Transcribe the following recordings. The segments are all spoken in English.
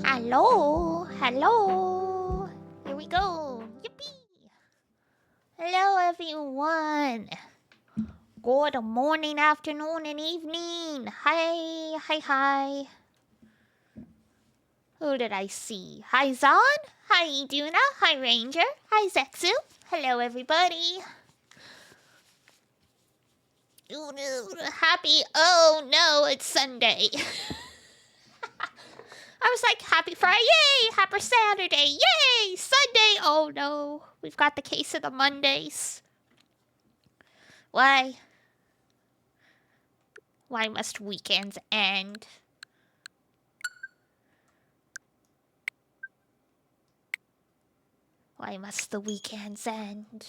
Hello, hello. Here we go. Yippee. Hello, everyone. Good morning, afternoon, and evening. Hi, hi, hi. Who did I see? Hi, Zon. Hi, Iduna. Hi, Ranger. Hi, Zexu. Hello, everybody. Happy. Oh no, it's Sunday. I was like, happy Friday, yay! Happy Saturday, yay! Sunday, oh no. We've got the case of the Mondays. Why? Why must weekends end? Why must the weekends end?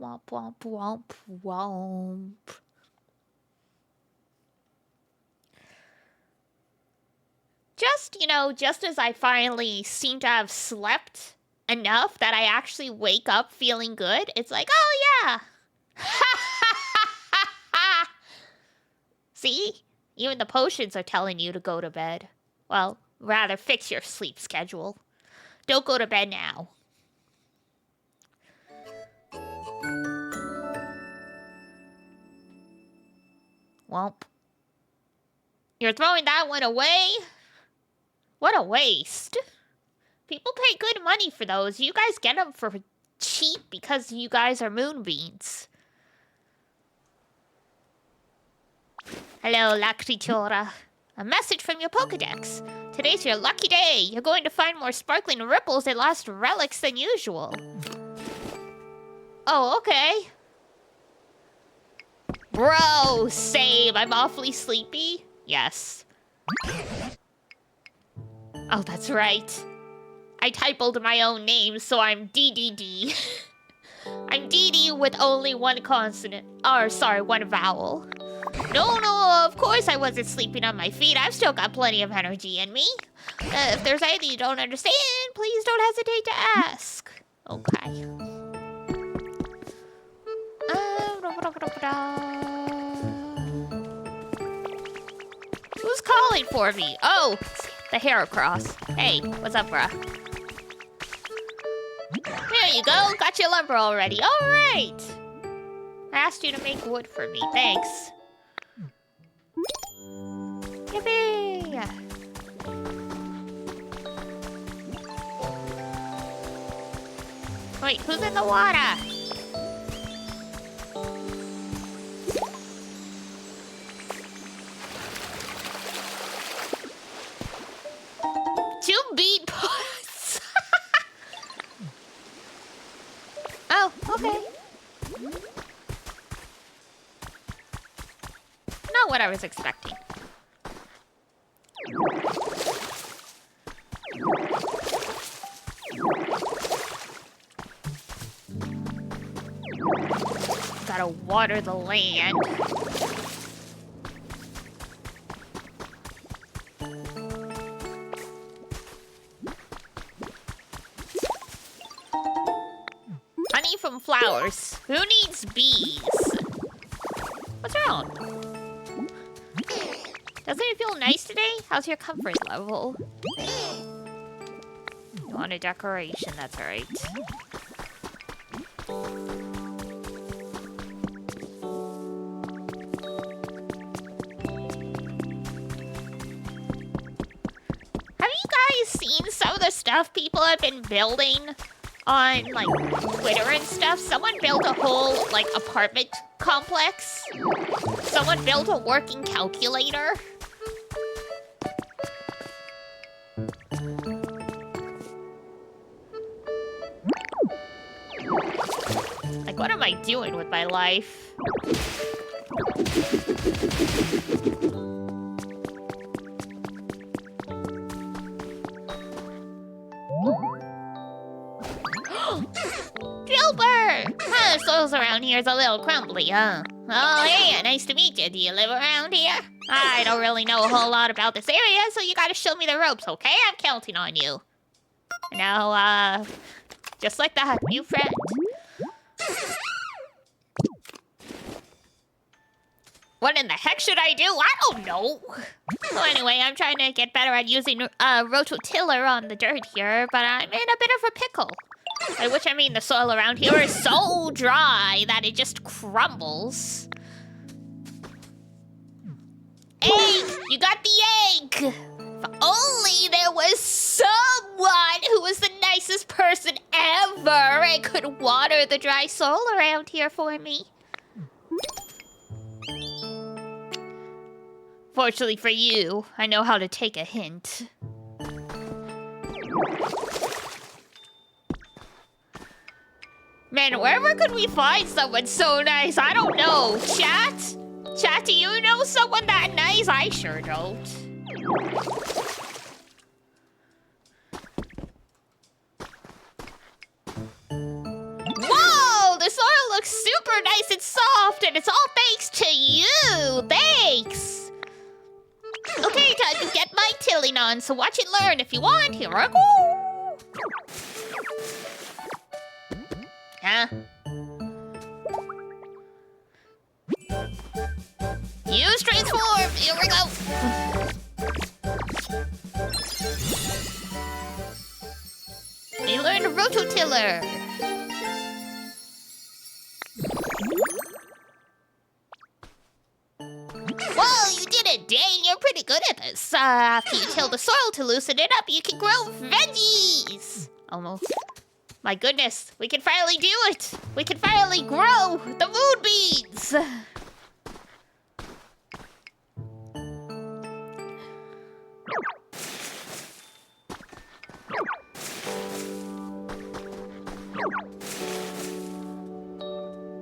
Womp womp womp womp. Just as I finally seem to have slept enough that I actually wake up feeling good, it's like, oh yeah! See? Even the potions are telling you to go to bed. Well, rather fix your sleep schedule. Don't go to bed now. Womp. You're throwing that one away? What a waste. People pay good money for those. You guys get them for cheap because you guys are moonbeams. Hello, La Creatura. A message from your Pokedex. Today's your lucky day. You're going to find more sparkling ripples and lost relics than usual. Oh, okay. Bro, same. I'm awfully sleepy. Yes. Oh, that's right. I typoed my own name, so I'm DDD. I'm DD with only one consonant. Or, sorry, one vowel. No, of course I wasn't sleeping on my feet. I've still got plenty of energy in me. If there's anything you don't understand, please don't hesitate to ask. Okay. Who's calling for me? Oh, the Heracross. Hey, what's up, bruh? There you go. Got your lumber already. All right. I asked you to make wood for me. Thanks. Yippee! Wait, who's in the water? Two beat pots. Oh, okay. Not what I was expecting. Gotta water the land. Honey from flowers. Who needs bees? What's wrong? Doesn't it feel nice today? How's your comfort level? You want a decoration, that's alright. Have you guys seen some of the stuff people have been building on, like, Twitter and stuff? Someone built a whole, like, apartment complex. Someone built a working calculator. Like, what am I doing with my life? Gilbert! Huh, the soils around here is a little crumbly, huh? Oh, yeah, nice to meet you. Do you live around here? I don't really know a whole lot about this area, so you gotta show me the ropes, okay? I'm counting on you. Now, just like that, new friend. What in the heck should I do? I don't know. Well, anyway, I'm trying to get better at using rototiller on the dirt here, but I'm in a bit of a pickle. By which I mean the soil around here is so dry that it just crumbles. Egg! You got the egg! If only there was someone who was the nicest person ever and could water the dry soil around here for me. Fortunately for you, I know how to take a hint. Man, wherever could we find someone so nice? I don't know. Chat? Chat, do you know someone that nice? I sure don't. Whoa! The soil looks super nice and soft, and it's all thanks to you! Thanks! Okay, time to get my tilling on, so watch it learn if you want. Here I go! Huh? Use transform! Here we go! We learned rototiller. Whoa, you did it, Dane! You're pretty good at this. After you till the soil to loosen it up, you can grow veggies! Almost. My goodness, we can finally do it! We can finally grow the moon beans!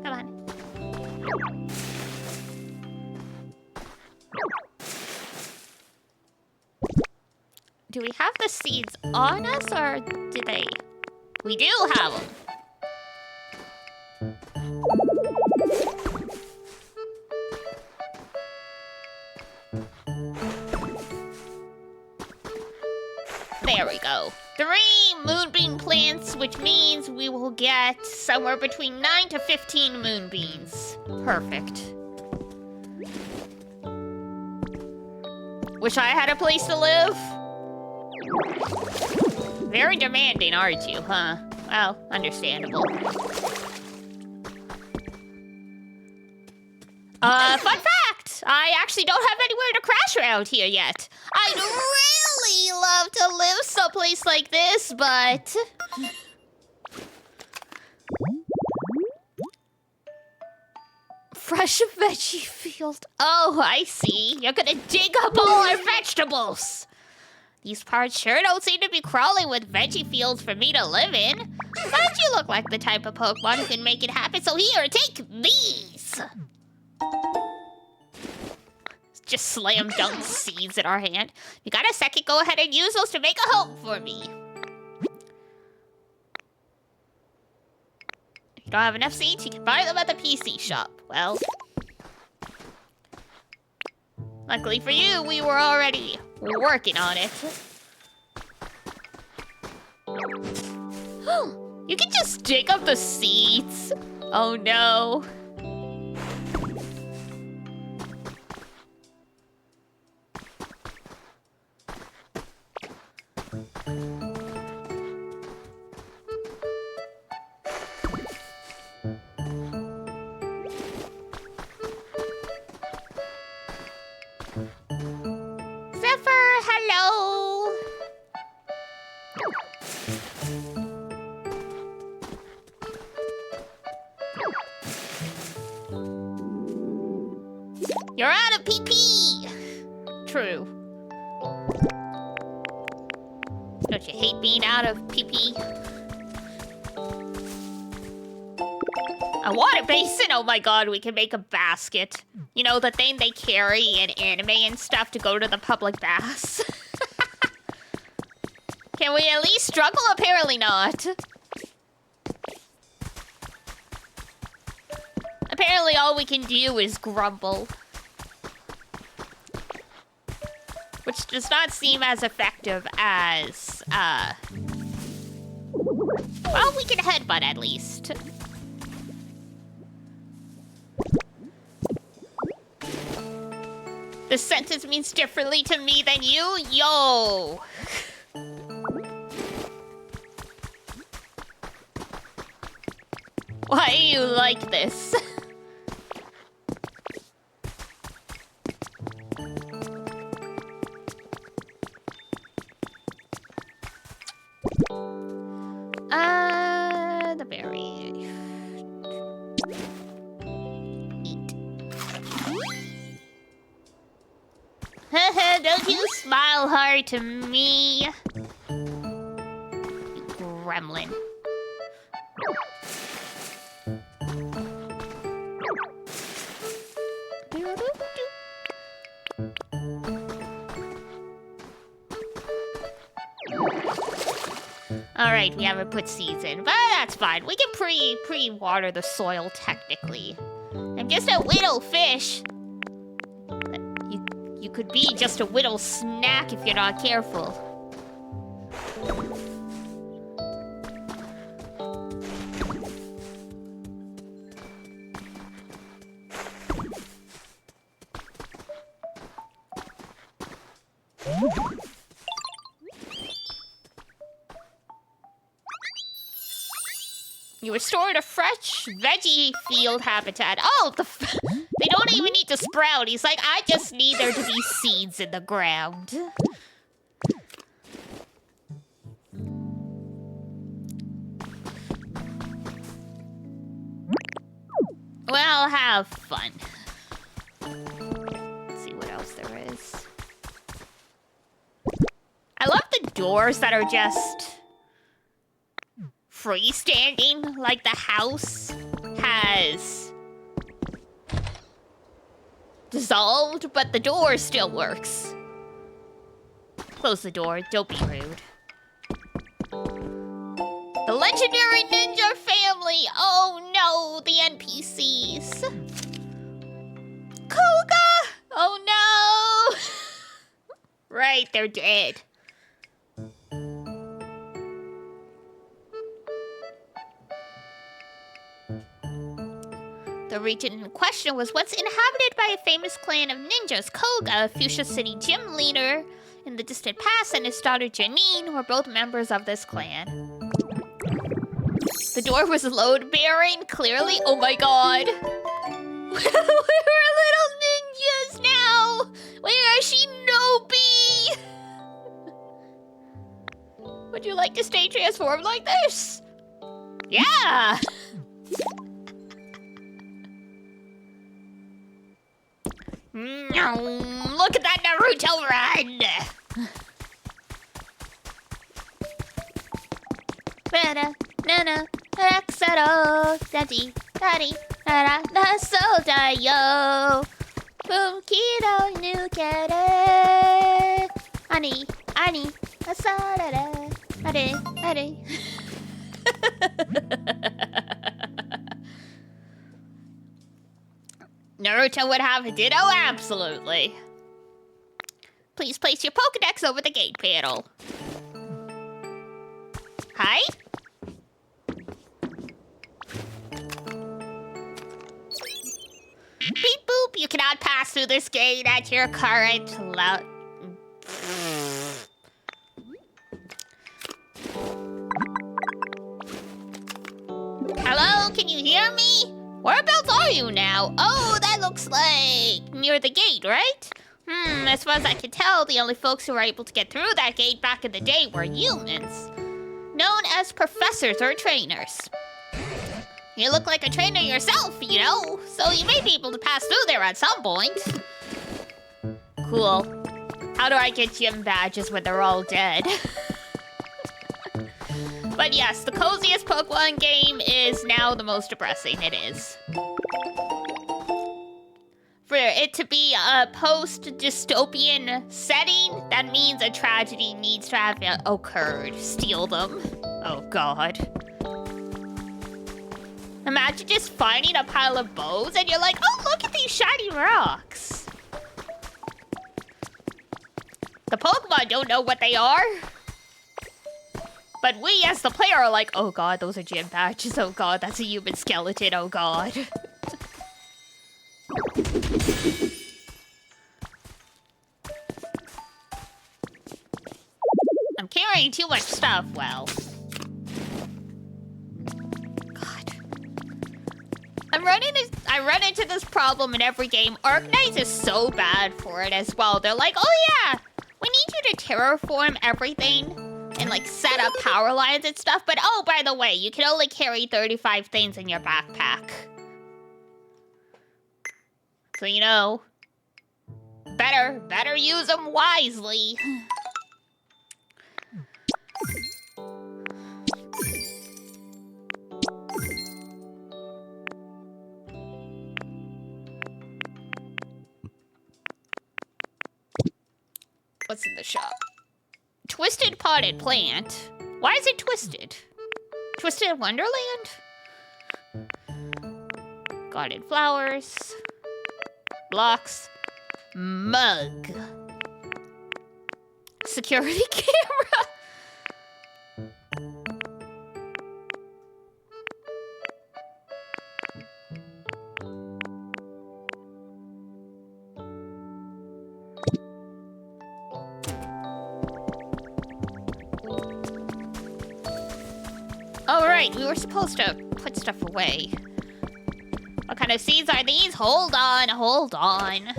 Come on. Do we have the seeds on us, or do they? We do have them. There we go. 3 moonbeam plants, which means we will get somewhere between 9 to 15 moonbeams. Perfect. Wish I had a place to live. Very demanding, aren't you, huh? Well, understandable. Fun fact! I actually don't have anywhere to crash around here yet. I'd really love to live someplace like this, but... Fresh veggie field. Oh, I see. You're gonna dig up all our vegetables. These parts sure don't seem to be crawling with veggie fields for me to live in. But you look like the type of Pokemon who can make it happen, so here, take these! Just slam dunk seeds in our hand. You got a second, go ahead and use those to make a home for me. If you don't have enough seeds, you can buy them at the PC shop. Well, luckily for you, we were already working on it. You can just dig up the seeds. Oh no. Hello. You're out of PP. True. Don't you hate being out of PP? A water basin? Oh my god, we can make a basket. You know, the thing they carry in anime and stuff to go to the public baths. Can we at least struggle? Apparently not. Apparently all we can do is grumble. Which does not seem as effective as, well, we can headbutt at least. The sentence means differently to me than you? Yo! Why are you like this? The berry. Eat. Don't you smile hard to me, you gremlin. Alright, we haven't put seeds in, but that's fine. We can pre-water the soil, technically. I'm just a whittle fish. You could be just a whittle snack if you're not careful. You restored a fresh veggie field habitat. Oh, they don't even need to sprout. He's like, I just need there to be seeds in the ground. Well, have fun. Let's see what else there is. I love the doors that are just freestanding, like the house has dissolved, but the door still works. Close the door, don't be rude. The legendary ninja family! Oh no, the NPCs. Koga! Oh no! Right, they're dead. The region in question was once inhabited by a famous clan of ninjas. Koga, a Fuchsia City gym leader in the distant past, and his daughter Janine were both members of this clan. The door was load-bearing, clearly. Oh my god. We're little ninjas now! Where is Shinobi? Would you like to stay transformed like this? Yeah! No, look at that Naruto run! Bada, nana, raksaro, daddy, daddy, nara, nasoda yo. Boom, kiro, nukere. Ani, ani, asarare, are, are. Naruto would have a ditto? Absolutely. Please place your Pokedex over the gate panel. Hi? Beep boop, you cannot pass through this gate at your current level. Hello, can you hear me? Whereabouts are you now? Oh, that looks like near the gate, right? As far as I can tell, the only folks who were able to get through that gate back in the day were humans, known as professors or trainers. You look like a trainer yourself, you know, so you may be able to pass through there at some point. Cool. How do I get gym badges when they're all dead? But yes, the coziest Pokemon game is now the most depressing. It is. For it to be a post-dystopian setting, that means a tragedy needs to have occurred. Steal them. Oh god. Imagine just finding a pile of bows and you're like, oh, look at these shiny rocks. The Pokemon don't know what they are. But we, as the player, are like, oh god, those are gym badges. Oh god, that's a human skeleton. Oh god. carrying too much stuff, well. God. I run into this problem in every game. Arknights is so bad for it as well. They're like, oh yeah, we need you to terraform everything and like set up power lines and stuff. But oh, by the way, you can only carry 35 things in your backpack. So you know, better use them wisely. What's in the shop? Twisted potted plant. Why is it twisted? Twisted Wonderland? Garden flowers. Blocks. Mug. Security camera. Oh, right, we were supposed to put stuff away. What kind of seeds are these? Hold on, hold on.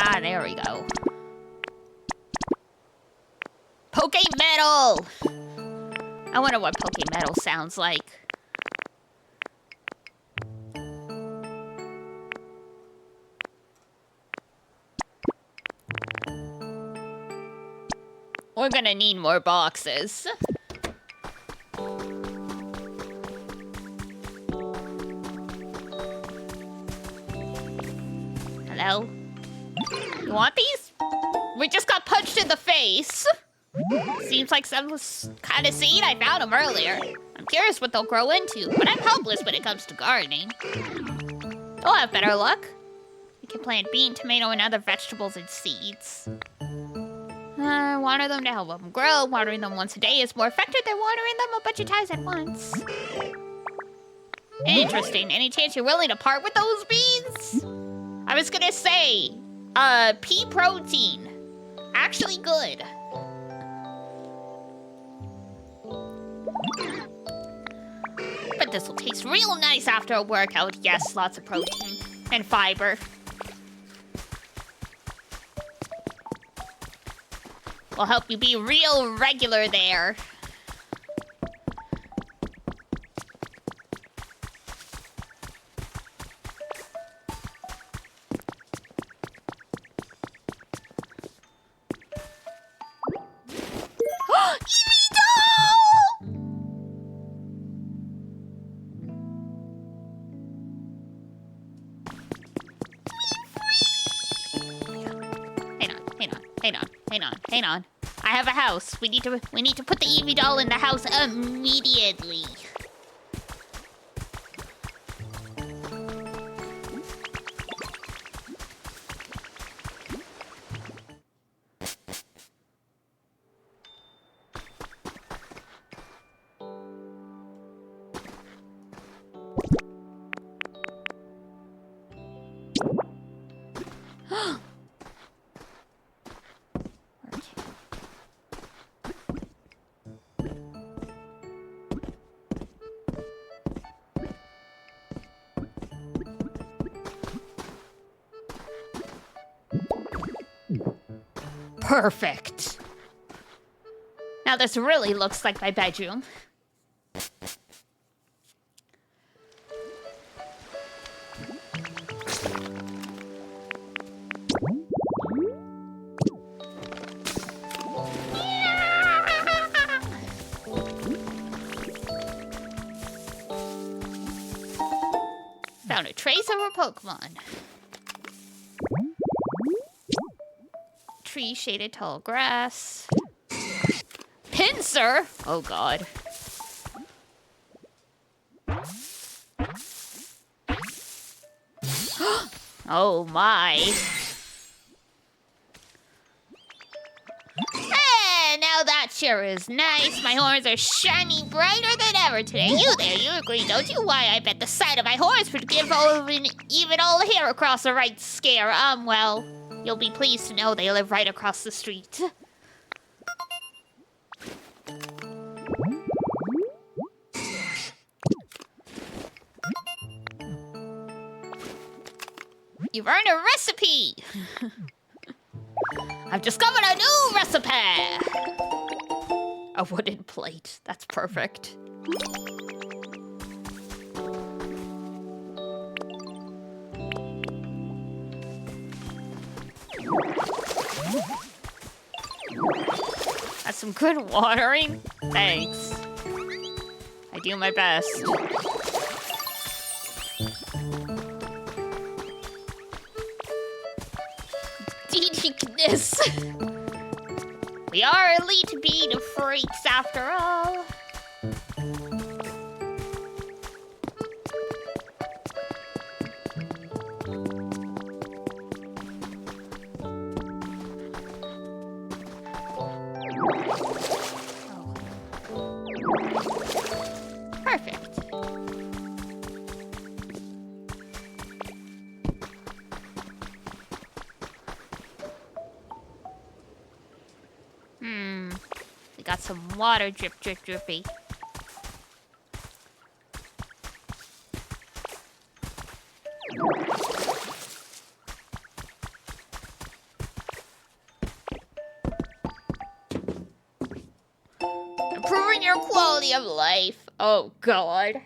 Ah, there we go. Poke Metal! I wonder what Poke Metal sounds like. We're gonna need more boxes. Hello? You want these? We just got punched in the face. Seems like some kind of seed. I found them earlier. I'm curious what they'll grow into, but I'm helpless when it comes to gardening. They'll have better luck. You can plant bean, tomato, and other vegetables and seeds. Water them to help them grow. Watering them once a day is more effective than watering them a bunch of times at once. Interesting. Any chance you're willing to part with those beans? I was gonna say, pea protein. Actually good. But this will taste real nice after a workout. Yes, lots of protein and fiber. Will help you be real regular there. Hang on. I have a house. We need to put the Eevee doll in the house immediately. Perfect. Now this really looks like my bedroom. Found a trace of a Pokemon. Tree, shaded tall grass. Pin pincer? Oh, God. Oh, my. Now that sure is nice. My horns are shining brighter than ever today. You there, you agree, don't you? Why, I bet the sight of my horns would give even all the hair across the right scare. Well, you'll be pleased to know they live right across the street. You've earned a recipe! I've discovered a new recipe! A wooden plate. That's perfect. That's some good watering. Thanks. I do my best. Deediness. We are elite bean freaks after all. Perfect. We got some water drippy. Improving your quality of life. Oh, God.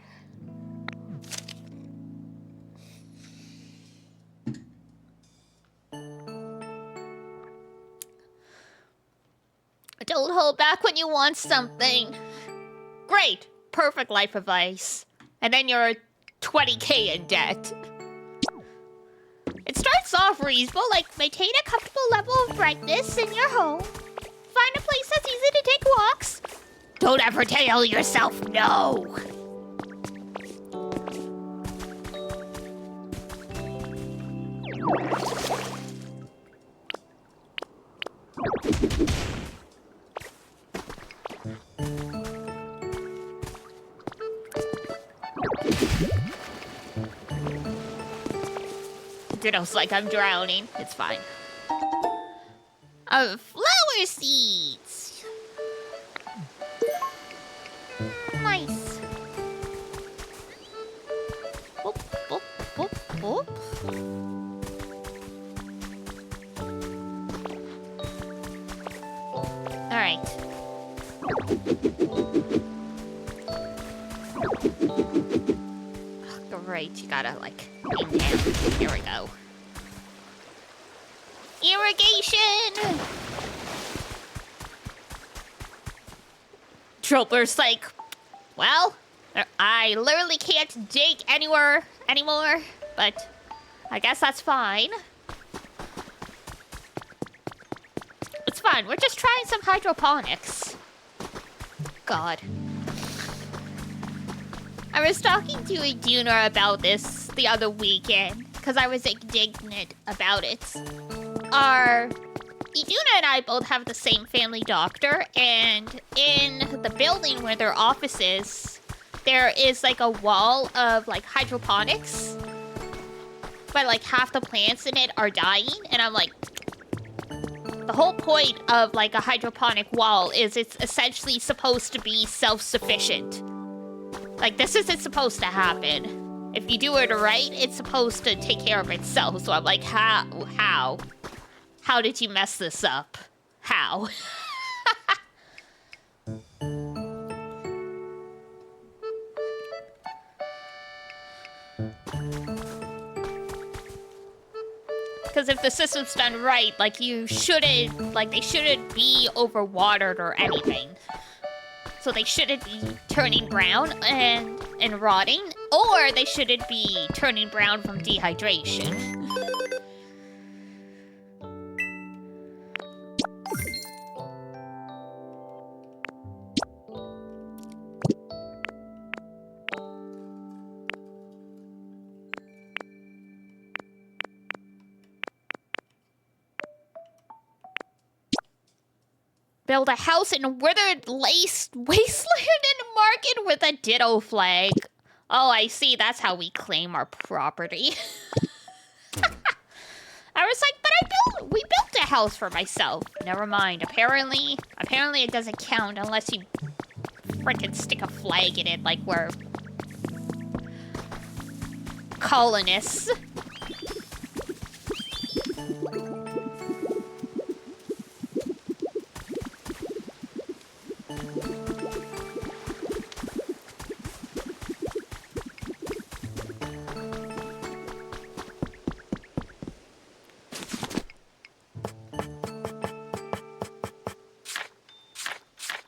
Don't hold back when you want something. Great. Perfect life advice. And then you're 20K in debt. It starts off reasonable, like maintain a comfortable level of brightness in your home. Find a place that's easy to take walks. Don't ever tell yourself no. Ditto's like, I'm drowning. It's fine. Flower seeds. Nice. Boop, boop, boop, boop. All right. Great, you gotta, like, aim down. Here we go. Irrigation! Troper's like, well, I literally can't dig anywhere anymore, but I guess that's fine. It's fine, we're just trying some hydroponics. God. I was talking to Iduna about this the other weekend, because I was indignant about it. Iduna and I both have the same family doctor, and in the building where their office is, there is like a wall of like hydroponics, but like half the plants in it are dying, and I'm like, the whole point of like a hydroponic wall is it's essentially supposed to be self-sufficient. Like, this isn't supposed to happen. If you do it right, it's supposed to take care of itself. So I'm like, how? How did you mess this up? How? Because if the system's done right, like, they shouldn't be overwatered or anything. So they shouldn't be turning brown and rotting, or they shouldn't be turning brown from dehydration. build a house in a withered wasteland and mark it with a ditto flag. Oh, I see. That's how we claim our property. I was like, but we built a house for myself. Never mind. Apparently it doesn't count unless you frickin' stick a flag in it like we're colonists.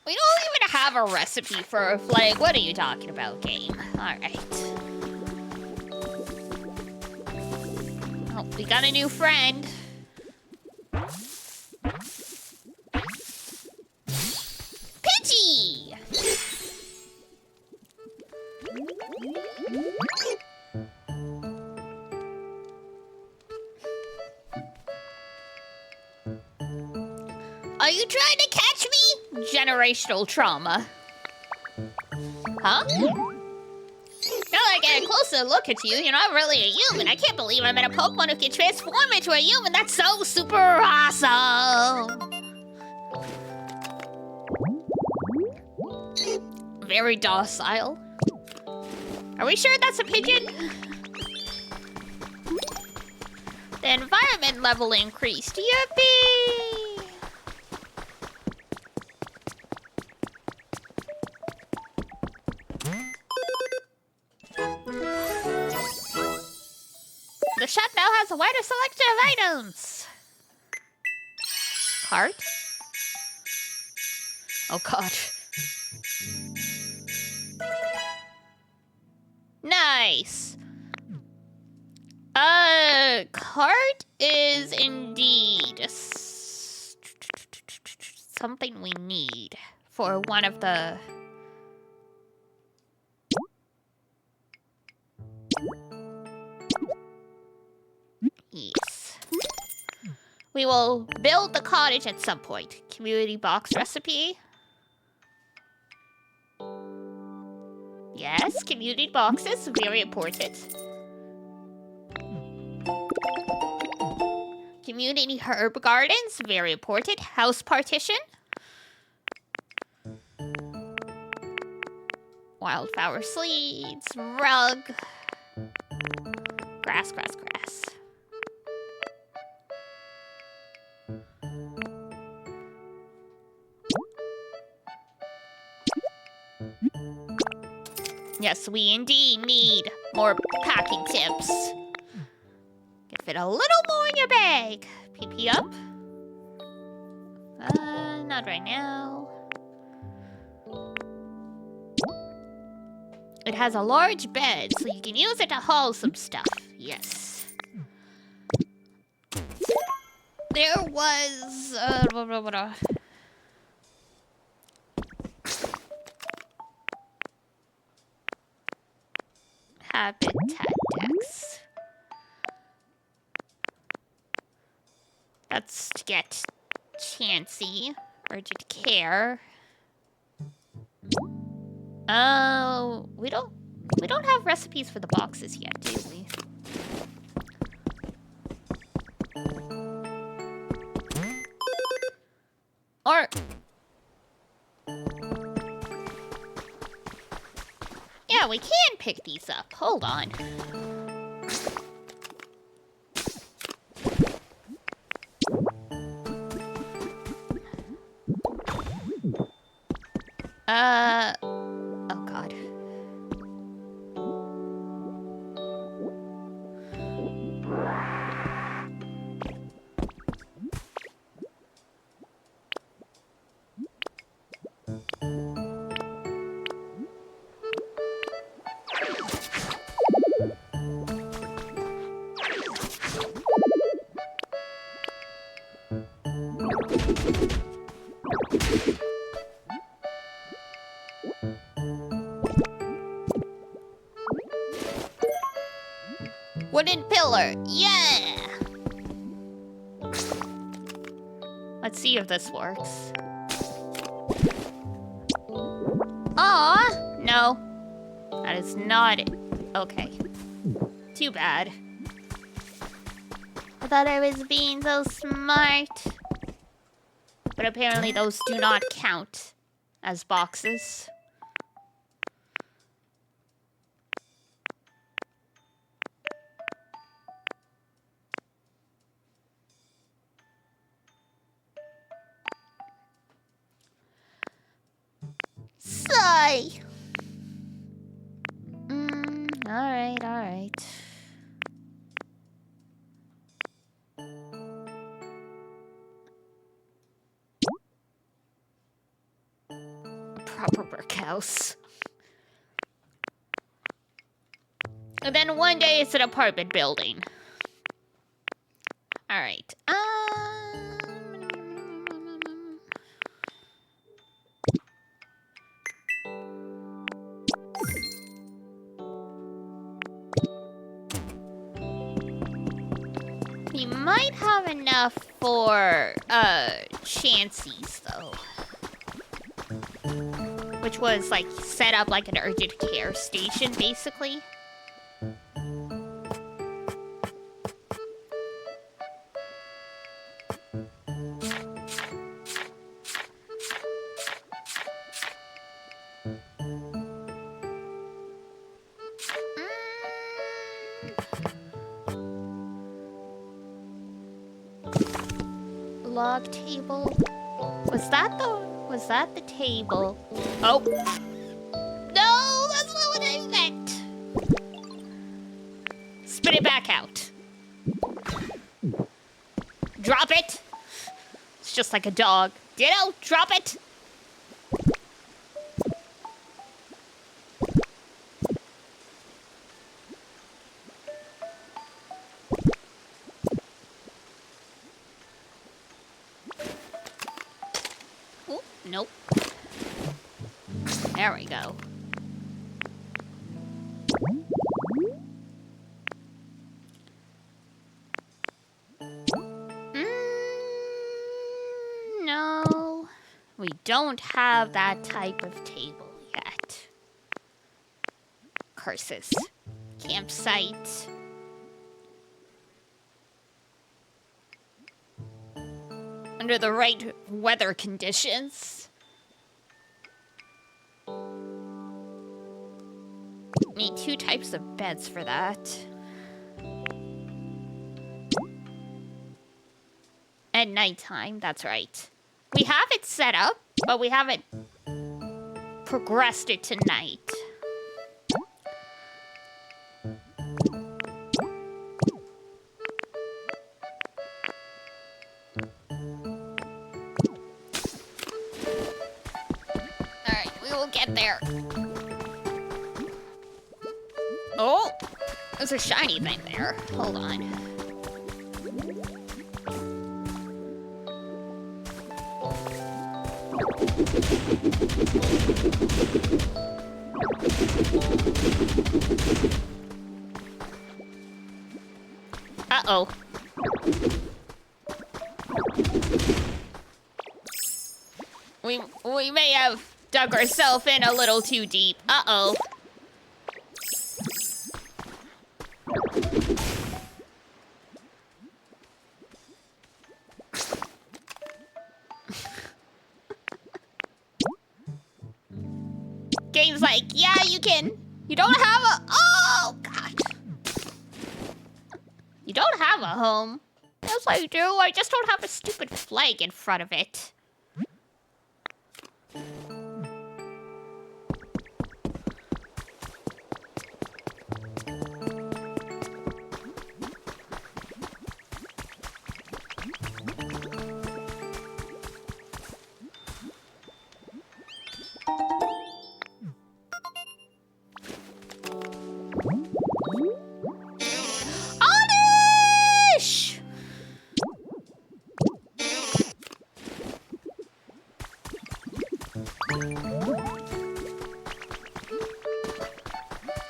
We don't even have a recipe for a flag. What are you talking about, game? Alright. Oh, we got a new friend. Pidgey! Are you trying to catch me? Generational trauma. Huh? Now that I get a closer look at you, you're not really a human. I can't believe I met a Pokemon who can transform into a human. That's so super awesome. Very docile. Are we sure that's a pigeon? The environment level increased. Yippee! The shop now has a wider selection of items. Cart? Oh god. Nice. Cart is indeed something we need for one of the... Yes. We will build the cottage at some point. Community box recipe. Yes, community boxes, very important. Community herb gardens, very important. House partition. Wildflower seeds, rug. Grass, grass, grass. Yes, we indeed need more packing tips. Can fit a little more in your bag. PP up. Not right now. It has a large bed, so you can use it to haul some stuff. Yes. There was... Habitat Dex. That's to get Chansey. Urgent care. Oh, we don't have recipes for the boxes yet, do we? Or... Yeah, we can pick these up. Hold on. Oh god. Wooden pillar, yeah! Let's see if this works. Aw, no. That is not it. Okay. Too bad. I thought I was being so smart. But apparently those do not count as boxes. Sigh. Alright, alright. Proper brick house. And then one day it's an apartment building. Alright. We might have enough for Chancy's though. Which was like set up like an urgent care station basically. Log table. Was that the table? Oh. No, that's not what I meant. Spit it back out. Drop it. It's just like a dog. Ditto, drop it. Oh, nope. There we go. No. We don't have that type of table yet. Curses. Campsite. Under the right weather conditions. Need 2 types of beds for that. At nighttime, that's right. We have it set up, but we haven't progressed it to night. Alright, we will get there. Oh! There's a shiny thing there. Hold on. Uh-oh. We may have dug ourselves in a little too deep. Uh-oh. Game's like, yeah, you can. You don't have a... Oh, God. You don't have a home. Yes, I do. I just don't have a stupid flag in front of it. Anish!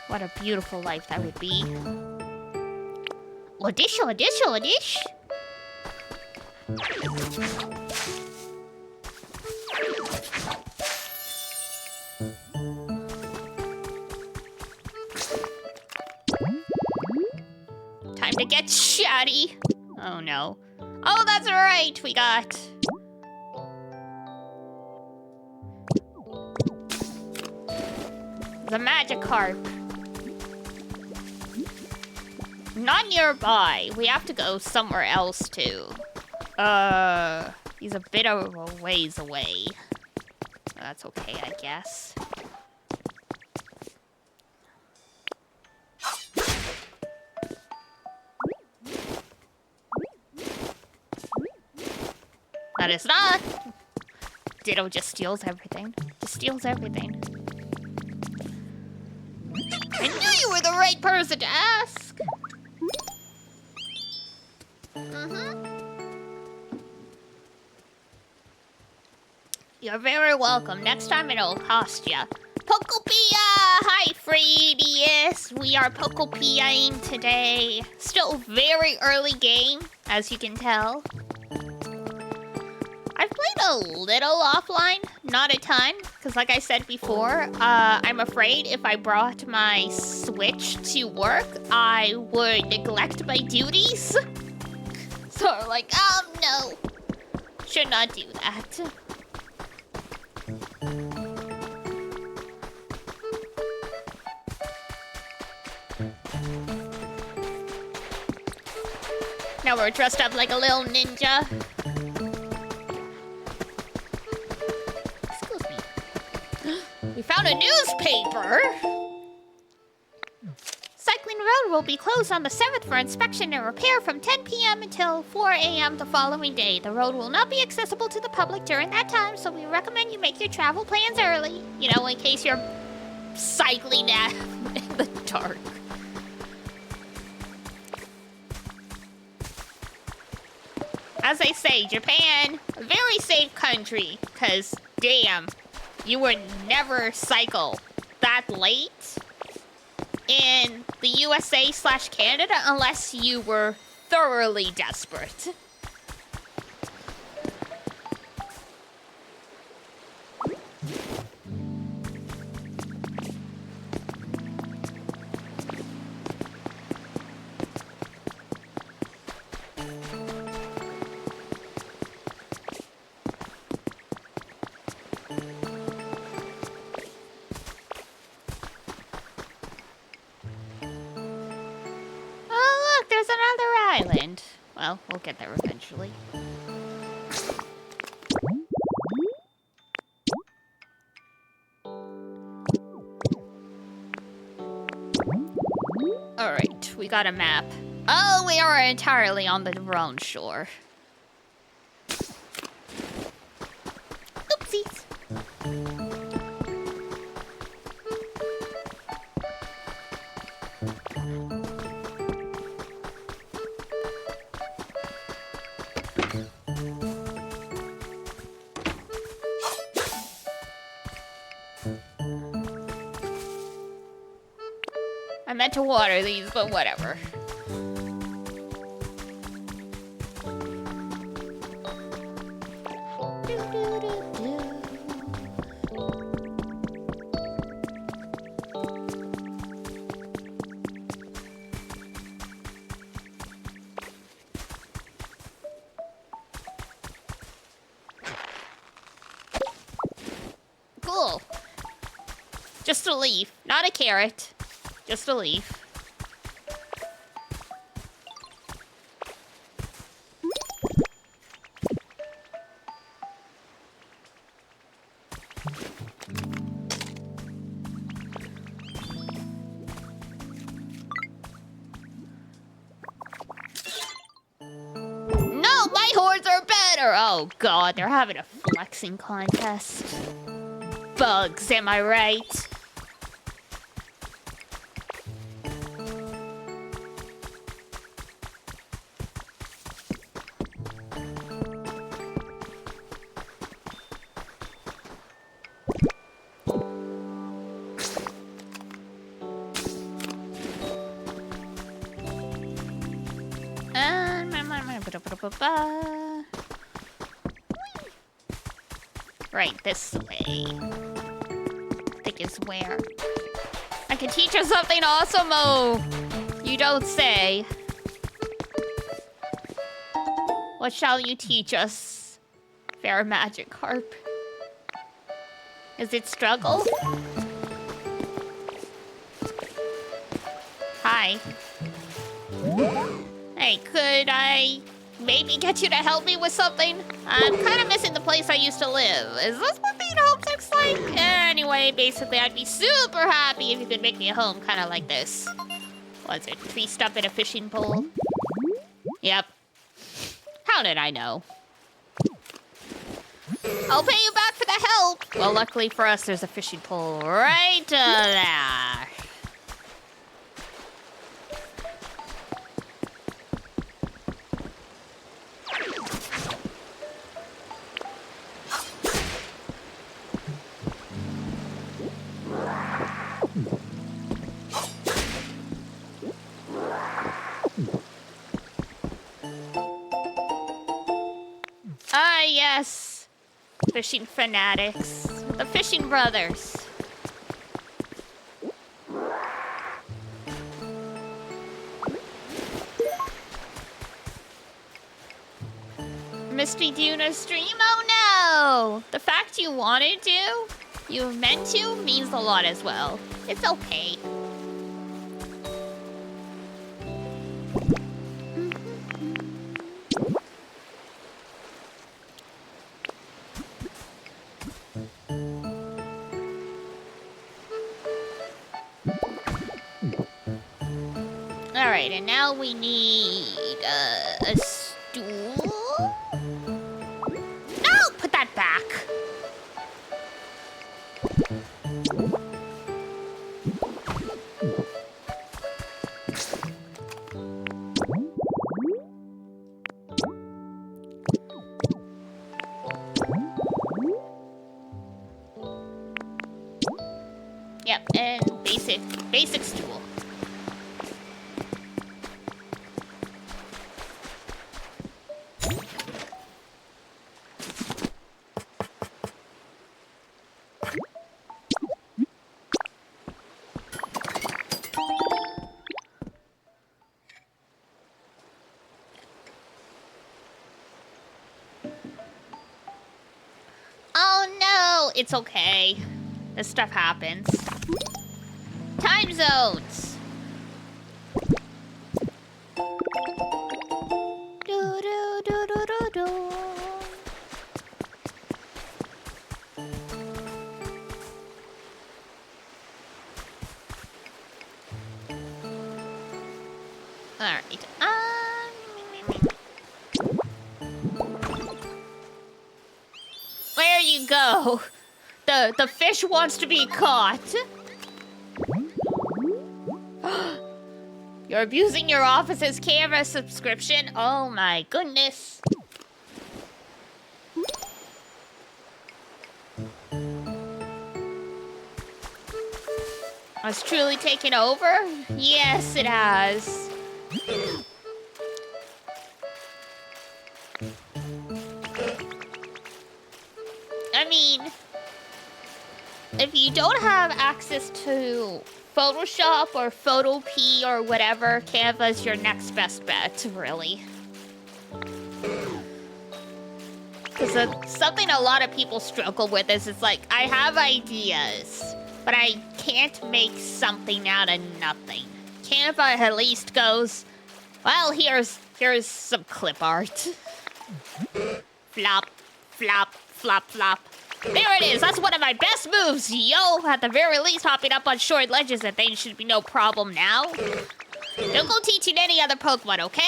What a beautiful life that would be. Ladish, ladish, ladish. chatty. Oh no. Oh, that's right. We got... the magic carp. Not nearby. We have to go somewhere else too. He's a bit of a ways away. That's okay, I guess. That is not. Ditto just steals everything. Just steals everything. I knew you were the right person to ask. You're very welcome. Next time it'll cost ya. POKOPIA! Hi, Fredius. We are POKOPIAing today. Still very early game, as you can tell. I've played a little offline, not a ton, because like I said before, I'm afraid if I brought my Switch to work, I would neglect my duties. So like, no. Should not do that. Now we're dressed up like a little ninja. Excuse me. We found a newspaper! Cycling Road will be closed on the 7th for inspection and repair from 10 p.m. until 4 a.m. the following day. The road will not be accessible to the public during that time, so we recommend you make your travel plans early. You know, in case you're cycling in the dark. As I say, Japan, a very safe country, because, damn, you would never cycle that late in the USA/Canada unless you were thoroughly desperate. Island. Well, we'll get there eventually. Alright, we got a map. Oh, we are entirely on the wrong shore. Oopsies. I meant to water these, but whatever. Cool. Just a leaf, not a carrot. Just a leaf. No, my horns are better! Oh god, they're having a flexing contest. Bugs, am I right? Right, this way. I think is where. I can teach you something awesome, oh! You don't say. What shall you teach us, fair magic harp? Is it struggle? Hi. Hey, could I maybe get you to help me with something? I'm kind of missing the place I used to live. Is this what being homesick's like? Anyway, basically, I'd be super happy if you could make me a home kind of like this. What's it, tree stump in a fishing pole? Yep. How did I know? I'll pay you back for the help. Well, luckily for us, there's a fishing pole right there. Ah, yes. Fishing fanatics. The fishing brothers. Misty Duna stream? Oh no! The fact you wanted to, you meant to, means a lot as well. It's okay. Alright, and now we need a stool. No! Put that back. Yep, and basic stool. Oh no, it's okay. This stuff happens. Time zones. Do, do, do, do, do, do. All right. Where you go? The fish wants to be caught. You're abusing your office's camera subscription? Oh my goodness. Has truly taken over? Yes, it has. I mean, if you don't have access to Photoshop or Photopea or whatever, Canva's your next best bet, really. Because something a lot of people struggle with is it's like, I have ideas, but I can't make something out of nothing. Canva at least goes, well, here's some clip art. Flop, flop, flop, flop. There it is. That's one of my best moves, yo. At the very least, hopping up on short ledges and things should be no problem now. Don't go teaching any other Pokemon, okay?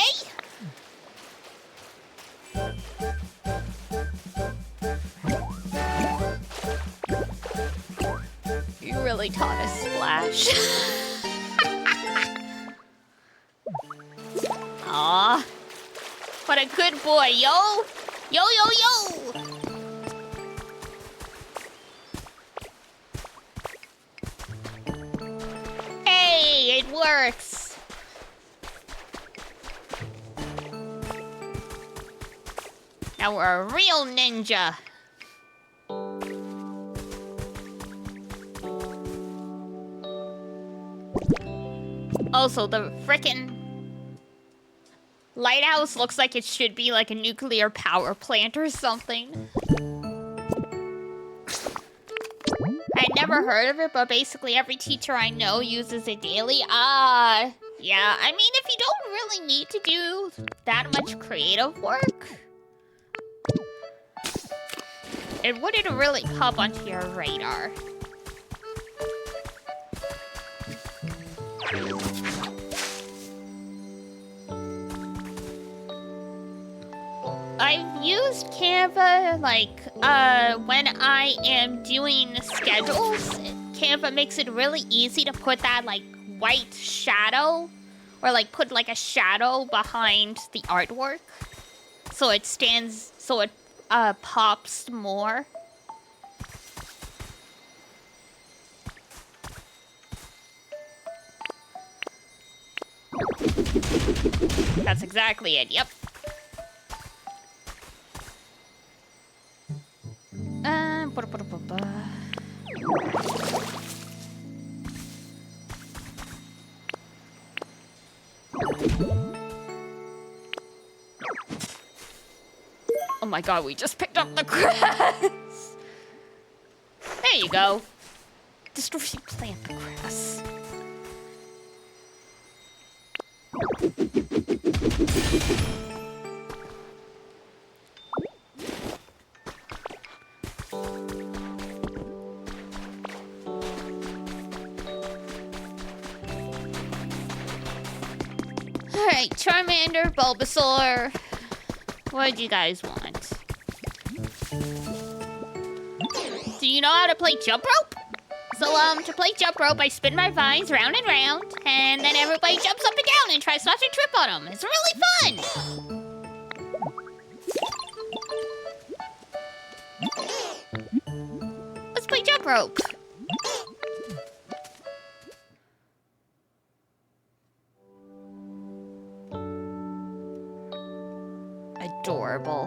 You really taught us Splash. Aw. What a good boy, yo. Yo, yo, yo. Hey, it works. Now we're a real ninja. Also, the frickin' Lighthouse looks like it should be like a nuclear power plant or something. I never heard of it, but basically every teacher I know uses it daily. Yeah, I mean, if you don't really need to do that much creative work, it wouldn't really come onto your radar. I've used Canva, like, when I am doing schedules. Canva makes it really easy to put that, like, white shadow, or, like, put, like, a shadow behind the artwork. So it stands, so it, pops more. That's exactly it, yep. Oh my god, we just picked up the grass! There you go. Destroy plant the grass. Alright, Charmander, Bulbasaur. What do you guys want? Do you know how to play jump rope? So, to play jump rope, I spin my vines round and round, and then everybody jumps up and down and tries not to trip on them. It's really fun! Let's play jump rope. Adorable.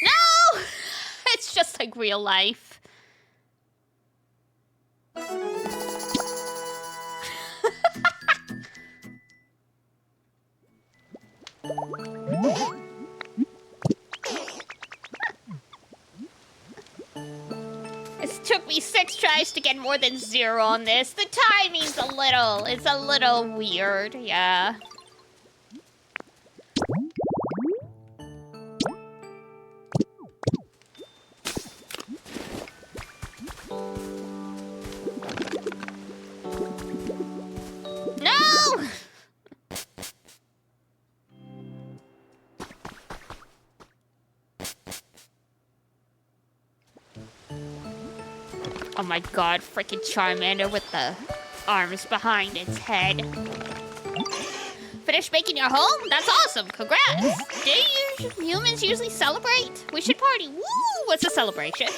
No! It's just like real life. It took me 6 tries to get more than 0 on this. The timing's it's a little weird, yeah. No! Oh my god, freaking Charmander with the arms behind its head. Finished making your home? That's awesome, congrats! Do humans usually celebrate? We should party, woo! What's a celebration?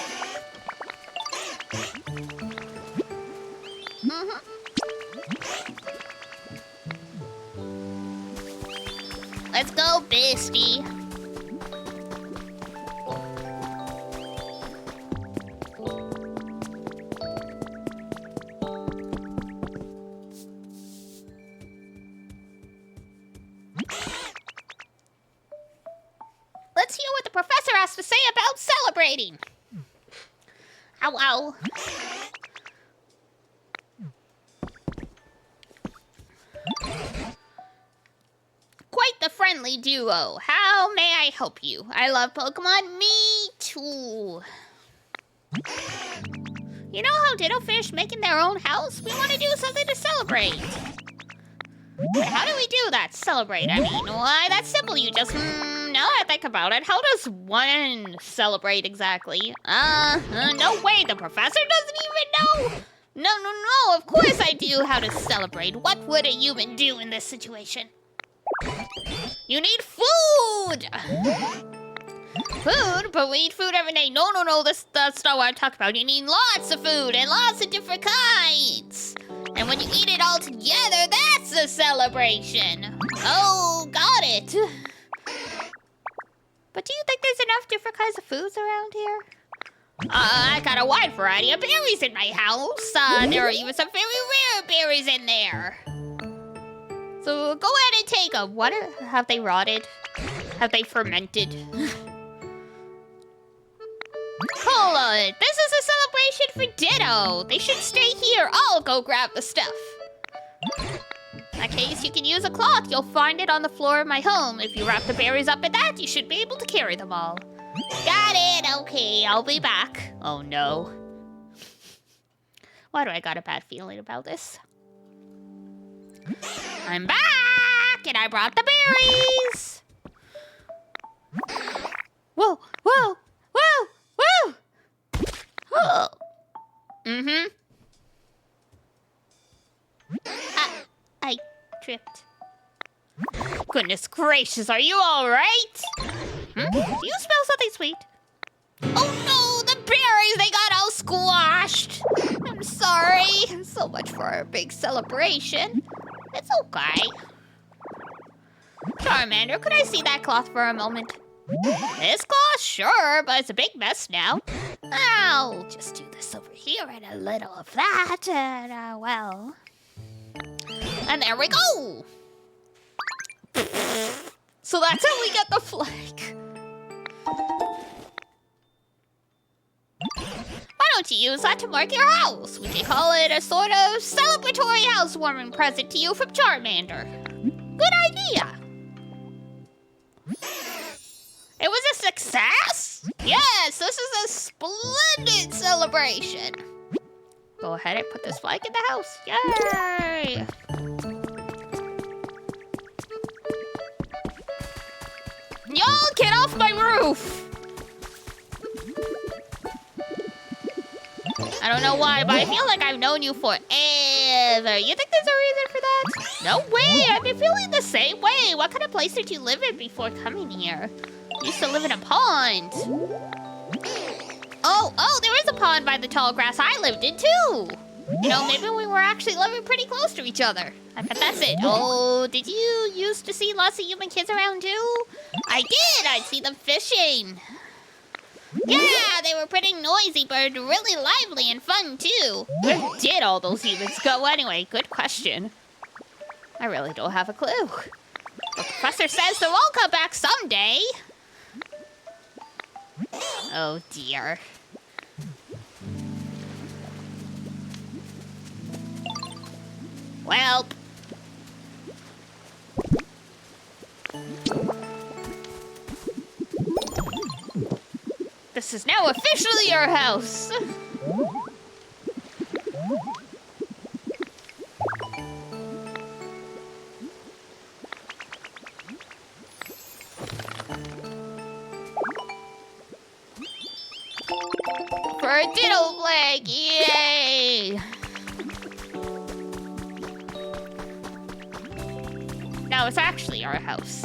Let's go, bestie. Let's hear what the professor has to say about celebrating. Ow, ow. Quite the friendly duo. How may I help you? I love Pokemon. Me too. You know how Ditto finished making their own house? We want to do something to celebrate. Wait, how do we do that? Celebrate, I mean. Why, that's simple. You just, now I think about it, how does one celebrate exactly? No way, the professor doesn't even know. No, of course I do how to celebrate. What would a human do in this situation? You need food! Food? But we eat food every day. No, that's not what I'm talking about. You need lots of food and lots of different kinds. And when you eat it all together, that's a celebration. Oh, got it. But do you think there's enough different kinds of foods around here? I got a wide variety of berries in my house. There are even some very rare berries in there. So go ahead and take them. Have they rotted? Have they fermented? Hold on, this is a celebration for Ditto. They should stay here. I'll go grab the stuff. In that case, you can use a cloth. You'll find it on the floor of my home. If you wrap the berries up in that, you should be able to carry them all. Got it, okay, I'll be back. Oh no. Why do I got a bad feeling about this? I'm back, and I brought the berries. Whoa, whoa, whoa, whoa. Oh. Mm-hmm. I tripped. Goodness gracious, are you all right? Do you smell something sweet? Oh no, the berries, they got all squashed. I'm sorry. So much for our big celebration. It's okay. Charmander, could I see that cloth for a moment? This cloth? Sure, but it's a big mess now. I'll just do this over here and a little of that, and, well... And there we go! So that's how we get the flag. Why don't you use that to mark your house? We can call it a sort of celebratory housewarming present to you from Charmander. Good idea. It was a success? Yes, this is a splendid celebration. Go ahead and put this flag in the house. Yay! Y'all, get off my roof! I don't know why, but I feel like I've known you forever. You think there's a reason for that? No way, I've been feeling the same way. What kind of place did you live in before coming here? You used to live in a pond. Oh, there is a pond by the tall grass I lived in too. You know, maybe we were actually living pretty close to each other. I bet that's it. Oh, did you used to see lots of human kids around too? I did, I'd see them fishing. Yeah, they were pretty noisy, but really lively and fun too. Where did all those humans go anyway? Good question. I really don't have a clue. The professor says they'll all come back someday. Oh dear. Welp. This is now officially your house. For a Ditto flag, yay! Now it's actually our house.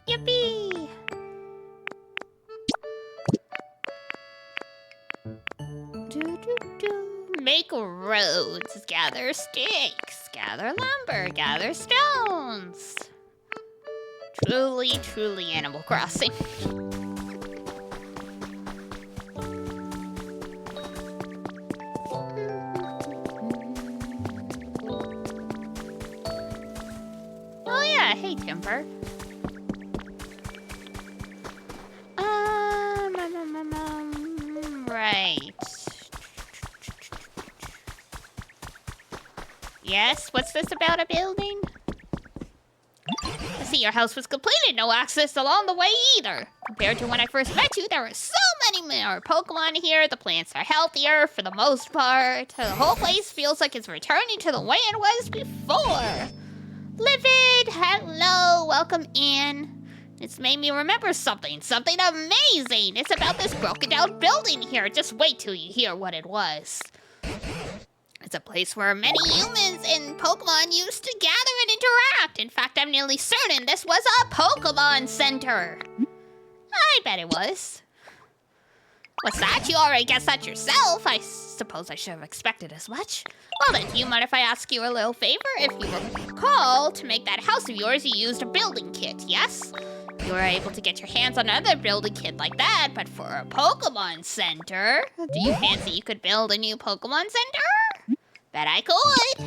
Yippee! Make roads, gather sticks, gather lumber, gather stones. Truly, truly Animal Crossing. Oh yeah, hey Timber. Right. Yes, what's this about a building? I see your house was completed, no access along the way either. Compared to when I first met you, there were so many more Pokemon here. The plants are healthier for the most part. The whole place feels like it's returning to the way it was before. Livid, hello, welcome in. It's made me remember something amazing. It's about this broken down building here. Just wait till you hear what it was. It's a place where many humans and Pokemon used to gather and interact. In fact, I'm nearly certain this was a Pokemon Center. I bet it was. What's that? You already guessed that yourself. I suppose I should have expected as much. Well then, do you mind if I ask you a little favor? If you recall, to make that house of yours, you used a building kit, yes? You were able to get your hands on another building kit like that, but for a Pokemon Center, do you fancy you could build a new Pokemon Center? Bet I could.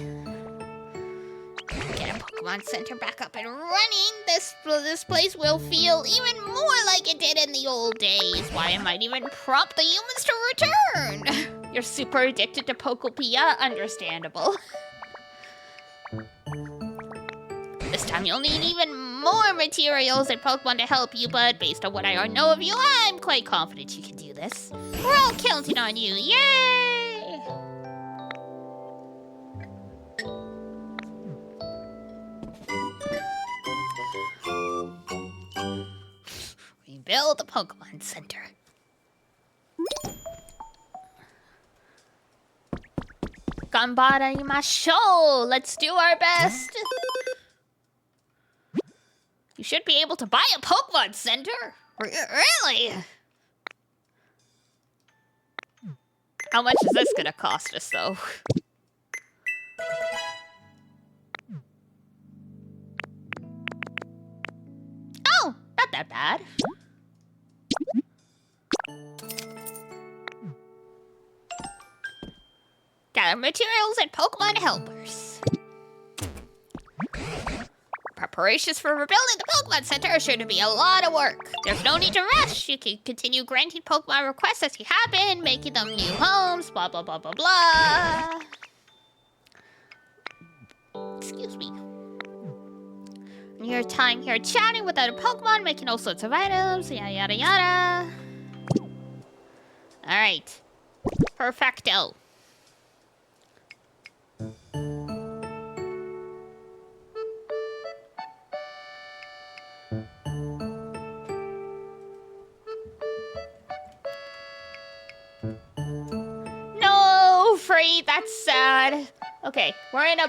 Get a Pokemon Center back up and running. This place will feel even more like it did in the old days. Why, it might even prompt the humans to return. You're super addicted to POKOPIA, understandable. This time you'll need even more materials and Pokemon to help you, but based on what I already know of you, I'm quite confident you can do this. We're all counting on you, yay! We build the Pokemon Center. Ganbarimashou! Let's do our best! You should be able to buy a Pokemon Center! Really? How much is this gonna cost us, though? Oh, not that bad. Gather materials and Pokemon helpers. Preparations for rebuilding the Pokemon Center are sure to be a lot of work. There's no need to rush. You can continue granting Pokemon requests as you have been, making them new homes, blah, blah, blah, blah, blah. Excuse me. Your time here chatting with other Pokemon, making all sorts of items, yada, yada, yada. All right. Perfecto. No, Free, that's sad. Okay, we're in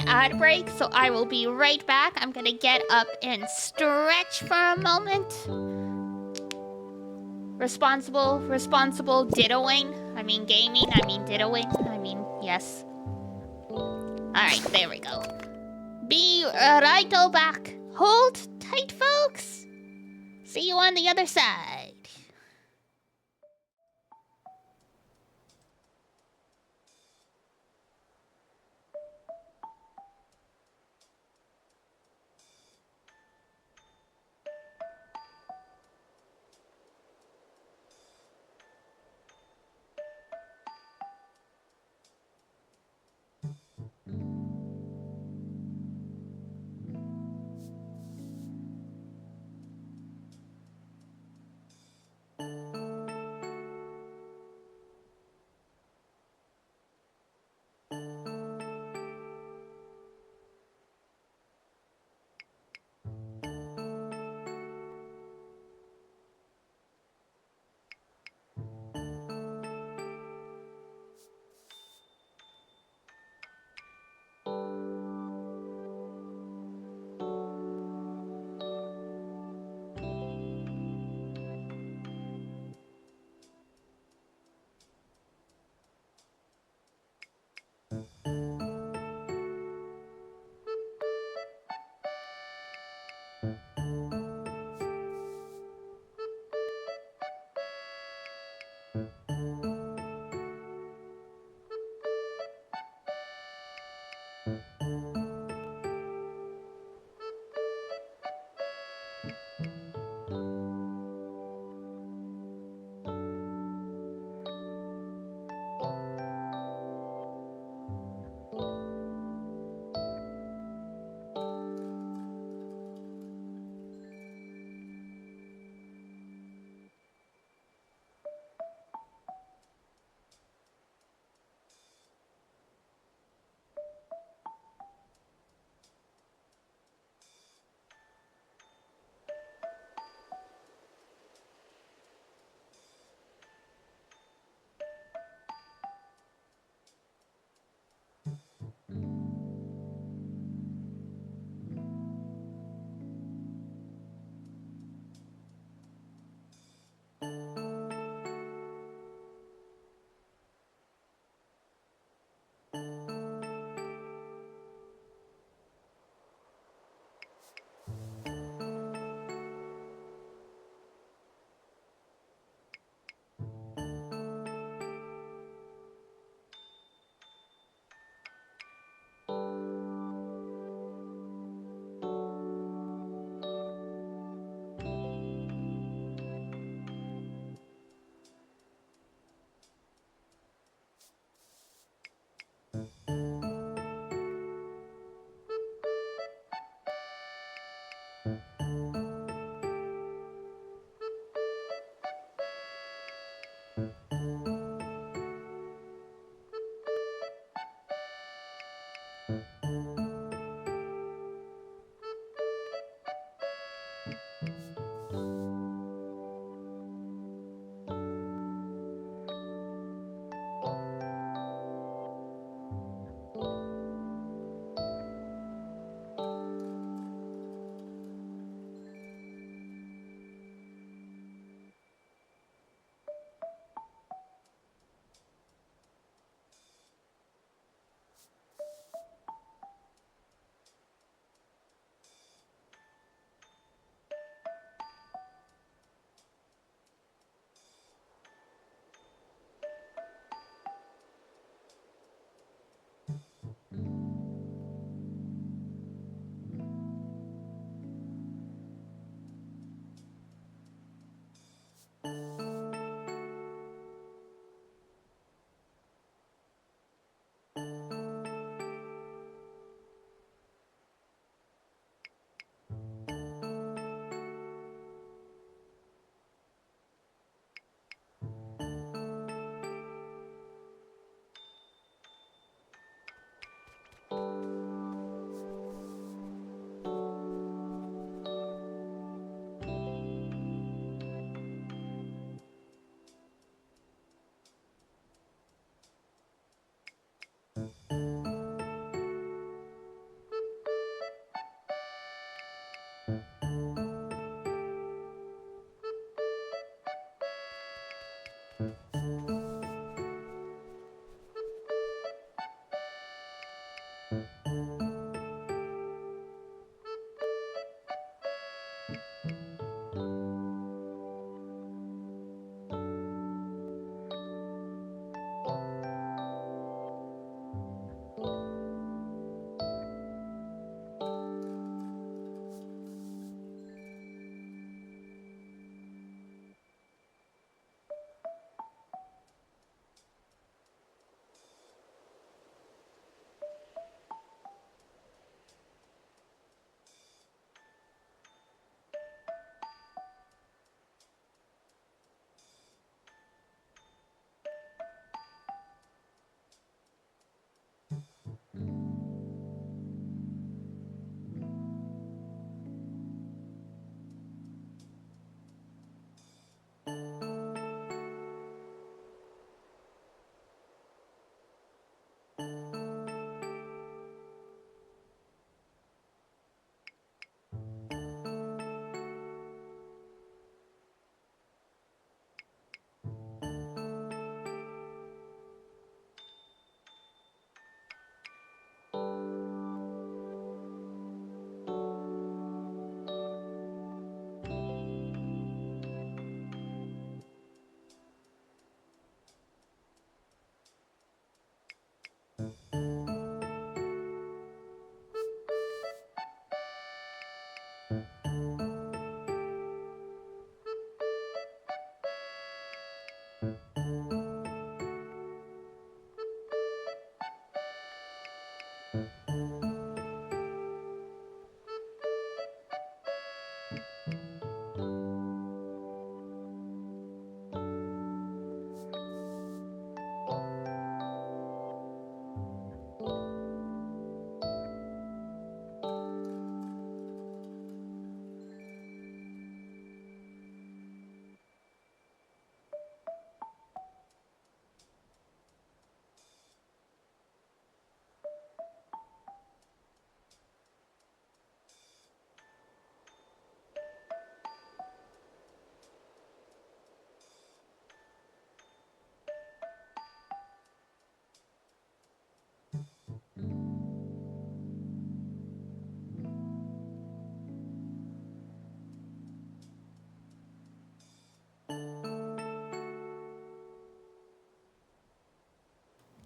ad break, so I will be right back. I'm gonna get up and stretch for a moment. Responsible dittoing. I mean gaming, I mean dittoing. I mean, yes. Alright, there we go. Be righto back. Hold tight, folks. See you on the other side.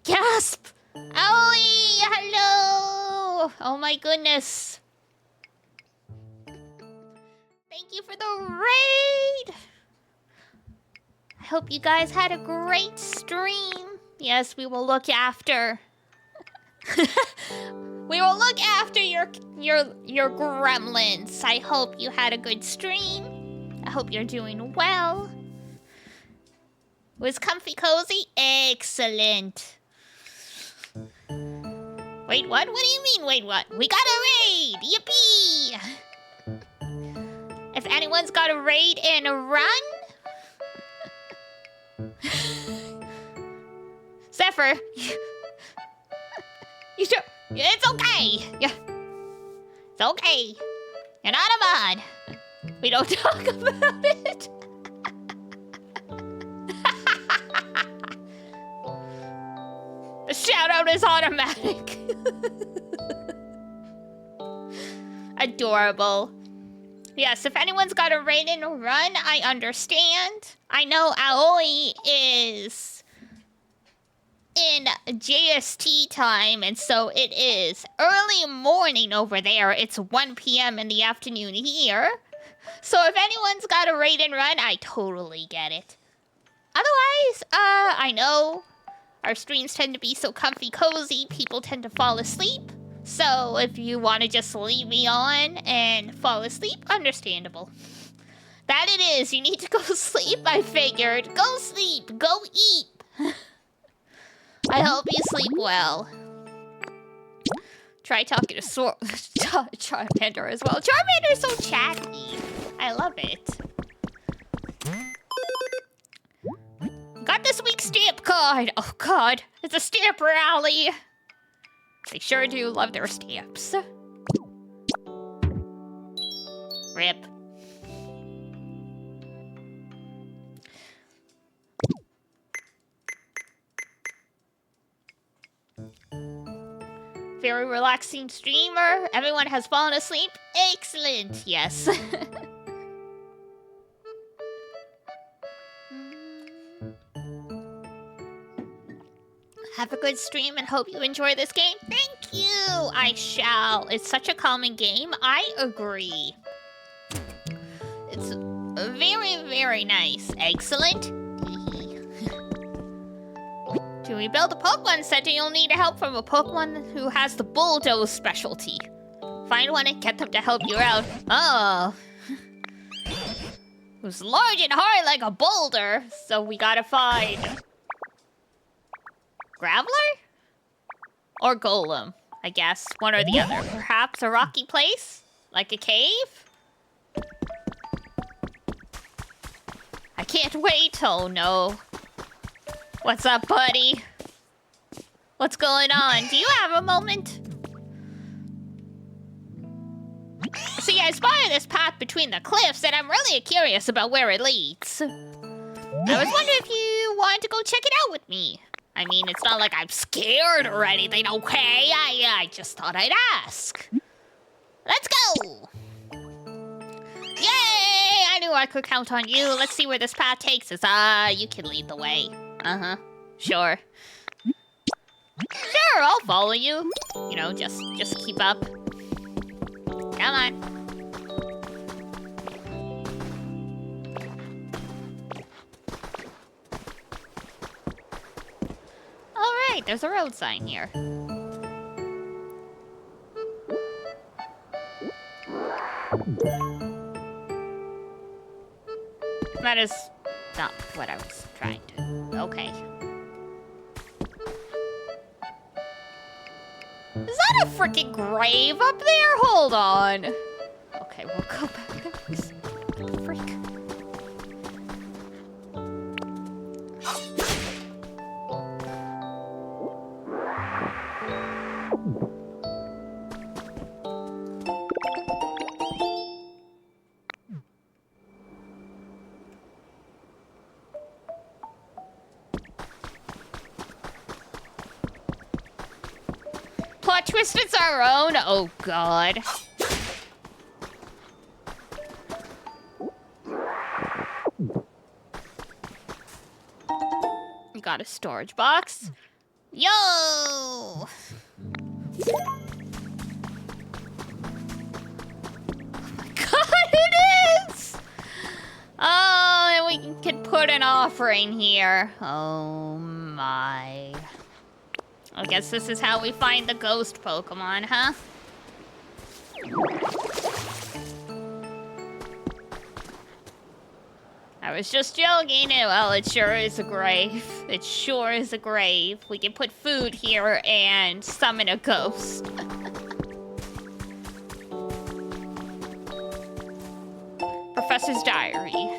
Gasp! Owie! Hello! Oh my goodness. Thank you for the raid! I hope you guys had a great stream. Yes, we will look after. We will look after your gremlins. I hope you had a good stream. I hope you're doing well. Was comfy cozy? Excellent. Wait, what? What do you mean, wait, what? We got a raid! Yippee! If anyone's got a raid and a run... Zephyr! You sure? It's okay! Yeah. It's okay. You're not a mod. We don't talk about it. The shout-out is automatic. Adorable. Yes, if anyone's got a raid and a run, I understand. I know Aoi is in JST time, and so it is early morning over there. It's 1 p.m. in the afternoon here. So if anyone's got a raid and run, I totally get it. Otherwise, I know our streams tend to be so comfy cozy, people tend to fall asleep. So if you want to just leave me on and fall asleep, understandable. That it is, you need to go sleep, I figured. Go sleep, go eat. I hope you sleep well. Try talking to Charmander as well. Charmander's so chatty. I love it. Got this week's stamp card. Oh god, it's a stamp rally. They sure do love their stamps. Rip. Very relaxing streamer. Everyone has fallen asleep. Excellent. Yes. Have a good stream and hope you enjoy this game. Thank you. I shall. It's such a calming game. I agree. It's very, very nice. Excellent. To rebuild a Pokemon Center, you'll need help from a Pokemon who has the bulldoze specialty. Find one and get them to help you out. Oh. Who's large and hard like a boulder, so we gotta find... Graveler? Or Golem, I guess. One or the other. Perhaps a rocky place? Like a cave? I can't wait. Oh no. What's up, buddy? What's going on? Do you have a moment? See, I spotted this path between the cliffs, and I'm really curious about where it leads. I was wondering if you wanted to go check it out with me. I mean, it's not like I'm scared or anything, okay? I just thought I'd ask. Let's go! Yay! I knew I could count on you. Let's see where this path takes us. You can lead the way. Uh-huh. Sure. Sure, I'll follow you. You know, just keep up. Come on. Alright, there's a road sign here. That is not what I was trying to... Okay. Is that a freaking grave up there? Hold on. Okay, we'll go back there. Freak. Plot twist, it's our own. Oh god. We got a storage box. Yo! Oh my god, it is! Oh, and we can put an offering here. Oh my. I guess this is how we find the ghost Pokemon, huh? I was just joking. Well, it sure is a grave. It sure is a grave. We can put food here and summon a ghost. Professor's diary.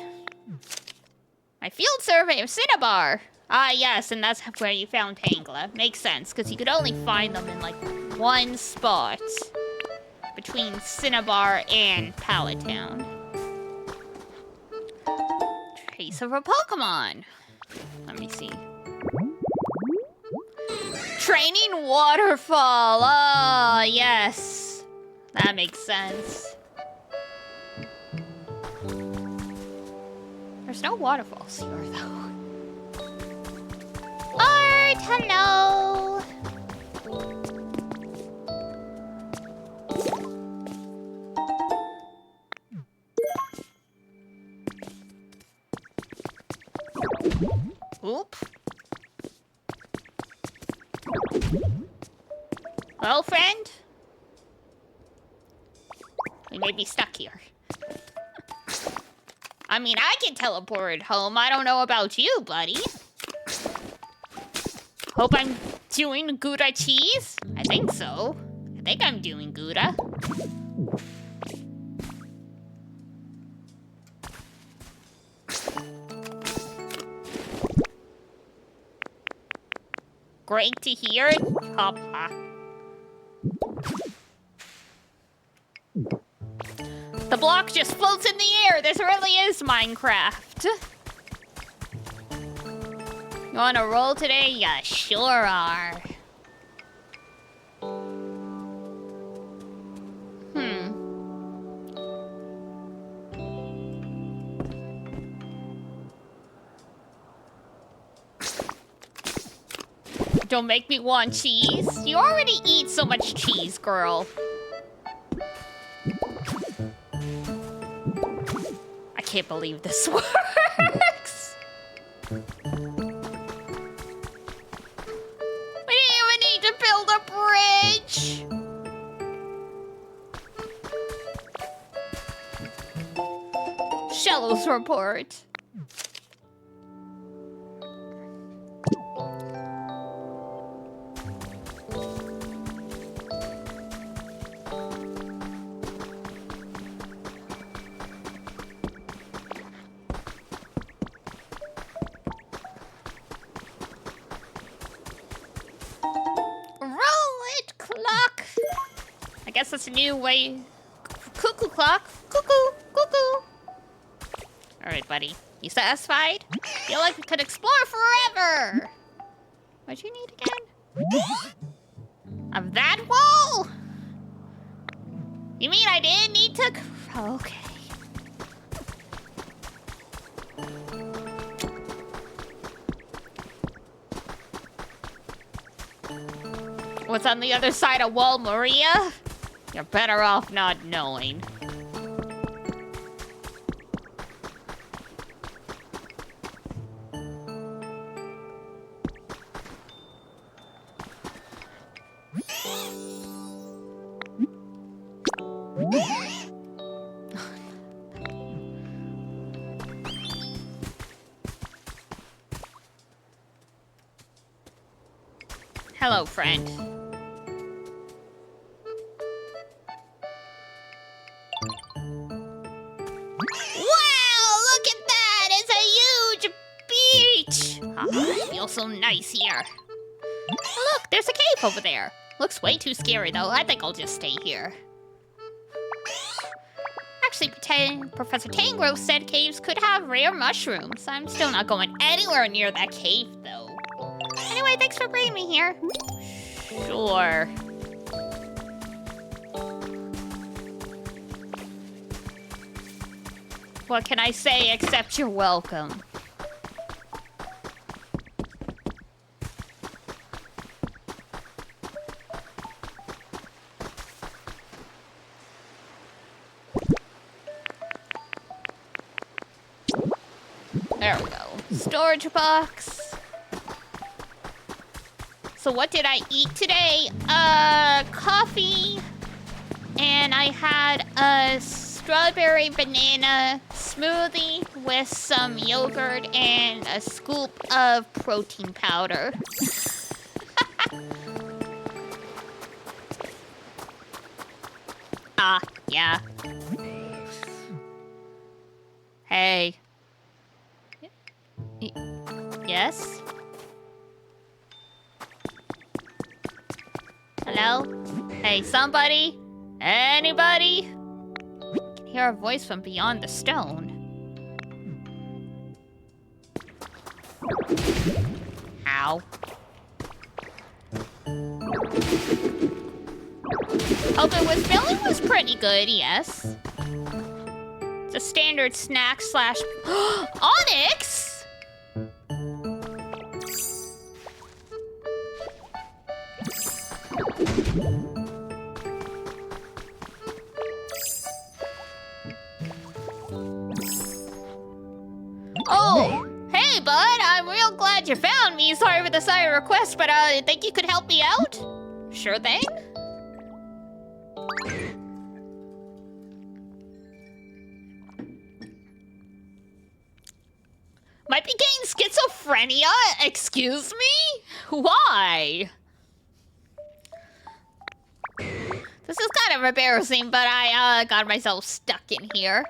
My field survey of Cinnabar. Ah, yes, and that's where you found Tangela. Makes sense, because you could only find them in, like, one spot between Cinnabar and Pallet Town. Trace of a Pokemon. Let me see. Training Waterfall. Oh, yes. That makes sense. There's no waterfalls here, though. Art, hello. Oop. Well, friend? We may be stuck here. I mean, I can teleport home. I don't know about you, buddy. Hope I'm doing Gouda cheese? I think so. I think I'm doing Gouda. Great to hear. Papa. The block just floats in the air. This really is Minecraft. You on a roll today? Yeah, sure are. Don't make me want cheese. You already eat so much cheese, girl. I can't believe this works. We didn't even need to build a bridge. Shellow's report. I guess that's a new way. Cuckoo clock. Cuckoo, cuckoo. All right, buddy. You satisfied? Feel like we could explore forever. What'd you need again? Of that wall? You mean I didn't need to? Okay. What's on the other side of Wall Maria? You're better off not knowing. Hello, friend. I feel so nice here. Look, there's a cave over there. Looks way too scary, though. I think I'll just stay here. Actually, Professor Tangrove said caves could have rare mushrooms. I'm still not going anywhere near that cave, though. Anyway, thanks for bringing me here. Sure. What can I say except you're welcome? There we go. Storage box. So what did I eat today? Coffee. And I had a strawberry banana smoothie with some yogurt and a scoop of protein powder. Yeah. Hey. Yes? Hello? Hey, somebody? Anybody? I can hear a voice from beyond the stone. Ow. Filling was pretty good, yes. It's a standard snack slash... Onyx? Oh, hey, bud. I'm real glad you found me. Sorry for the sudden request, but think you could help me out? Sure thing. Might be getting schizophrenia? Excuse me? Why? This is kind of embarrassing, but I got myself stuck in here.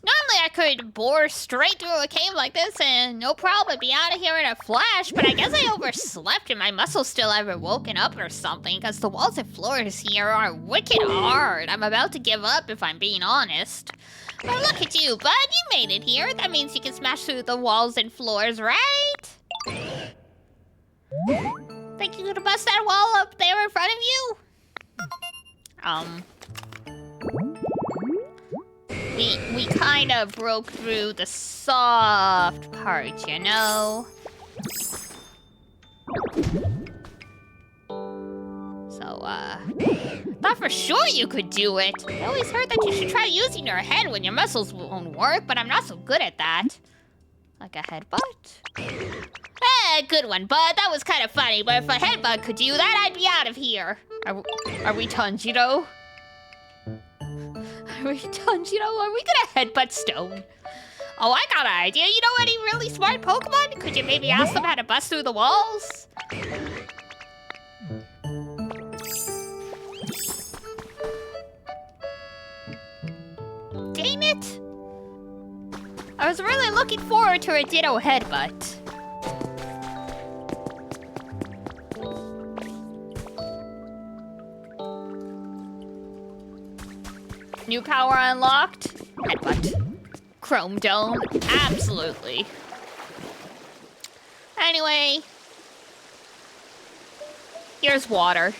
Normally I could bore straight through a cave like this and no problem be out of here in a flash, but I guess I overslept and my muscles still haven't woken up or something, because the walls and floors here are wicked hard. I'm about to give up if I'm being honest. But look at you, bud. You made it here. That means you can smash through the walls and floors, right? Think you could bust that wall up there in front of you? We kind of broke through the soft part, you know? So, thought for sure you could do it. I always heard that you should try using your head when your muscles won't work, but I'm not so good at that. Like a headbutt? Good one, bud. That was kind of funny, but if a headbutt could do that, I'd be out of here. Are we Tanjiro? Are we Tanjiro? Are we gonna headbutt stone? Oh, I got an idea. You know any really smart Pokemon? Could you maybe ask them how to bust through the walls? Dang it! I was really looking forward to a Ditto headbutt. New power unlocked? Headbutt. Chrome Dome? Absolutely. Anyway. Here's water.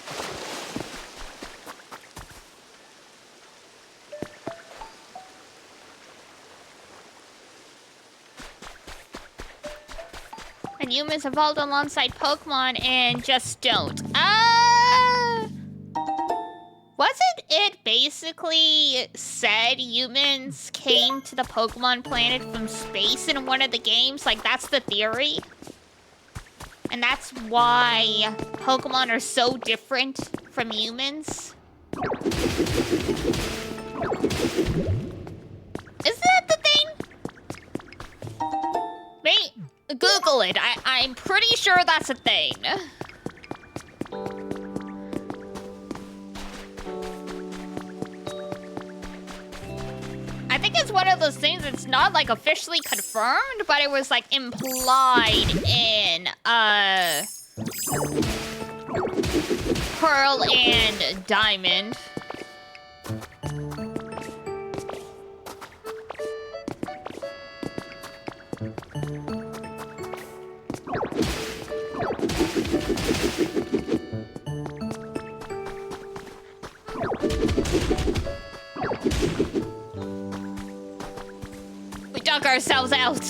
And humans evolved alongside Pokemon and just don't. Wasn't it basically said humans came to the Pokemon planet from space in one of the games? Like, that's the theory? And that's why Pokemon are so different from humans? Is that the thing? Wait, Google it. I'm pretty sure that's a thing. I think it's one of those things that's not like officially confirmed, but it was like implied in Pearl and Diamond. We dug ourselves out.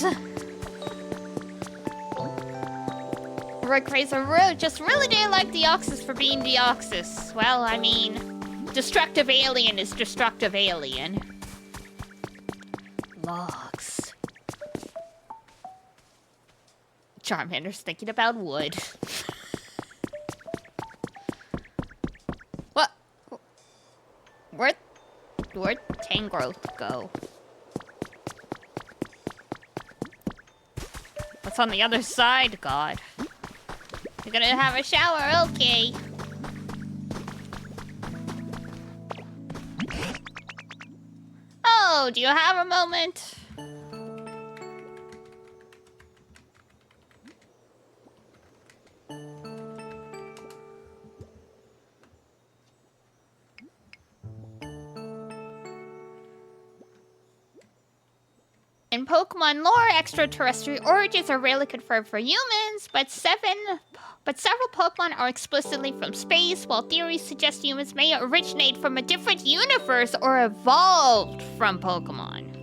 Rayquaza just really didn't like Deoxys for being Deoxys. Well, I mean, destructive alien is destructive alien. Logs. Charmander's thinking about wood. What? Where'd Tangrowth go? What's on the other side, God? You're gonna have a shower, okay. Oh, do you have a moment? In Pokemon lore, extraterrestrial origins are rarely confirmed for humans, but several Pokemon are explicitly from space, while theories suggest humans may originate from a different universe or evolved from Pokemon.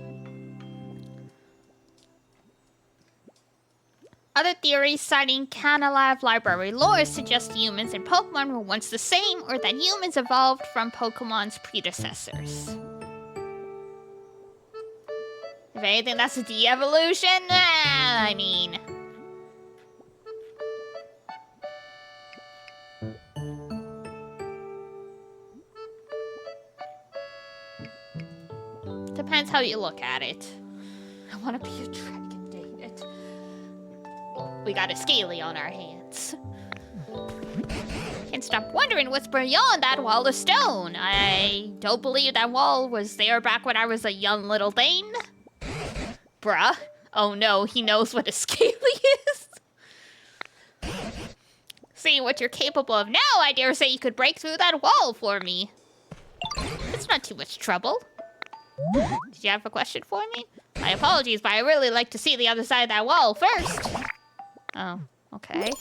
Other theories citing Canalab library lore suggest humans and Pokemon were once the same, or that humans evolved from Pokemon's predecessors. If anything, that's a de-evolution. I mean... Depends how you look at it. I want to be a dragon, dang it. We got a Scaly on our hands. Can't stop wondering what's beyond that wall of stone. I don't believe that wall was there back when I was a young little thing. Bruh. Oh no, he knows what a Scaly is. Seeing what you're capable of now, I dare say you could break through that wall for me. It's not too much trouble. Did you have a question for me? My apologies, but I really like to see the other side of that wall first. Oh, okay.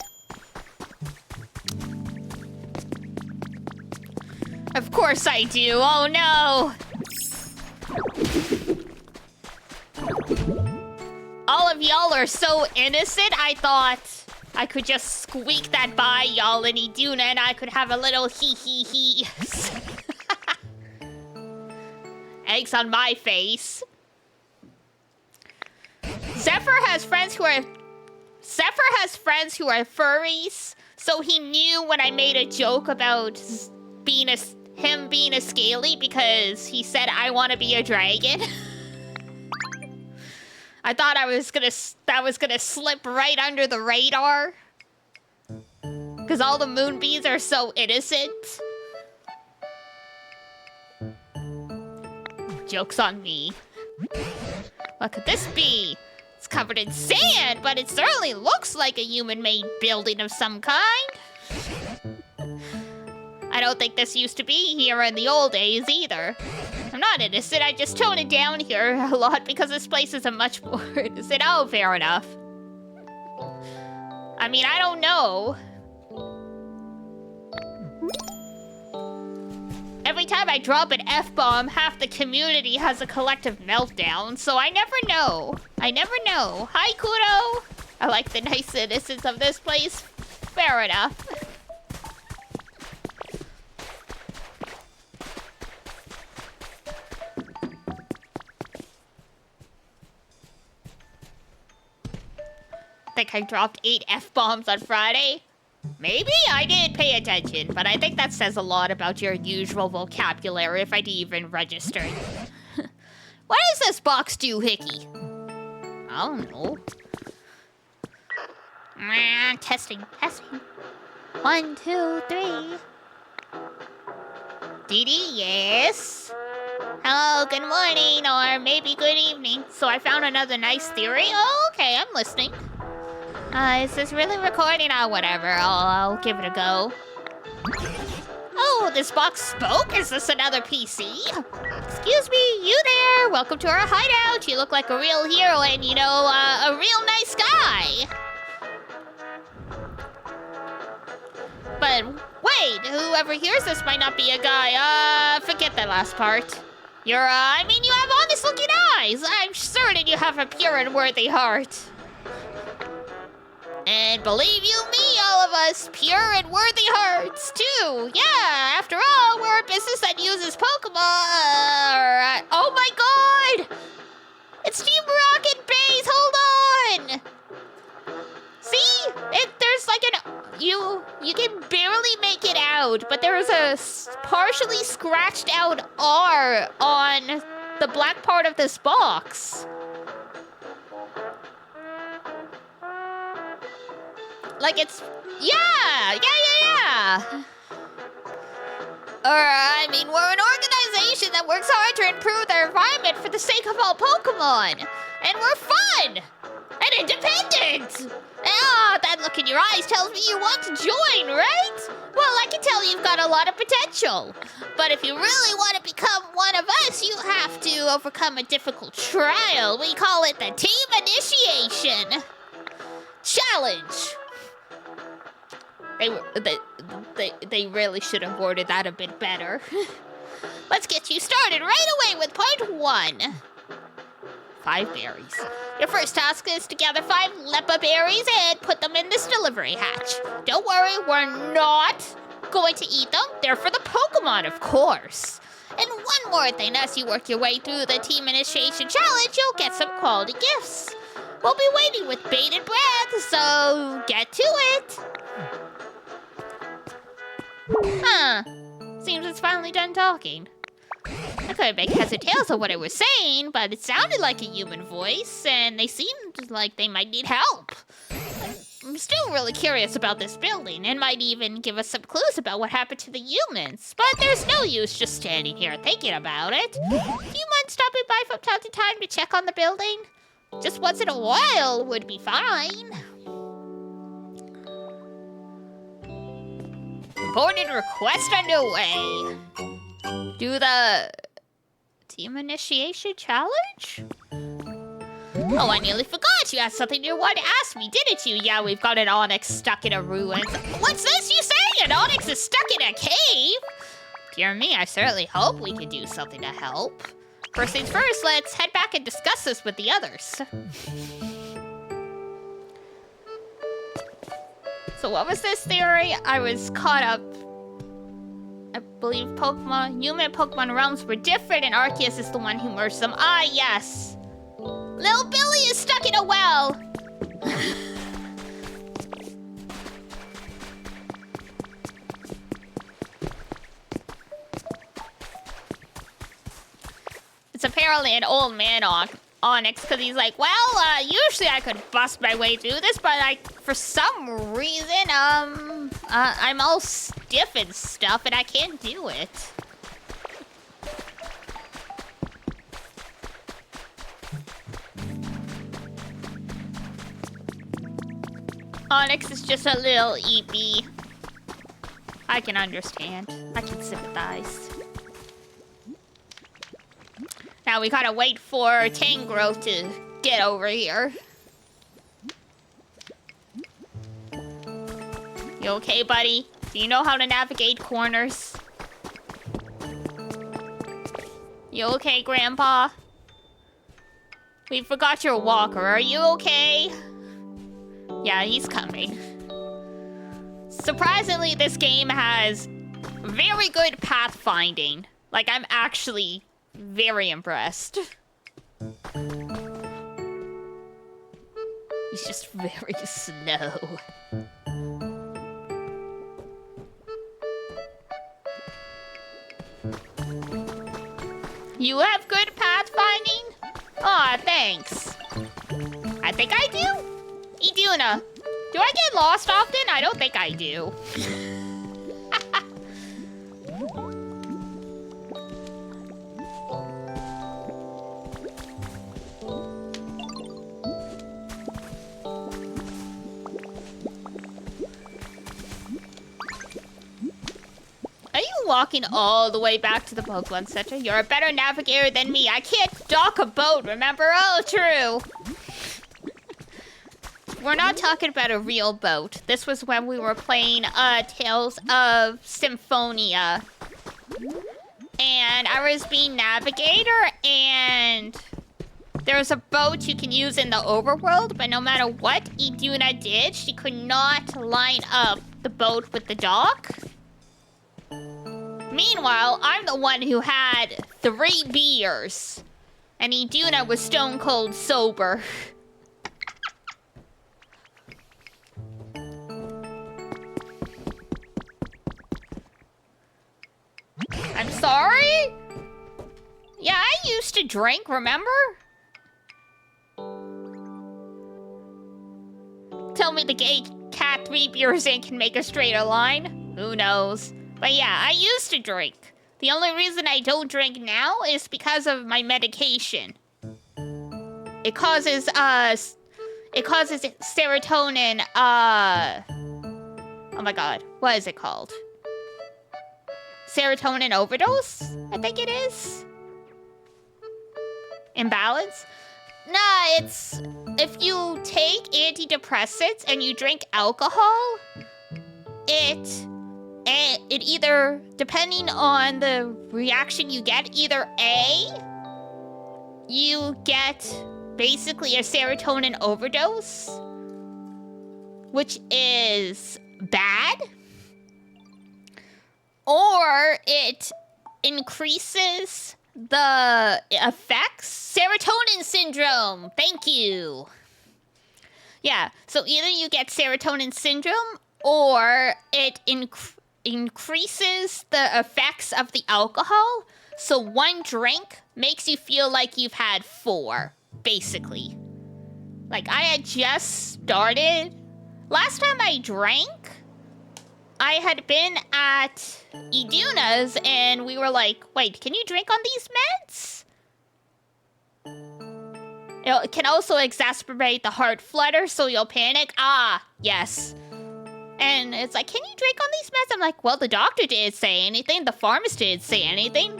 Of course I do. Oh no! All of y'all are so innocent, I thought I could just squeak that by y'all any Duna and I could have a little hee. Eggs on my face. Zephyr has friends who are furries, so he knew when I made a joke about him being a Scaly because he said I want to be a dragon. I thought that was gonna slip right under the radar. Because all the Moonbees are so innocent. Joke's on me. What could this be? It's covered in sand, but it certainly looks like a human-made building of some kind. I don't think this used to be here in the old days either. I'm not innocent, I just tone it down here a lot because this place is a much more innocent. Oh, fair enough. I mean, I don't know. Every time I drop an F-bomb, half the community has a collective meltdown, so I never know. I never know. Hi, Kudo! I like the nice innocence of this place. Fair enough. Think I dropped 8 F-bombs on Friday? Maybe? I didn't pay attention, but I think that says a lot about your usual vocabulary if I'd even registered. What does this box do, Hickey? I don't know. Testing. 1, 2, 3. Dee Dee, yes? Hello, good morning, or maybe good evening. So I found another nice theory. Oh, okay, I'm listening. Is this really recording? Oh, whatever. I'll give it a go. Oh, this box spoke? Is this another PC? Excuse me, you there? Welcome to our hideout. You look like a real hero and, you know, a real nice guy. But wait, whoever hears this might not be a guy. Forget that last part. You're, I mean, you have honest-looking eyes. I'm certain you have a pure and worthy heart. And believe you me, all of us, pure and worthy hearts, too. Yeah, after all, we're a business that uses Pokemon. Oh my god! It's Team Rocket Base, hold on! See, you can barely make it out, but there's a partially scratched out R on the black part of this box. Like it's, yeah. I mean, we're an organization that works hard to improve the environment for the sake of all Pokemon. And we're fun and independent. Ah, that look in your eyes tells me you want to join, right? Well, I can tell you've got a lot of potential. But if you really want to become one of us, you have to overcome a difficult trial. We call it the Team Initiation Challenge. They really should have worded that a bit better. Let's get you started right away with part 1. 5 berries. Your first task is to gather 5 Lepa berries and put them in this delivery hatch. Don't worry, we're not going to eat them. They're for the Pokemon, of course. And one more thing, as you work your way through the Team Initiation Challenge, you'll get some quality gifts. We'll be waiting with bated breath, so get to it. Huh. Seems it's finally done talking. I couldn't make heads or tails of what it was saying, but it sounded like a human voice, and they seemed like they might need help. I'm still really curious about this building, and might even give us some clues about what happened to the humans. But there's no use just standing here thinking about it. Do you mind stopping by from time to time to check on the building? Just once in a while would be fine. Important request underway. Do the Team Initiation Challenge? Oh, I nearly forgot. You had something you wanted to ask me, didn't you? Yeah, we've got an Onyx stuck in a ruin. What's this you say? An Onyx is stuck in a cave? Dear me, I certainly hope we can do something to help. First things first, let's head back and discuss this with the others. So what was this theory? I was caught up. I believe human and Pokemon realms were different, and Arceus is the one who merged them. Ah, yes. Little Billy is stuck in a well. It's apparently an old man Onyx, because he's like, well, usually I could bust my way through this, but for some reason, I'm all stiff and stuff, and I can't do it. Onyx is just a little eepy. I can understand. I can sympathize. Now we gotta wait for Tangrowth to get over here. You okay, buddy? Do you know how to navigate corners? You okay, Grandpa? We forgot your walker. Are you okay? Yeah, he's coming. Surprisingly, this game has very good pathfinding. Like, I'm actually very impressed. He's just very slow. You have good pathfinding? Aw, thanks. I think I do? Iduna, do I get lost often? I don't think I do. Are you walking all the way back to the Pokemon Center? You're a better navigator than me. I can't dock a boat, remember? Oh, true. We're not talking about a real boat. This was when we were playing Tales of Symphonia. And I was being navigator, and there was a boat you can use in the overworld, but no matter what Iduna did, she could not line up the boat with the dock. Meanwhile, I'm the one who had 3 beers, and Iduna was stone cold sober. sorry? Yeah, I used to drink, remember? Tell me the gay cat 3 beers in can make a straighter line. Who knows? But yeah, I used to drink. The only reason I don't drink now is because of my medication. It causes serotonin, oh my god, what is it called? Serotonin overdose, I think it is. Imbalance? Nah, it's if you take antidepressants and you drink alcohol, it either, depending on the reaction you get, either A, you get basically a serotonin overdose, which is bad, or it increases the effects. Serotonin syndrome, thank you. Yeah, so either you get serotonin syndrome or it increases the effects of the alcohol. So one drink makes you feel like you've had 4, basically. Like, I had just started. Last time I drank, I had been at Iduna's and we were like, wait, can you drink on these meds? It can also exacerbate the heart flutter, so you'll panic. Ah, yes. And it's like, can you drink on these meds? I'm like, well, the doctor didn't say anything. The pharmacist didn't say anything.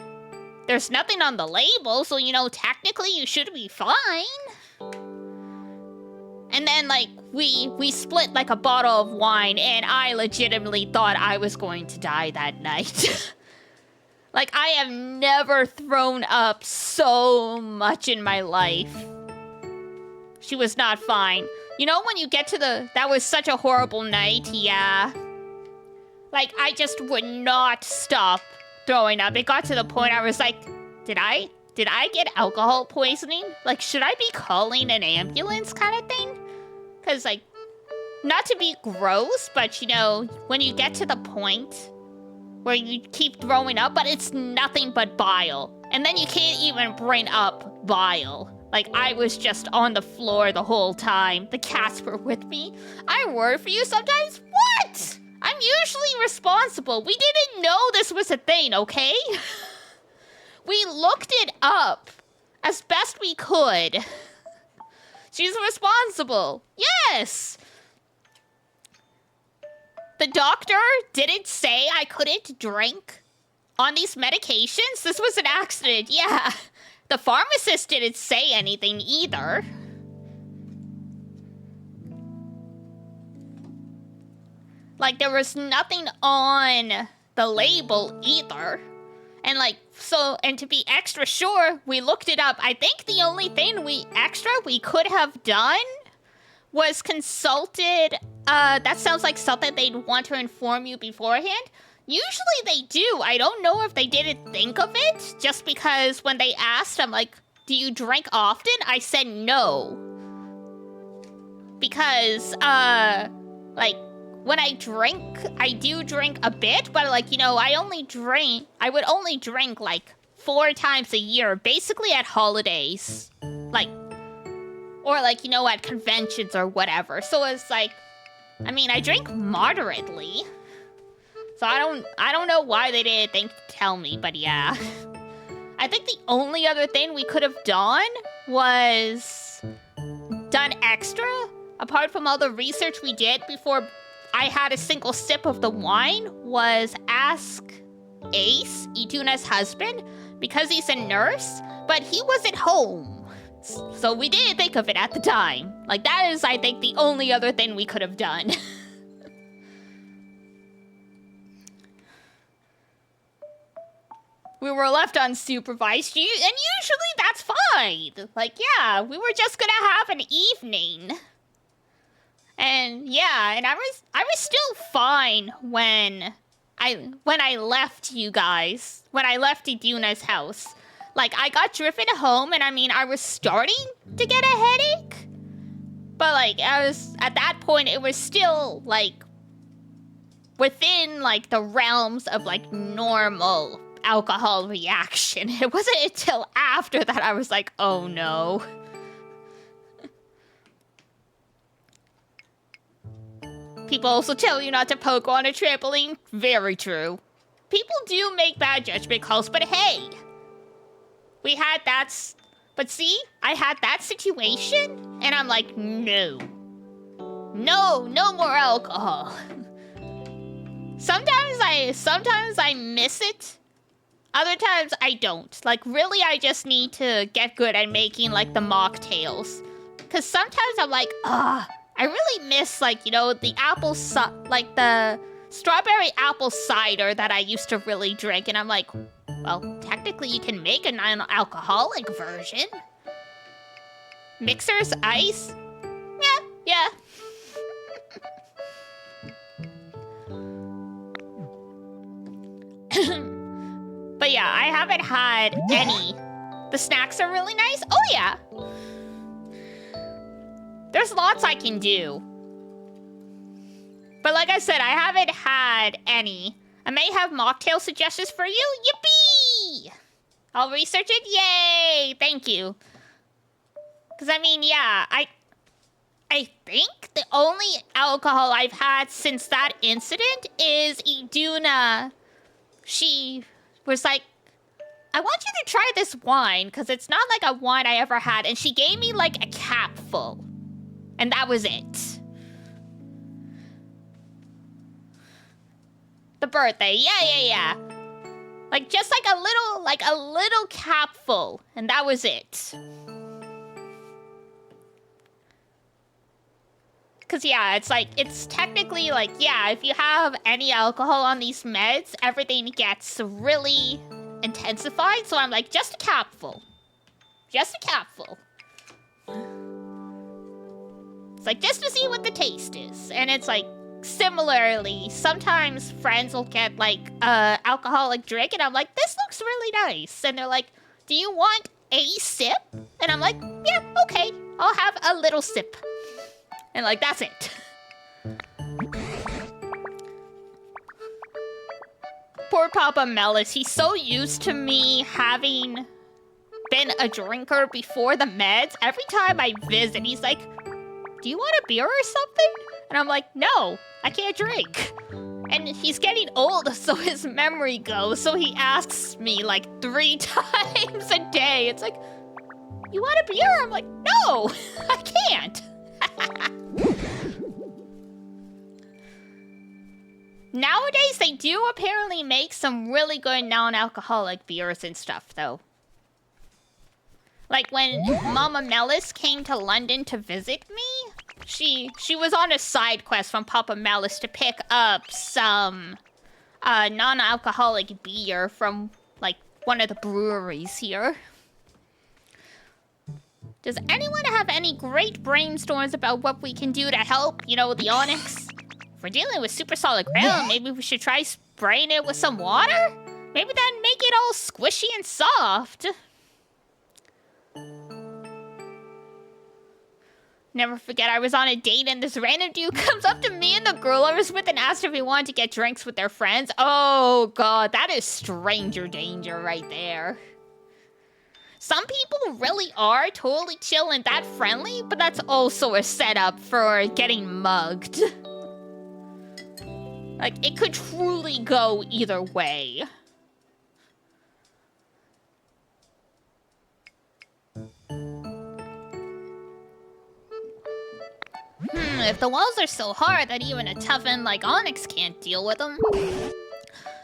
There's nothing on the label, so, you know, technically you should be fine. And then, like, we split, like, a bottle of wine, and I legitimately thought I was going to die that night. Like, I have never thrown up so much in my life. She was not fine. You know, when you get to that was such a horrible night, yeah. Like, I just would not stop throwing up. It got to the point I was like, did I get alcohol poisoning? Like, should I be calling an ambulance kind of thing? Because, like, not to be gross, but, you know, when you get to the point where you keep throwing up, but it's nothing but bile. And then you can't even bring up bile. Like, I was just on the floor the whole time. The cats were with me. I worry for you sometimes. What? I'm usually responsible. We didn't know this was a thing, okay? We looked it up as best we could. She's responsible. Yes! The doctor didn't say I couldn't drink on these medications. This was an accident, yeah. The pharmacist didn't say anything either. Like, there was nothing on the label either. And, like, so, and to be extra sure, we looked it up. I think the only thing we could have done was consulted. That sounds like something they'd want to inform you beforehand. Usually they do. I don't know if they didn't think of it, just because when they asked, I'm like, do you drink often? I said no. Because, like, when I drink, I do drink a bit, but, like, you know, I would only drink, like, 4 times a year, basically at holidays. Like, or, like, you know, at conventions or whatever. So it's like, I mean, I drink moderately. So I don't know why they didn't think to tell me, but yeah. I think the only other thing we could have done was done extra, apart from all the research we did before I had a single sip of the wine, was ask Ace, Iduna's husband, because he's a nurse, but he wasn't home. So we didn't think of it at the time. Like, that is, I think, the only other thing we could have done. We were left unsupervised, and usually that's fine. Like, yeah, we were just gonna have an evening. And yeah, and I was still fine when I left you guys. When I left Iduna's house. Like, I got driven home, and I mean, I was starting to get a headache. But, like, at that point, it was still, like, within, like, the realms of, like, normal alcohol reaction. It wasn't until after that I was like, oh no. People also tell you not to poke on a trampoline. Very true. People do make bad judgment calls, but hey. We had that... But see, I had that situation, and I'm like, no. No more alcohol. Sometimes I miss it. Other times I don't. Like, really, I just need to get good at making, like, the mocktails. Because sometimes I'm like, I really miss, like, you know, the the strawberry apple cider that I used to really drink. And I'm like, well, technically you can make a non-alcoholic version. Mixers, ice? Yeah. But yeah, I haven't had any. The snacks are really nice. Oh yeah. There's lots I can do. But like I said, I haven't had any. I may have mocktail suggestions for you. Yippee! I'll research it. Yay! Thank you. Because I mean, yeah, I think the only alcohol I've had since that incident is Iduna. She was like, I want you to try this wine, because it's not like a wine I ever had. And she gave me, like, a cap full. And that was it. The birthday, yeah. Like, just like a little cap full. And that was it. Because, yeah, it's like, it's technically like, yeah, if you have any alcohol on these meds, everything gets really intensified. So I'm like, just a capful. Just a capful. It's like, just to see what the taste is. And it's like, similarly, sometimes friends will get, like, alcoholic drink, and I'm like, this looks really nice. And they're like, do you want a sip? And I'm like, yeah, okay. I'll have a little sip. And like, that's it. Poor Papa Melis, he's so used to me having been a drinker before the meds. Every time I visit, he's like, do you want a beer or something? And I'm like, no, I can't drink. And he's getting old, so his memory goes. So he asks me like 3 times a day. It's like, you want a beer? I'm like, no, I can't. Nowadays, they do apparently make some really good non-alcoholic beers and stuff, though. Like, when Mama Melis came to London to visit me, she was on a side quest from Papa Melis to pick up some non-alcoholic beer from, like, one of the breweries here. Does anyone have any great brainstorms about what we can do to help, you know, the Onyx? If we're dealing with super solid ground, maybe we should try spraying it with some water? Maybe then make it all squishy and soft. Never forget I was on a date and this random dude comes up to me and the girl I was with and asked if we wanted to get drinks with their friends. Oh god, that is stranger danger right there. Some people really are totally chill and that friendly, but that's also a setup for getting mugged. Like, it could truly go either way. If the walls are so hard that even a toughen like Onyx can't deal with them, I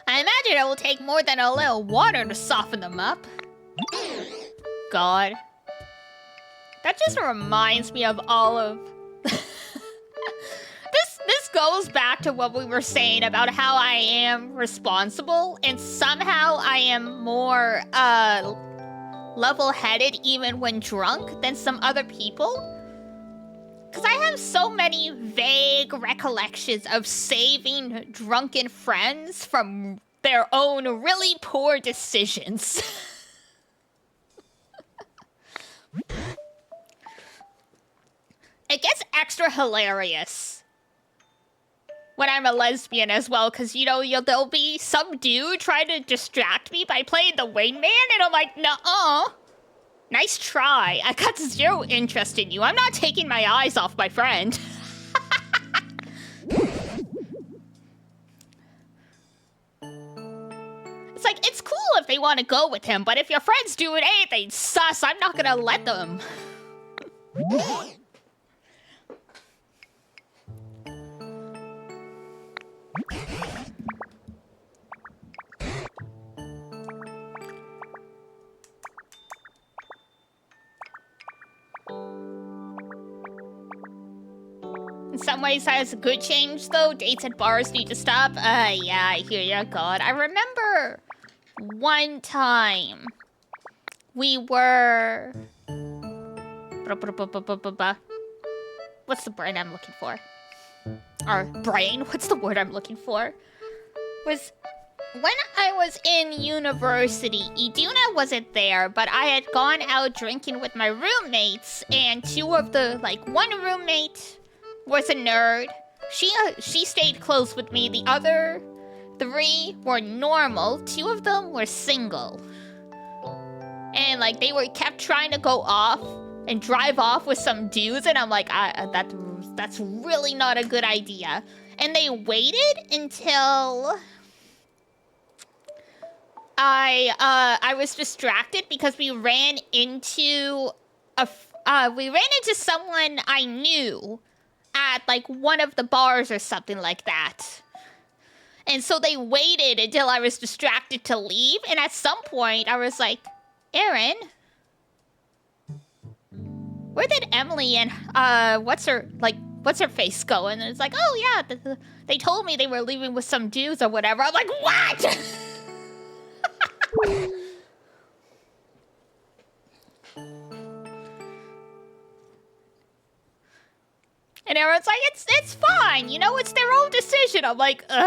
imagine it will take more than a little water to soften them up. God. That just reminds me of all of... This goes back to what we were saying about how I am responsible, and somehow I am more, level-headed even when drunk than some other people. Because I have so many vague recollections of saving drunken friends from their own really poor decisions. It gets extra hilarious when I'm a lesbian as well, because, you know, there'll be some dude trying to distract me by playing the wingman, and I'm like, nuh-uh. Nice try. I got zero interest in you. I'm not taking my eyes off my friend. It's like, it's cool if they want to go with him, but if your friend's doing anything sus, I'm not gonna let them. In some ways, that is a good change, though. Dates at bars need to stop. Yeah, I hear ya, God. I remember one time we were... What's the brain I'm looking for? Or brain? What's the word I'm looking for? Was when I was in university, Iduna wasn't there, but I had gone out drinking with my roommates, and one roommate was a nerd. She stayed close with me. The other 3 were normal. 2 of them were single. And like they kept trying to go off and drive off with some dudes, and I'm like, that's really not a good idea. And they waited until I was distracted because we ran into someone I knew at like one of the bars or something like that. And so they waited until I was distracted to leave, and at some point I was like, Aaron, where did Emily and what's her face go? And it's like, oh yeah, they told me they were leaving with some dudes or whatever. I'm like, what? And Aaron's like, it's fine, you know, it's their own decision. I'm like, I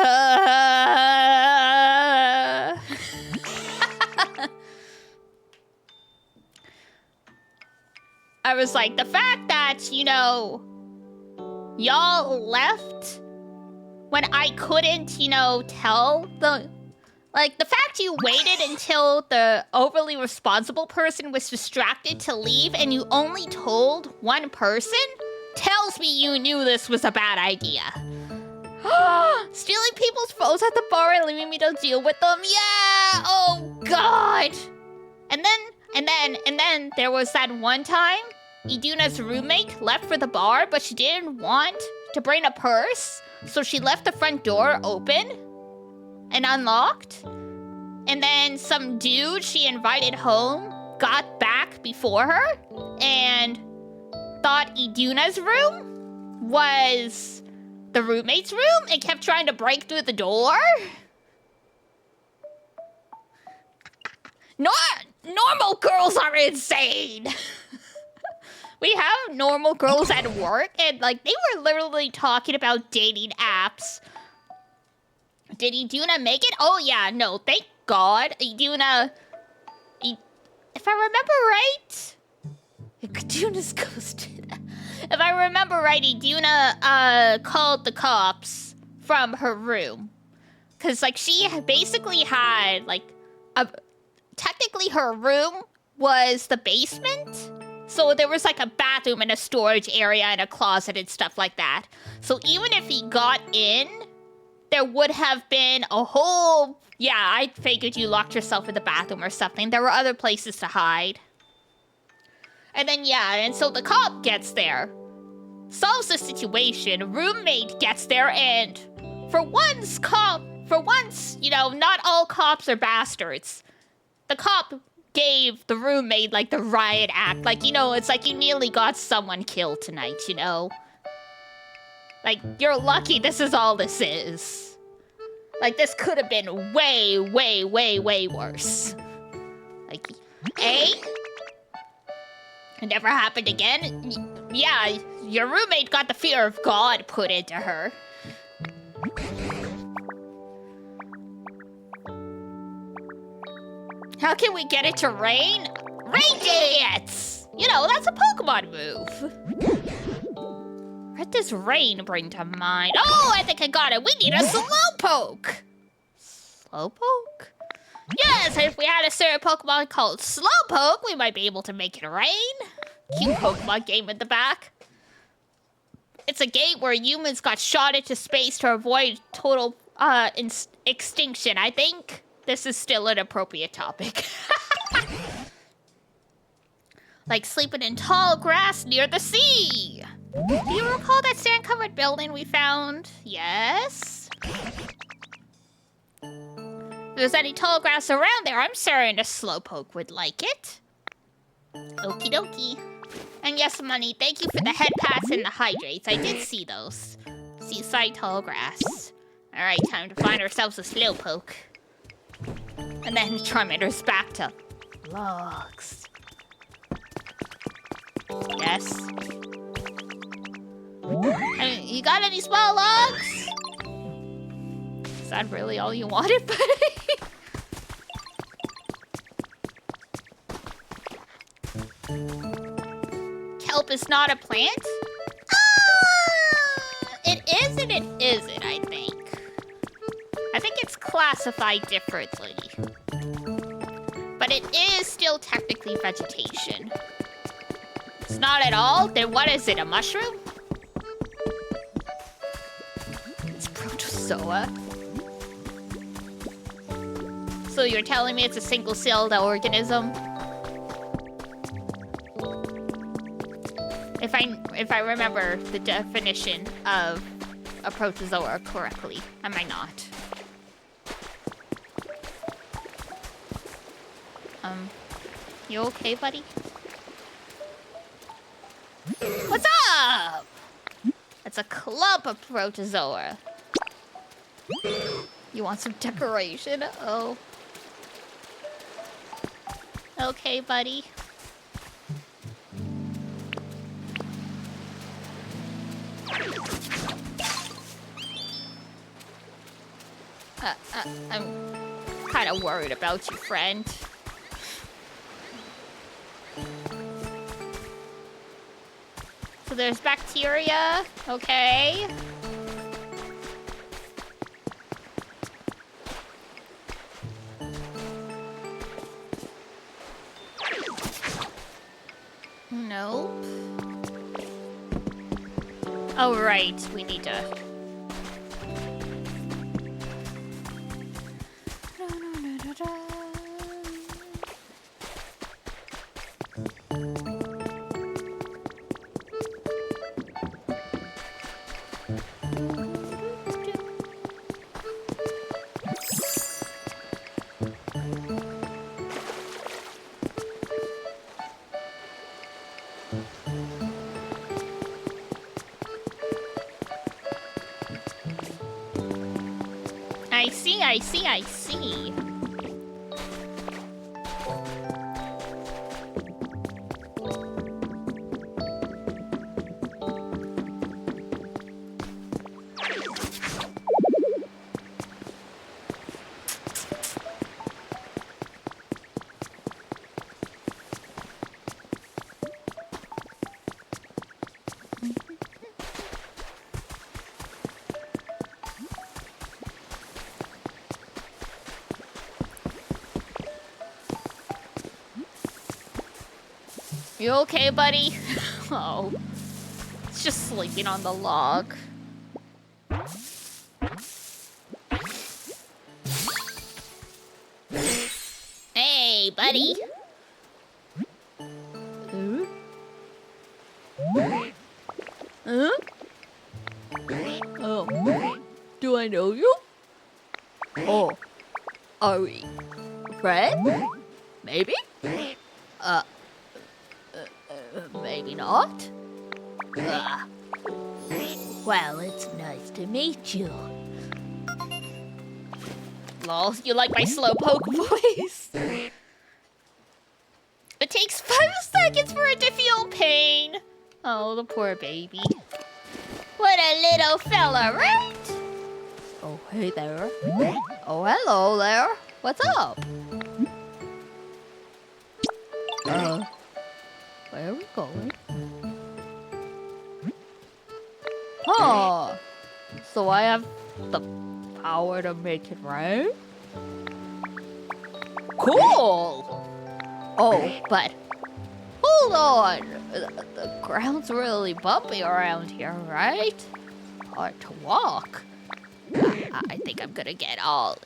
was like, the fact that, you know, y'all left when I couldn't, you know, tell the fact you waited until the overly responsible person was distracted to leave and you only told one person tells me you knew this was a bad idea. Stealing people's phones at the bar and leaving me to deal with them? Yeah! Oh, God! And then there was that one time Iduna's roommate left for the bar, but she didn't want to bring a purse, so she left the front door open and unlocked. And then some dude she invited home got back before her and thought Iduna's room was the roommate's room and kept trying to break through the door. Normal girls are insane. We have normal girls at work, and like they were literally talking about dating apps. Did Iduna make it? Oh yeah, no, thank God. Iduna, if I remember right, Iduna's ghosted. If I remember right, Iduna called the cops from her room, cause like she basically had like technically her room was the basement. So there was like a bathroom and a storage area and a closet and stuff like that. So even if he got in, there would have been a whole... Yeah, I figured you locked yourself in the bathroom or something. There were other places to hide. And then, yeah, and so the cop gets there. Solves the situation. Roommate gets there, and for once, you know, not all cops are bastards. The cop gave the roommate, like, the riot act. Like, you know, it's like you nearly got someone killed tonight, you know? Like, you're lucky this is all this is. Like, this could have been way, way, way, way worse. Like, it never happened again. Yeah, your roommate got the fear of God put into her. How can we get it to rain? Rain dance! You know, that's a Pokemon move. What does rain bring to mind? Oh, I think I got it. We need a Slowpoke. Slowpoke? Yes, if we had a certain Pokemon called Slowpoke, we might be able to make it rain. Cute Pokemon game in the back. It's a game where humans got shot into space to avoid total extinction. I think this is still an appropriate topic. Like sleeping in tall grass near the sea. Do you recall that sand-covered building we found? Yes. If there's any tall grass around there, I'm certain a Slowpoke would like it. Okie dokie. And yes, Money, thank you for the head pats and the hydrates. I did see those. Seaside tall grass. Alright, time to find ourselves a Slowpoke. And then Charmander's back to logs. Yes. You got any small logs? Is that really all you wanted, buddy? Kelp is not a plant? It is and it isn't, I think. I think it's classified differently. But it is still technically vegetation. It's not at all? Then what is it, a mushroom? It's protozoa. So you're telling me it's a single-celled organism? If I remember the definition of a protozoa correctly, am I not? You okay, buddy? What's up? It's a clump of protozoa. You want some decoration? Oh. Okay, buddy. I'm kind of worried about you, friend. So there's bacteria, okay. Nope. Oh, right, we need to... I see. You okay, buddy? Oh. It's just sleeping on the log. Hey, buddy. Huh? Oh. Do I know you? Oh. Are we friends? Maybe? Maybe not. Well, it's nice to meet you. Lol, you like my slowpoke voice? It takes 5 seconds for it to feel pain. Oh, the poor baby. What a little fella, right? Oh, hey there. Oh, hello there. What's up? Where are we going? Oh, so I have the power to make it rain? Cool! Oh, but hold on. The ground's really bumpy around here, right? Hard to walk. I think I'm gonna get all,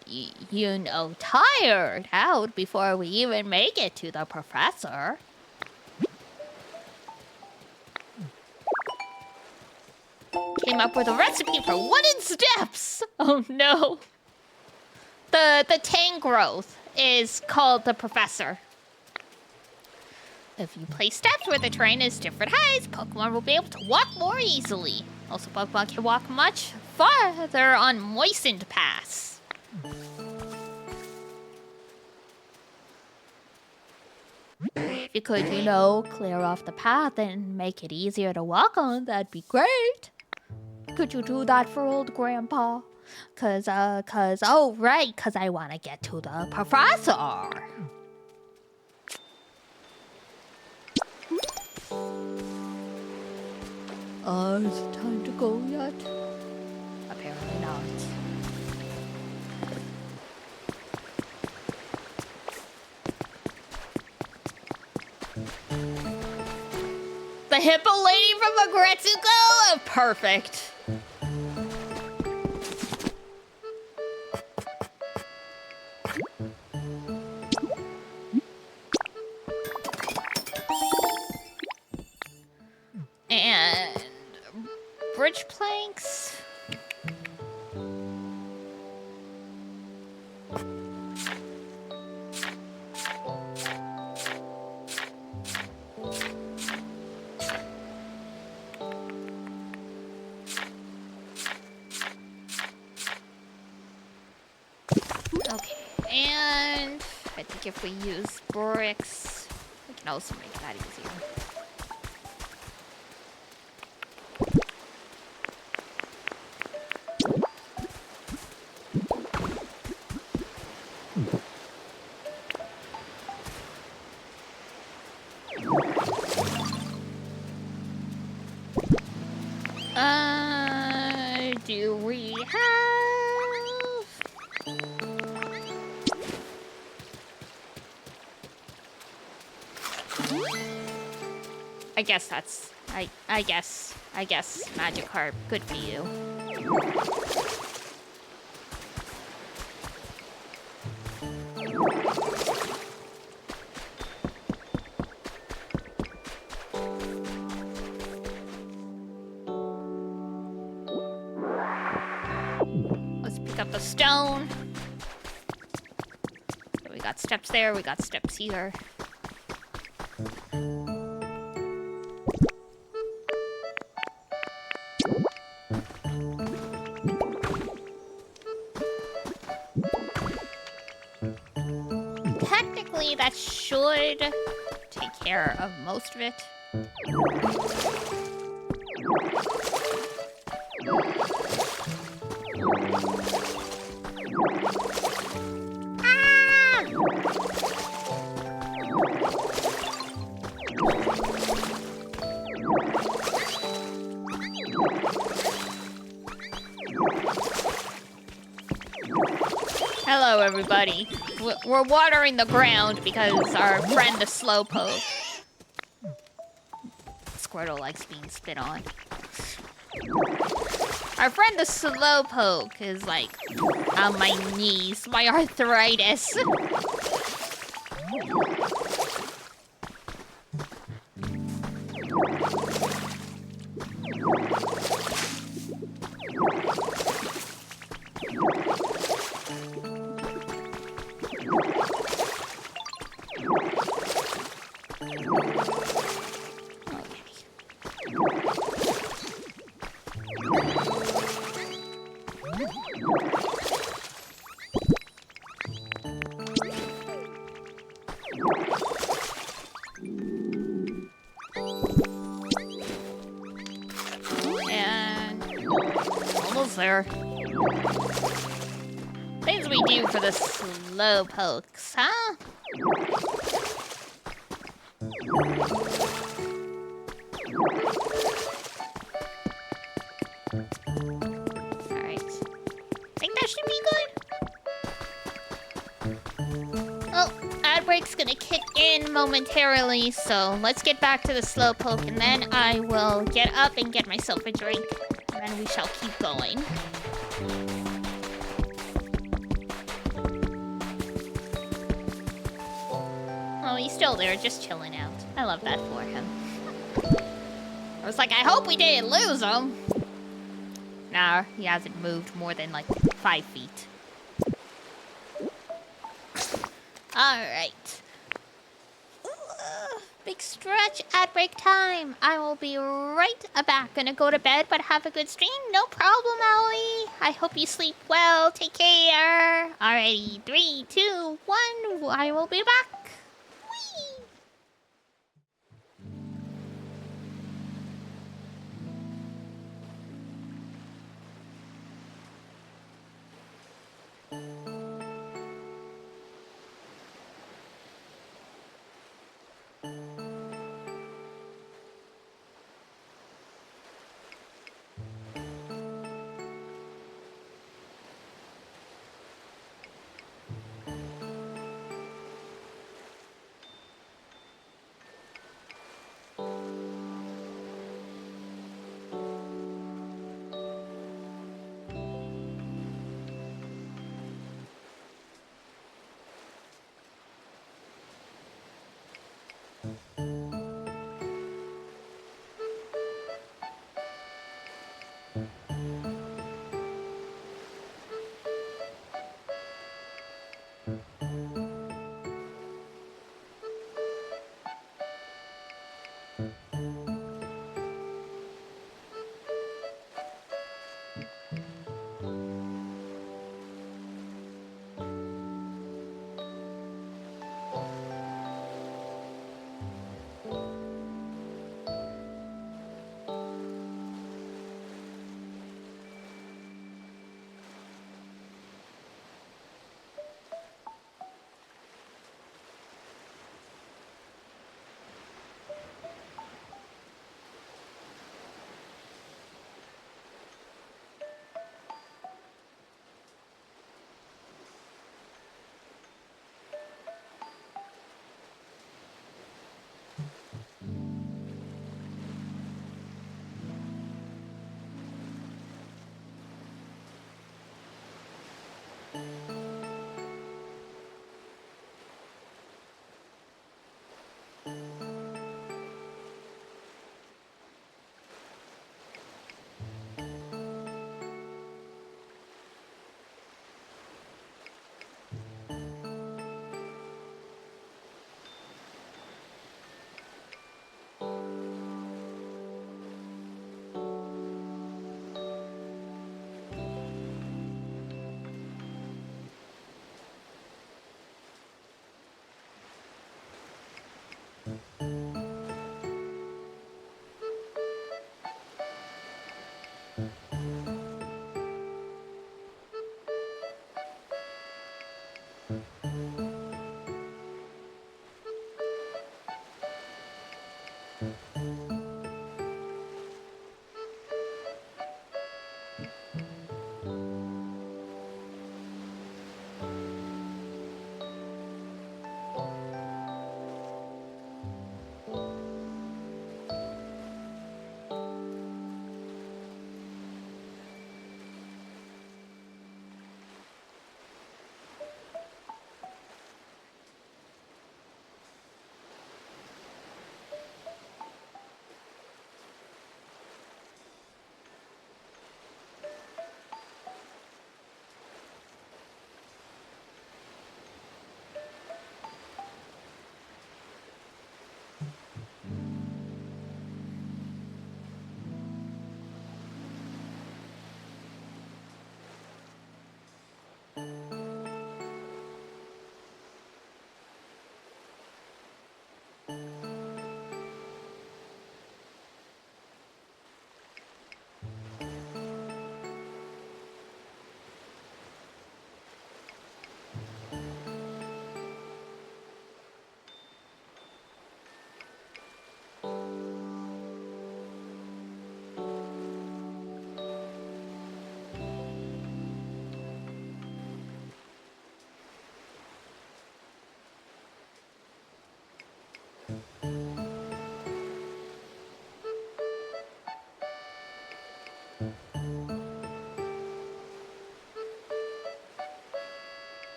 tired out before we even make it to the professor. Came up with a recipe for wooden steps. Oh no. The tank growth is called the professor. If you place steps where the terrain is different heights, Pokemon will be able to walk more easily. Also, Pokemon can walk much farther on moistened paths. If you could, clear off the path and make it easier to walk on, that'd be great. Could you do that for old Grandpa? Cause I wanna get to the professor. Is it time to go yet? Apparently not. The hippo lady from Agretsuko? Perfect. And bridge planks. Okay, and I think if we use bricks, we can also make that easier. Do we have... I guess that's... I guess Magikarp, good for you. Up the stone. So we got steps there, we got steps here. Technically, that should take care of most of it. Hello, everybody. We're watering the ground because our friend the Slowpoke. Squirtle likes being spit on. Our friend the Slowpoke is like on my knees, my arthritis. There. Things we do for the Slowpokes, huh? Alright. Think that should be good? Oh, ad break's gonna kick in momentarily, so let's get back to the slowpoke, and then I will get up and get myself a drink, and then we shall keep going. Oh, he's still there, just chilling out. I love that for him. I was like, I hope we didn't lose him. Nah, he hasn't moved more than like 5 feet. Alright. Big stretch at break time. I will be right back. Gonna go to bed, but have a good stream. No problem, Aoi. I hope you sleep well. Take care. Alrighty, 3, 2, 1. I will be back. Whee!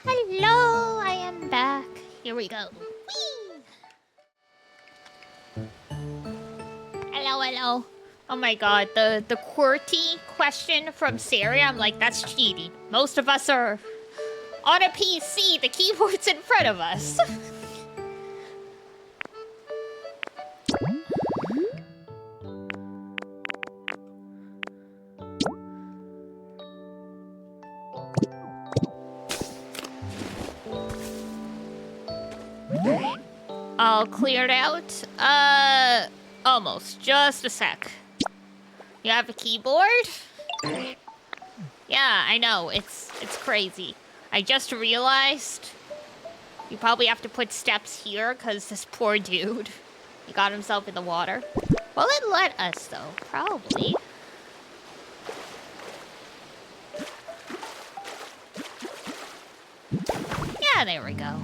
Hello, I am back. Here we go. Whee! Hello, hello. Oh my god, the QWERTY question from Siri, I'm like, that's cheating. Most of us are on a PC, the keyboard's in front of us. All cleared out? Almost. Just a sec. You have a keyboard? Yeah, I know. It's crazy. I just realized you probably have to put steps here because this poor dude, he got himself in the water. Will it let us, though? Probably. Yeah, there we go.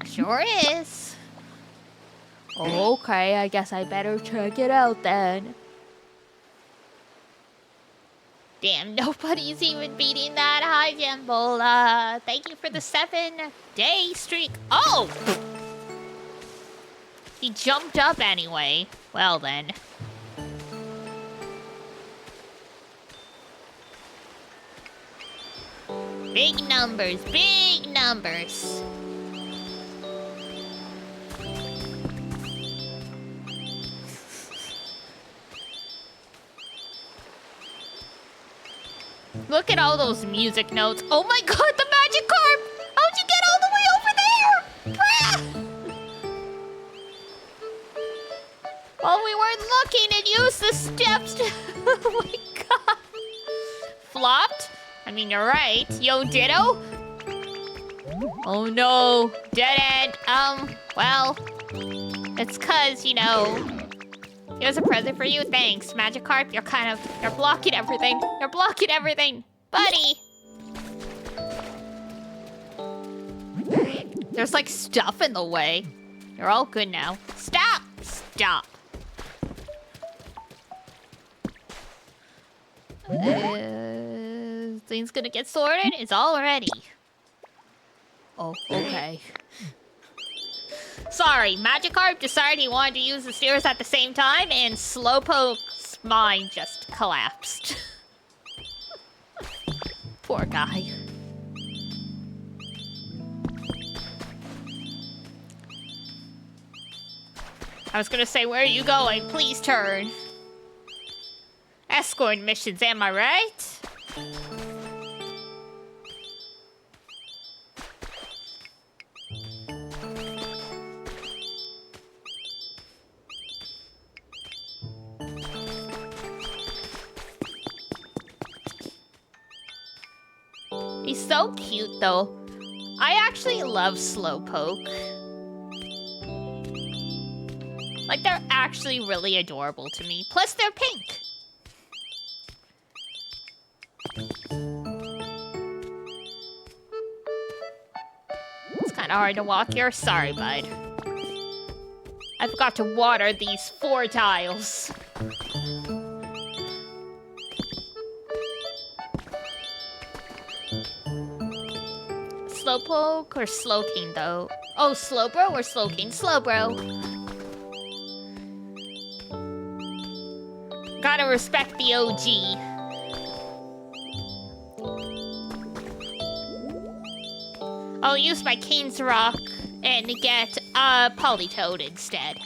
Sure is. Okay, I guess I better check it out then. Damn, nobody's even beating that high Jambola. Thank you for the 7-day streak. Oh! He jumped up anyway. Well then. Big numbers, big numbers. Look at all those music notes. Oh my god, the magic carp! How'd you get all the way over there? Well, we weren't looking and used the steps to... Oh my god. Flopped? I mean, you're right. Yo, Ditto? Oh no. Dead end. Well... It's cause, you know... Here's a present for you. Thanks, Magikarp. You're blocking everything. You're blocking everything. Buddy! There's like stuff in the way. You're all good now. Stop! Stop. Things gonna get sorted? It's all ready. Oh, okay. Sorry, Magikarp decided he wanted to use the stairs at the same time, and Slowpoke's mind just collapsed. Poor guy. I was gonna say, where are you going? Please turn. Escort missions, am I right? He's so cute, though. I actually love Slowpoke. Like, they're actually really adorable to me. Plus, they're pink. It's kind of hard to walk here. Sorry, bud. I forgot to water these 4 tiles. Slowpoke or Slowking, though? Oh, Slowbro or Slowking? Slowbro. Gotta respect the OG. I'll use my Kane's Rock and get a Politoed instead.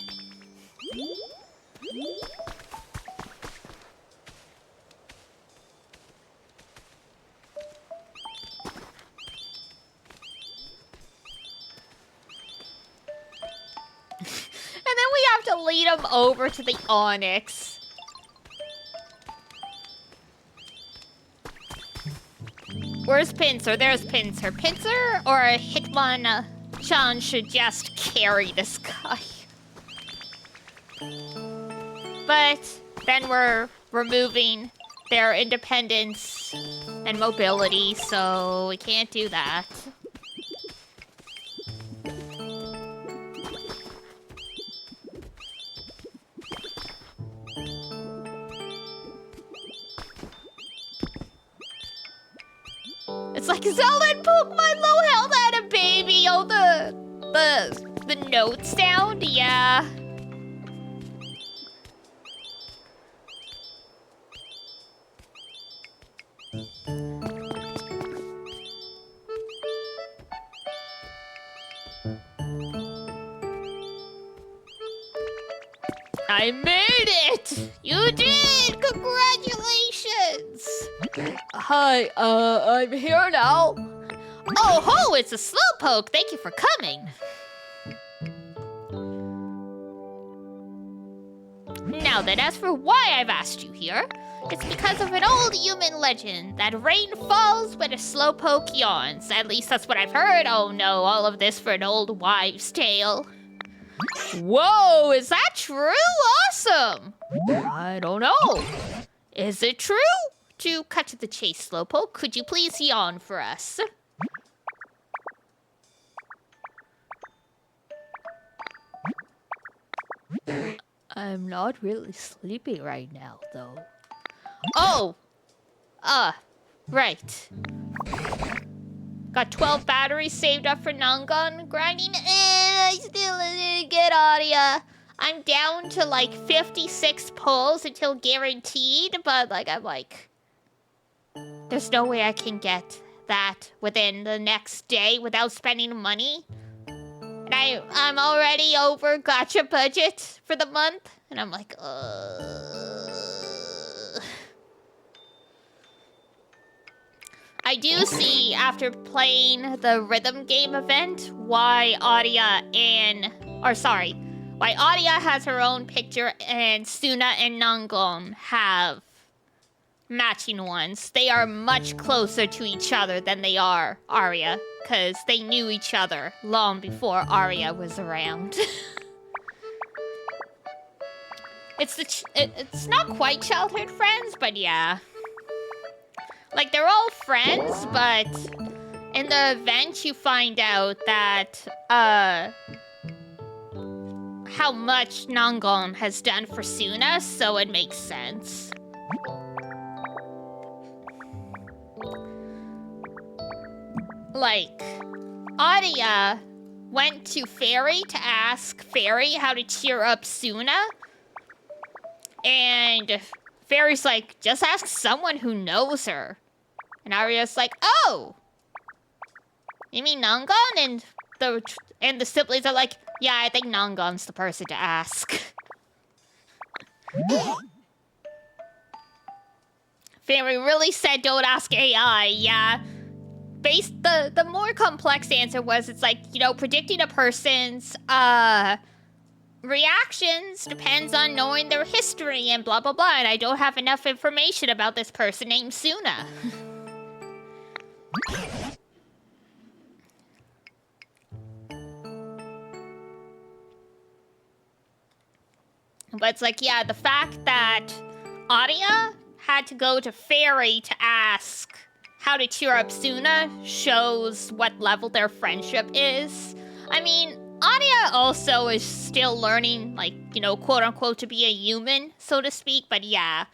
And then we have to lead him over to the Onyx. Where's Pinsir? There's Pinsir. Pinsir or Hitmonchan should just carry this guy. But then we're removing their independence and mobility, so we can't do that. It's like Zelda poke my low health at a baby. Oh, the note sound, yeah. I made it! You did! Congratulations! Hi, I'm here now. Oh ho, it's a Slowpoke. Thank you for coming. Now then, as for why I've asked you here, it's because of an old human legend that rain falls when a Slowpoke yawns. At least that's what I've heard. Oh no, all of this for an old wives' tale. Whoa, is that true? Awesome! I don't know. Is it true? To cut to the chase, Slowpoke, could you please yawn for us? I'm not really sleepy right now, though. Oh! Right. Got 12 batteries saved up for Nangon grinding. I still didn't get Audia. I'm down to like 56 pulls until guaranteed, but there's no way I can get that within the next day without spending money. And I'm already over gacha budget for the month, and I'm like, I do see, after playing the rhythm game event, why Audia has her own picture and Suna and Nangon have matching ones. They are much closer to each other than they are Arya, because they knew each other long before Arya was around. It's not quite childhood friends, but yeah. Like, they're all friends, but in the event you find out that, how much Nangon has done for Suna, so it makes sense. Like, Audia went to Fairy to ask Fairy how to cheer up Suna, and Fairy's like, just ask someone who knows her. And Arya's like, oh! You mean Nangon? And the siblings are like, yeah, I think Nangon's the person to ask. Fairy really said don't ask AI, yeah. The more complex answer was, it's like, you know, predicting a person's, reactions depends on knowing their history and blah blah blah, and I don't have enough information about this person named Suna. But it's like, yeah, the fact that Audia had to go to Fairy to ask how to cheer up Suna shows what level their friendship is. I mean, Audia also is still learning, like, you know, quote-unquote, to be a human, so to speak, but yeah.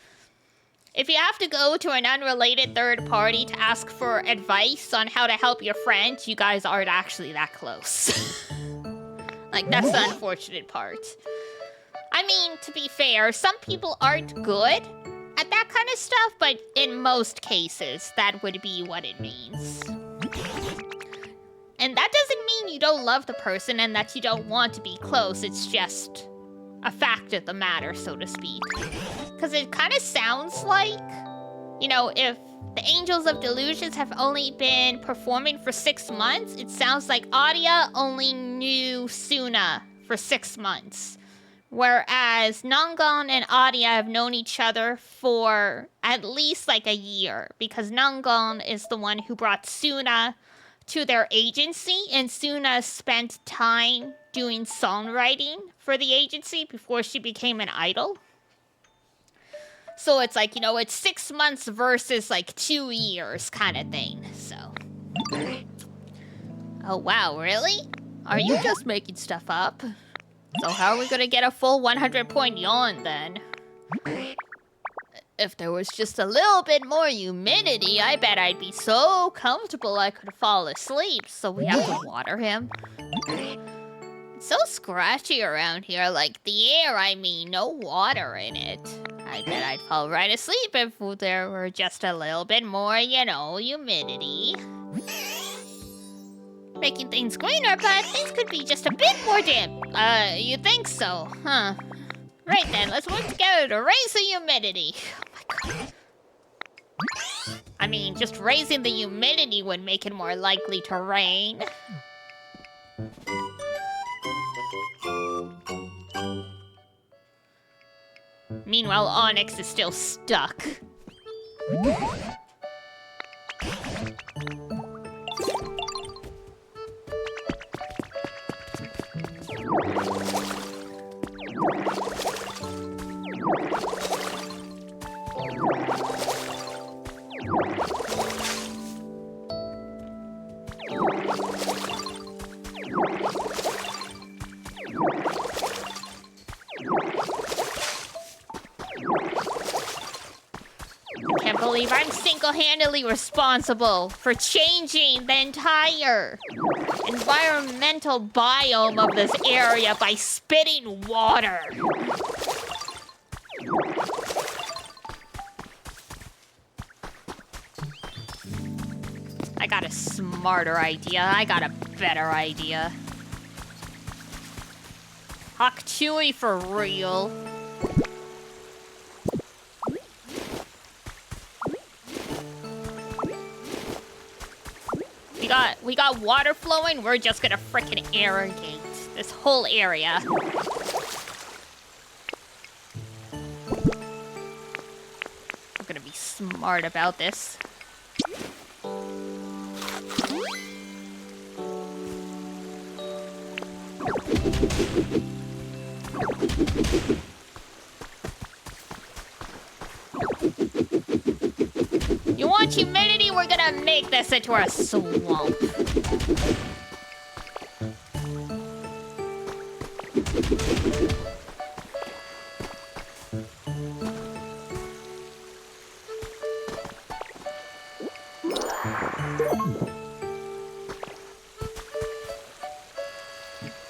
If you have to go to an unrelated third party to ask for advice on how to help your friend, you guys aren't actually that close. Like, that's the unfortunate part. I mean, to be fair, some people aren't good at that kind of stuff, but in most cases, that would be what it means. And that doesn't mean you don't love the person and that you don't want to be close. It's just a fact of the matter, so to speak. Because it kind of sounds like, you know, if the Angels of Delusions have only been performing for 6 months, it sounds like Audia only knew Suna for 6 months. Whereas Nangon and Adia have known each other for at least like a year, because Nangon is the one who brought Suna to their agency, and Suna spent time doing songwriting for the agency before she became an idol. So it's like, you know, it's 6 months versus like 2 years kind of thing, so. Oh wow, really? Are you just making stuff up? So how are we gonna get a full 100-point yawn then? If there was just a little bit more humidity, I bet I'd be so comfortable I could fall asleep, so we have to water him. It's so scratchy around here, like the air, I mean, no water in it. I bet I'd fall right asleep if there were just a little bit more, you know, humidity. Making things greener, but things could be just a bit more damp. You think so, huh? Right then, let's work together to raise the humidity. Oh my god. I mean, just raising the humidity would make it more likely to rain. Meanwhile, Onyx is still stuck. I can't believe I'm single-handedly responsible for changing the entire environmental biome of this area by spitting water. I got a smarter idea. I got a better idea. Hawk Chewy for real. We got water flowing. We're just gonna frickin' irrigate this whole area. We're gonna be smart about this. You want humidity? We're gonna make this into a swamp.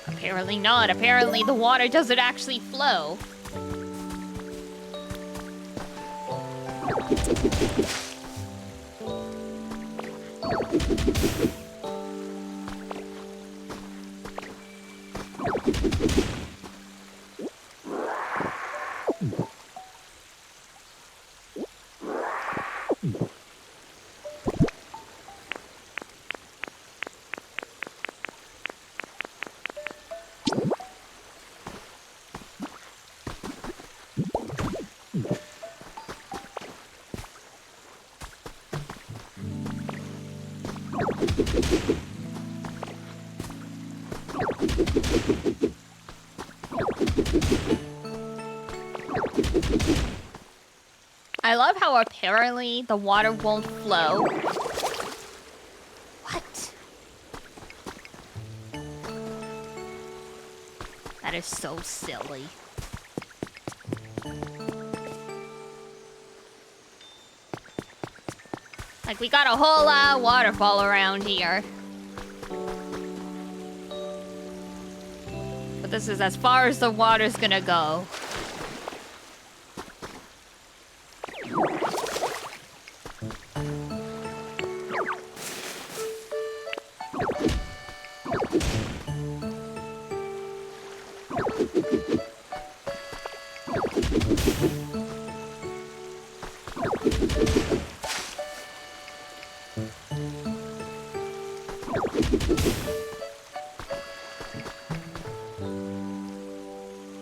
Apparently not. Apparently the water doesn't actually flow. I love how apparently the water won't flow. What? That is so silly. Like, we got a whole waterfall around here. But this is as far as the water's gonna go.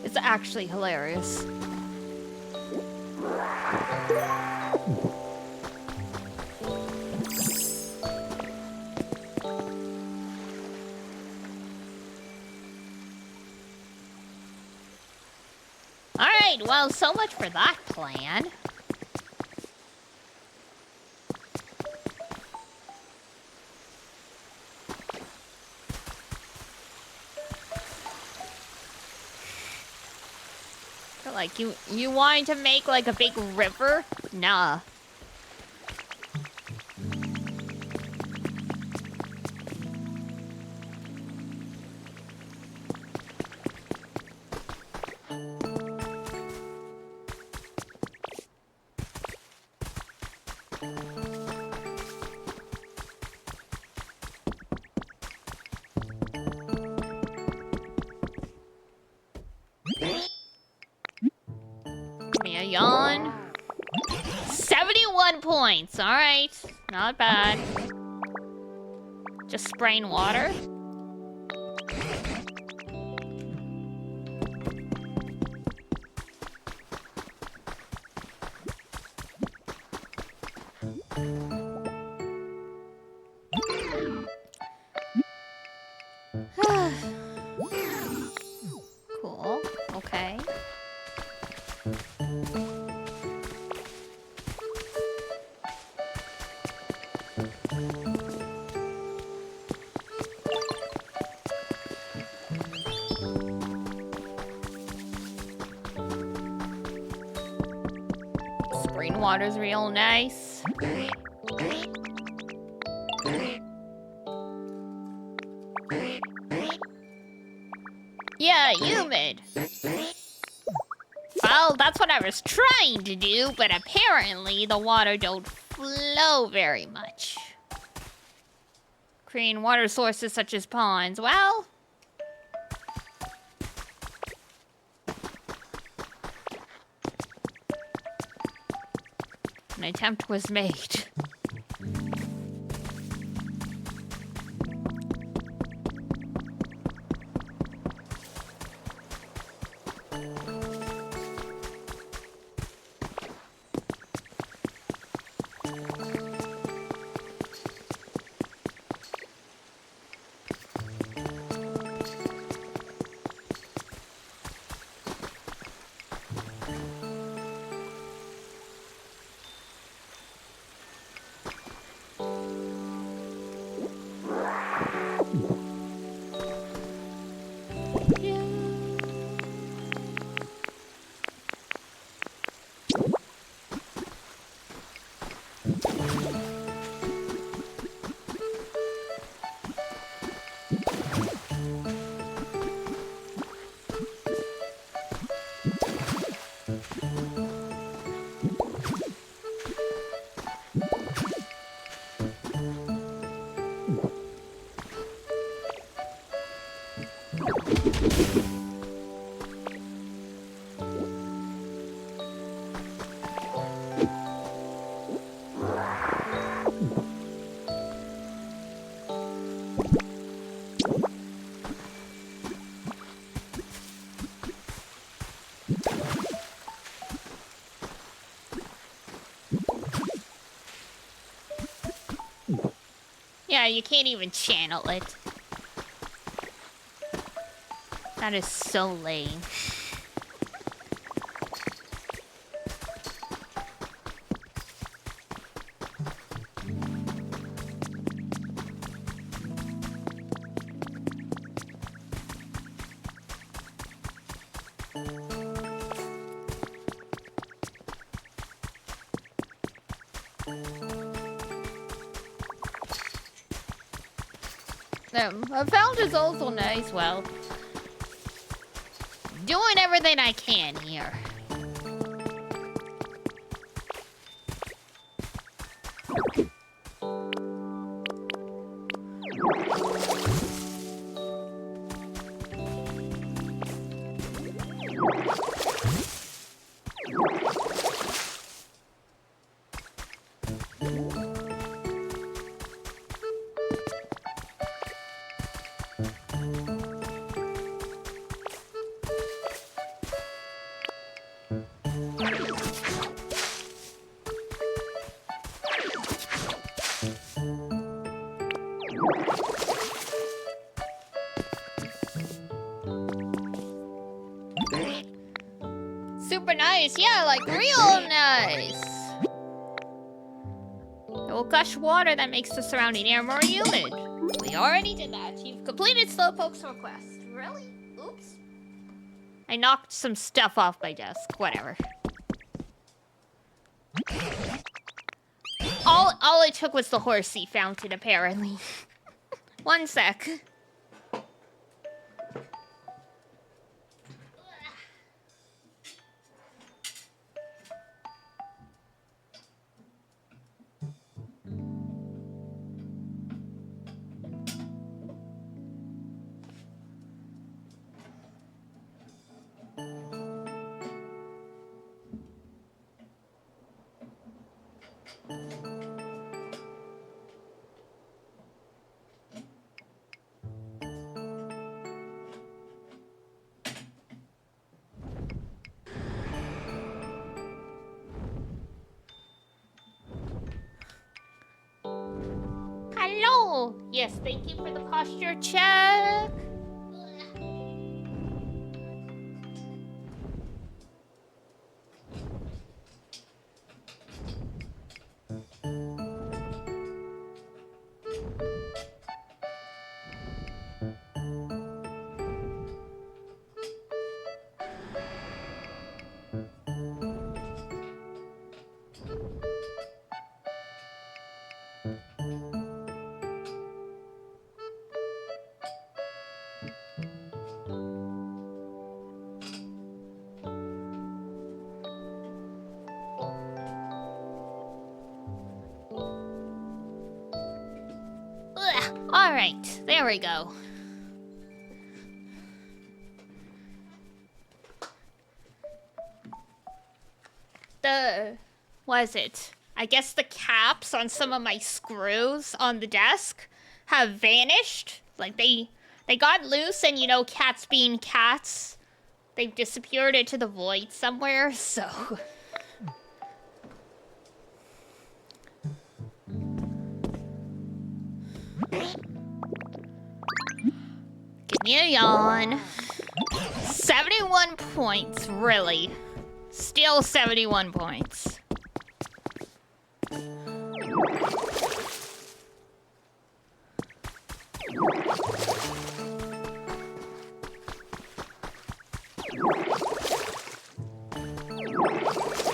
It's actually hilarious. Alright, well, so much for that plan. Like, you wanted to make, like, a big river? Nah. Yawn. 71 points. All right. Not bad. Just spraying water. Cool. Okay. Water's real nice. Yeah, humid. Well, that's what I was trying to do, but apparently the water don't flow very much. Creating water sources such as ponds. Well, an attempt was made. Yeah, you can't even channel it. That is so lame. A fountain is also nice. Well, doing everything I can here. Super nice, yeah, like real nice. It will gush water that makes the surrounding air more humid. We already did that. You've completed Slowpoke's request. Really? Oops. I knocked some stuff off my desk. Whatever. All it took was the horsey fountain, apparently. One sec. Hello! Yes, thank you for the posture check. Alright, there we go. What is it? I guess the caps on some of my screws on the desk have vanished. Like, they got loose, and you know, cats being cats, they've disappeared into the void somewhere, so... Give me a yawn. 71 points, really. Still 71 points.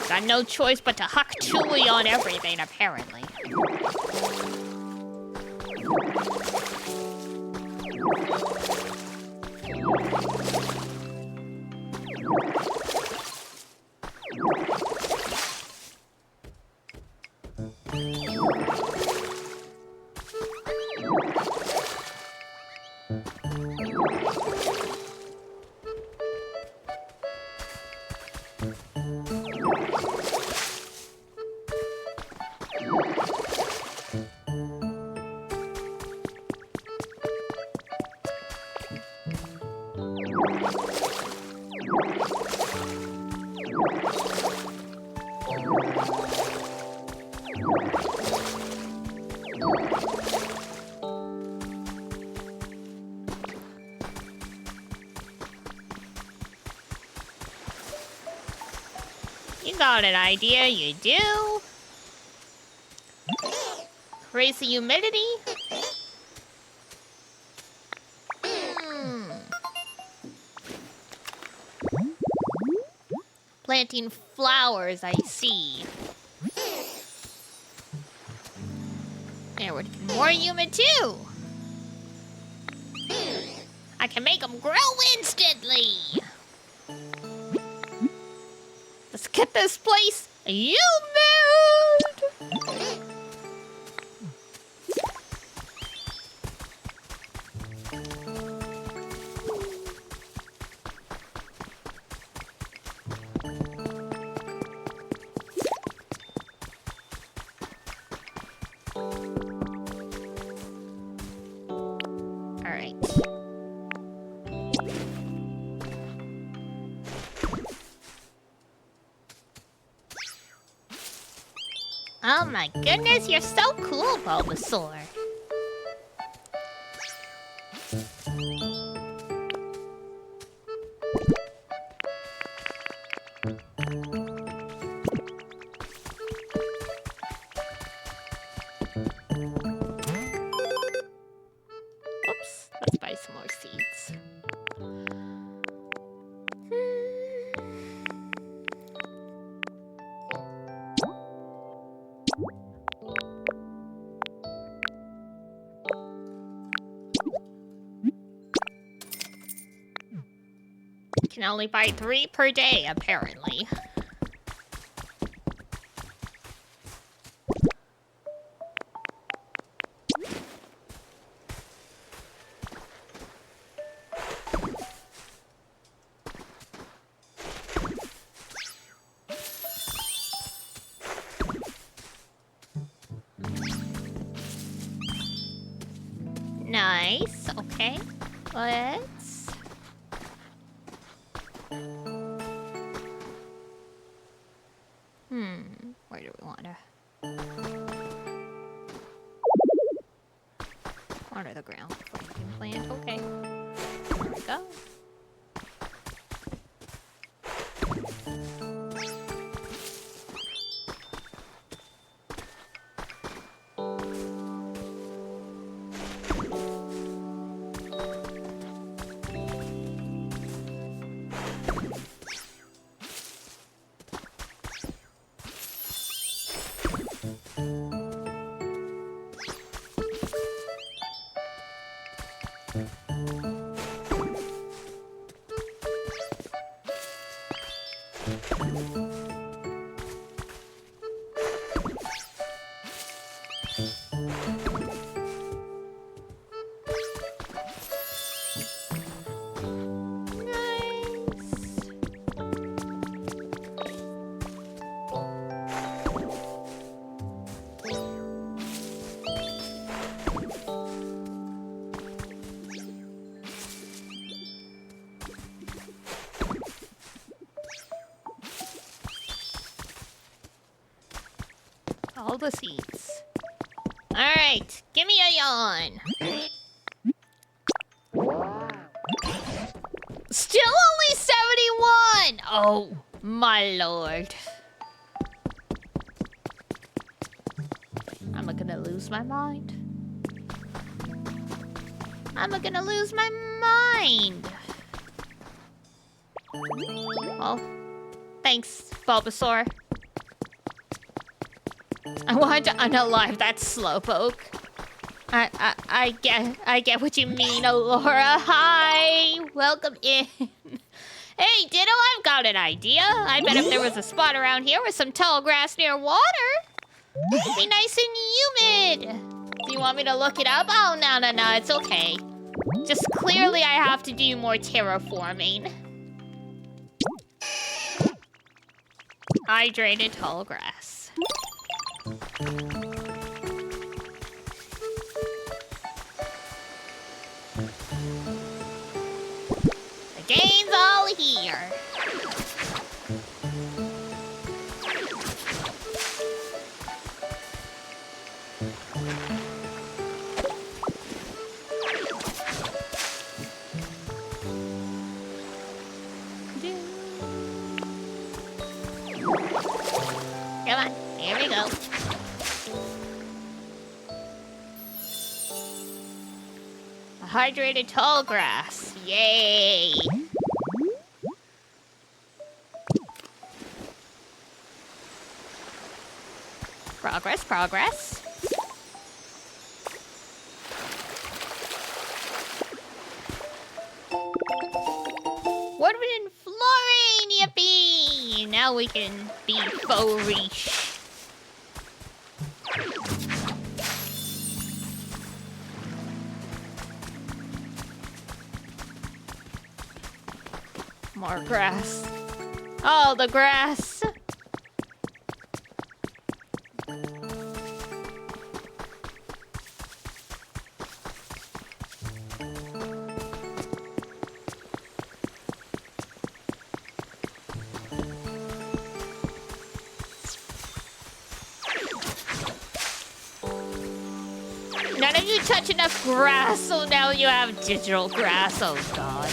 Got no choice but to huck Chewy on everything, apparently. You got an idea, you do? Raise the humidity? Planting flowers, I see. There, we're getting more humid too. I can make them grow instantly. Let's get this place humid. Oh my goodness, you're so cool, Bulbasaur. can only buy 3 per day, apparently. Nice. Okay. Let's... Where do we want to... Water the ground before you can plant. Okay. There we go. All the seeds. Alright, give me a yawn. Still only 71! Oh, my lord. I'm gonna lose my mind. I'm gonna lose my mind. Well, thanks, Bulbasaur. I wanted to unalive that slowpoke. I get what you mean, Alora. Hi, welcome in. Hey, Ditto, I've got an idea. I bet if there was a spot around here with some tall grass near water, it'd be nice and humid. Do you want me to look it up? Oh, no, it's okay. Just clearly I have to do more terraforming. Hydrated tall grass. The game's all here. Come on, here we go. Hydrated tall grass. Yay! Progress, progress. Woodman and Florine, yippee! Now we can be faux riche. More grass. Oh, the grass. None of you touch enough grass, so now you have digital grass. Oh, God.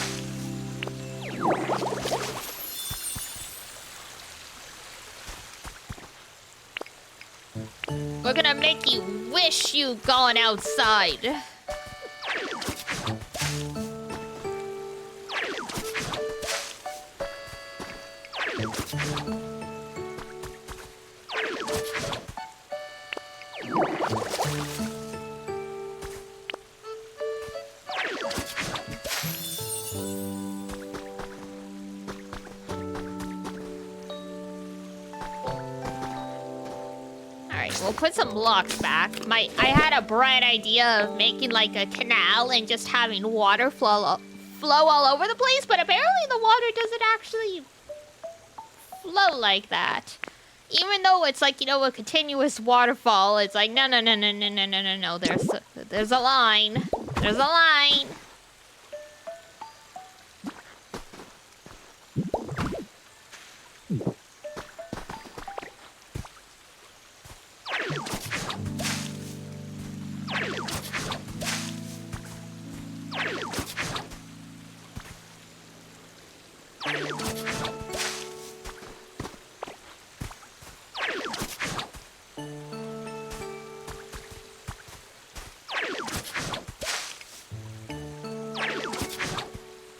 We're gonna make you wish you'd gone outside. Alright, we'll put some blocks back. I had a bright idea of making like a canal and just having water flow all over the place, but apparently the water doesn't actually flow like that. Even though it's like, you know, a continuous waterfall, it's like, no. There's a line. There's a line.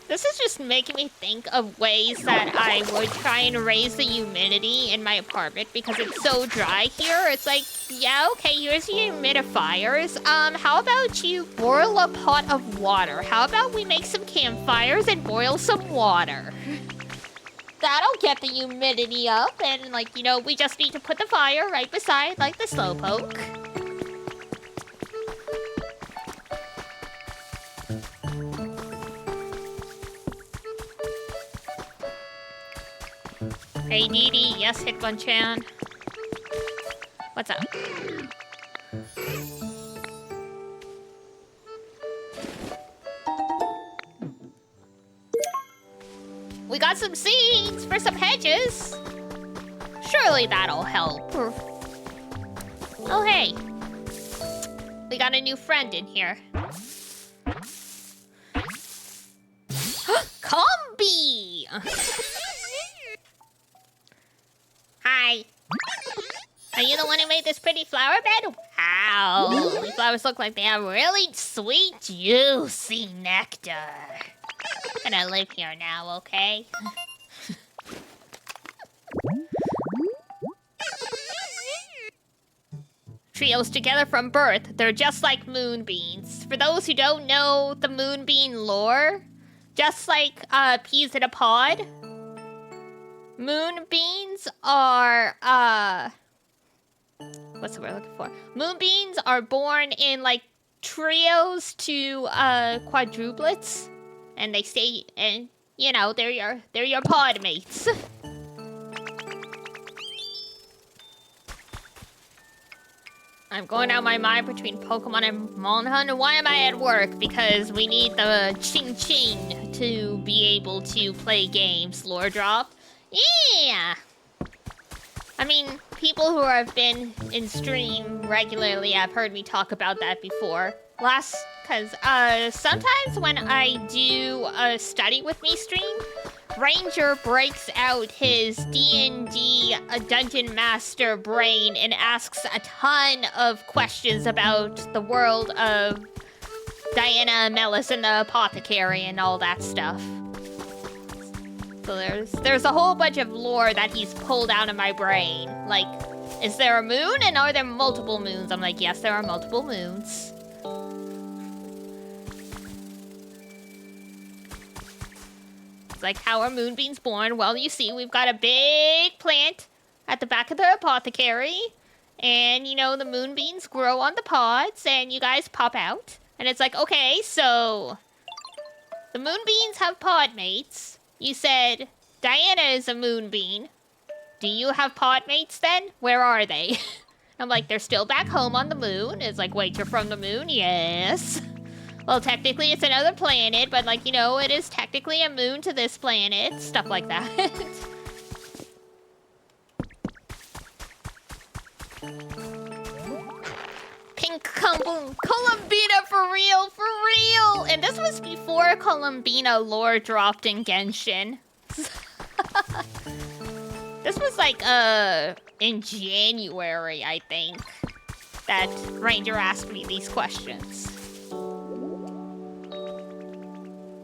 This is just making me think of ways that I would try and raise the humidity in my apartment because it's so dry here. It's like, yeah, okay, here's your humidifiers. How about you boil a pot of water? How about we make some campfires and boil some water? That'll get the humidity up and, like, you know, we just need to put the fire right beside, like, the slowpoke. Hey, Dee Dee. Yes, Hitmonchan. What's up? We got some seeds for some hedges. Surely that'll help. Oh, hey. We got a new friend in here. Combi! Hi. Are you the one who made this pretty flower bed? Wow. These flowers look like they have really sweet, juicy nectar. I'm gonna live here now, okay? Trios together from birth. They're just like moonbeans. For those who don't know the moonbean lore, just like peas in a pod, moonbeans are, what's the word I'm looking for? Moonbeans are born in, like, trios to, quadruplets. And they stay, and, you know, they're your pod mates. I'm going out my mind between Pokemon and Monhunt. Why am I at work? Because we need the ching-ching to be able to play games. Lore drop. Yeah! I mean, people who have been in stream regularly have heard me talk about that before. Because sometimes when I do a study with me stream, Ranger breaks out his D&D Dungeon Master brain and asks a ton of questions about the world of Diana, Melis, and the Apothecary and all that stuff. So there's a whole bunch of lore that he's pulled out of my brain. Like, is there a moon and are there multiple moons? I'm like, yes, there are multiple moons. It's like, how are moonbeans born? Well, you see, we've got a big plant at the back of the apothecary. And, you know, the moonbeans grow on the pods and you guys pop out. And it's like, okay, so the moonbeans have pod mates. You said Diana is a moonbean. Do you have pod mates then? Where are they? I'm like, they're still back home on the moon. It's like, wait, you're from the moon? Yes. Well, technically it's another planet, but, like, you know, it is technically a moon to this planet. Stuff like that. Pink Columbina for real, for real! And this was before Columbina lore dropped in Genshin. This was, like, in January, I think, that Ranger asked me these questions.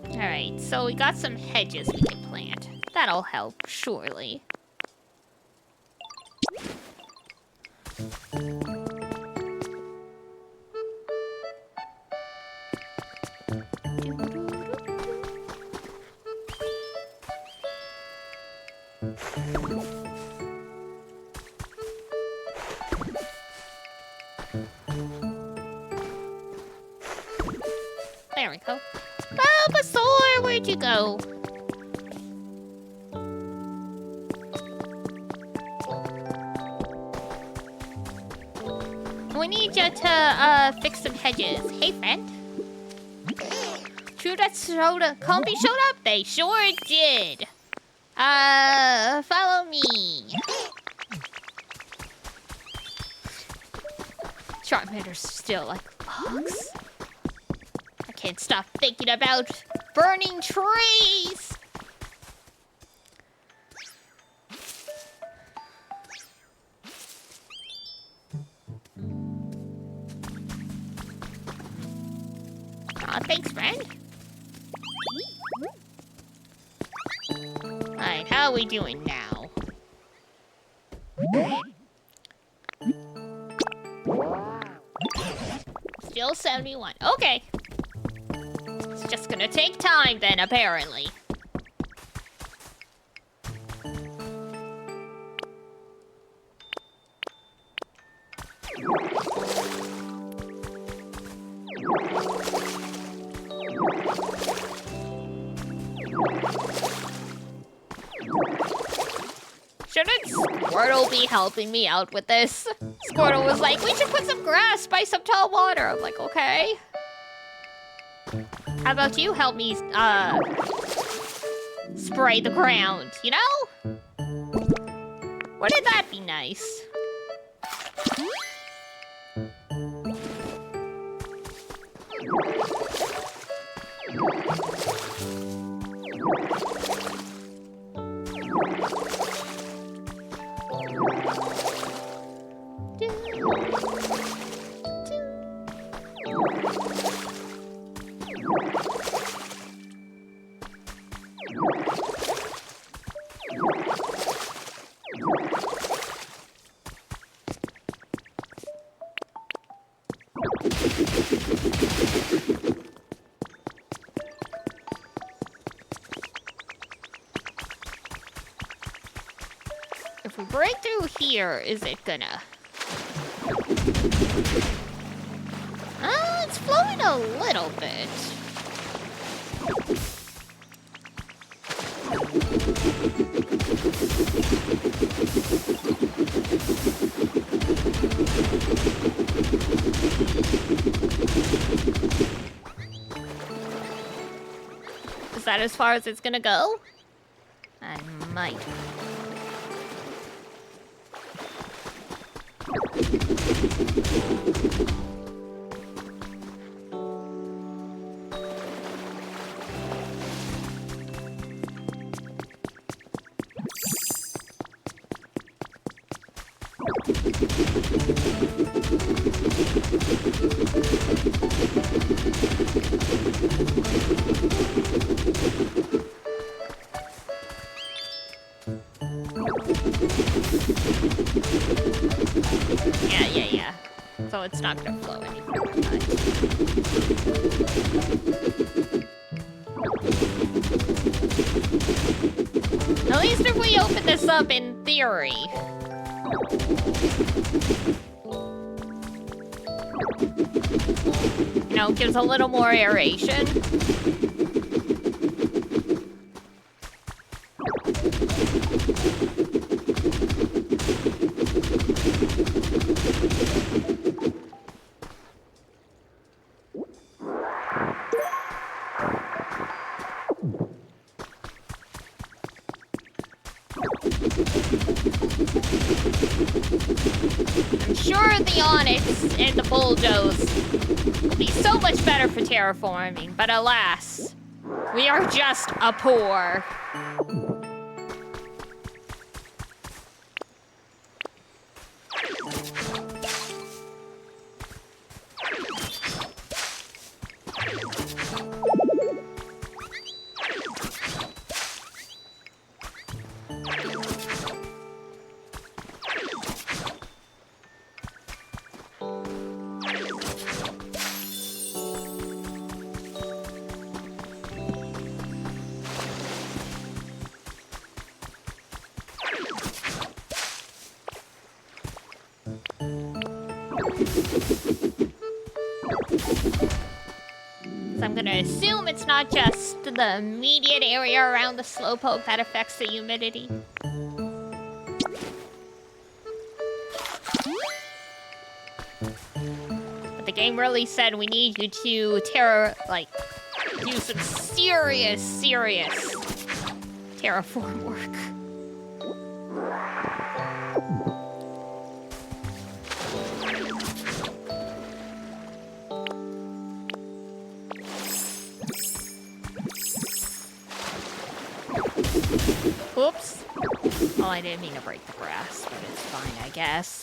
Alright, so we got some hedges we can plant. That'll help, surely. We need you to fix some hedges. Hey, friend. True that soda company showed up? They sure did. Follow me. Sharpeners still like bugs. I can't stop thinking about burning trees. Aw, thanks, friend. Alright, how are we doing now? Still 71. Okay. It's just gonna take time then, apparently. Shouldn't Squirtle be helping me out with this? Squirtle was like, we should put some grass by some tall water. I'm like, okay. How about you help me, spray the ground, you know? Wouldn't that be nice? If we break through here, is it gonna... it's flowing a little bit. Is that as far as it's gonna go? I might. Yeah. So it's not gonna flow any further. At least if we open this up in theory. You know, gives a little more aeration. I'm sure the Onyx and the Bulldoze will be so much better for terraforming, but alas, we are just a poor. So I'm gonna assume it's not just the immediate area around the slowpoke that affects the humidity. game really said we need you to do some serious terraform work. Oops. Oh, I didn't mean to break the grass, but it's fine, I guess.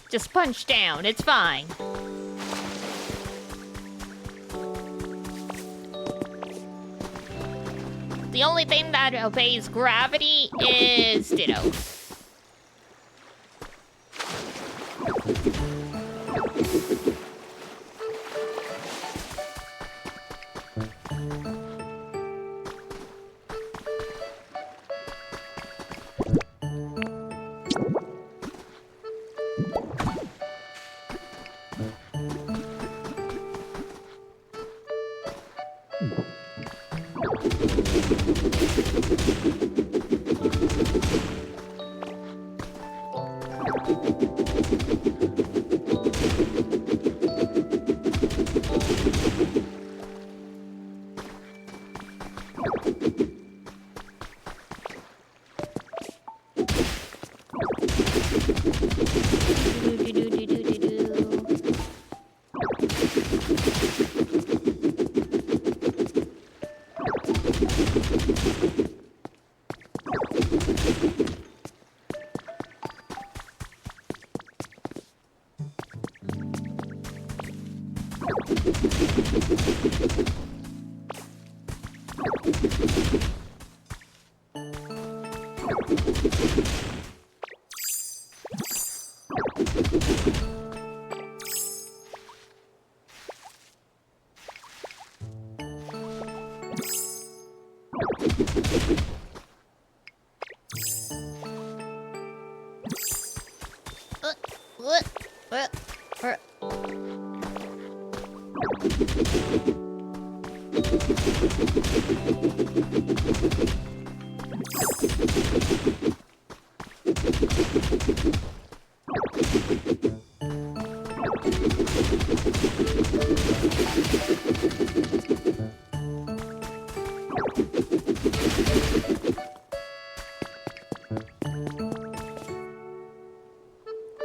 Just punch down, it's fine. The only thing that obeys gravity is Ditto.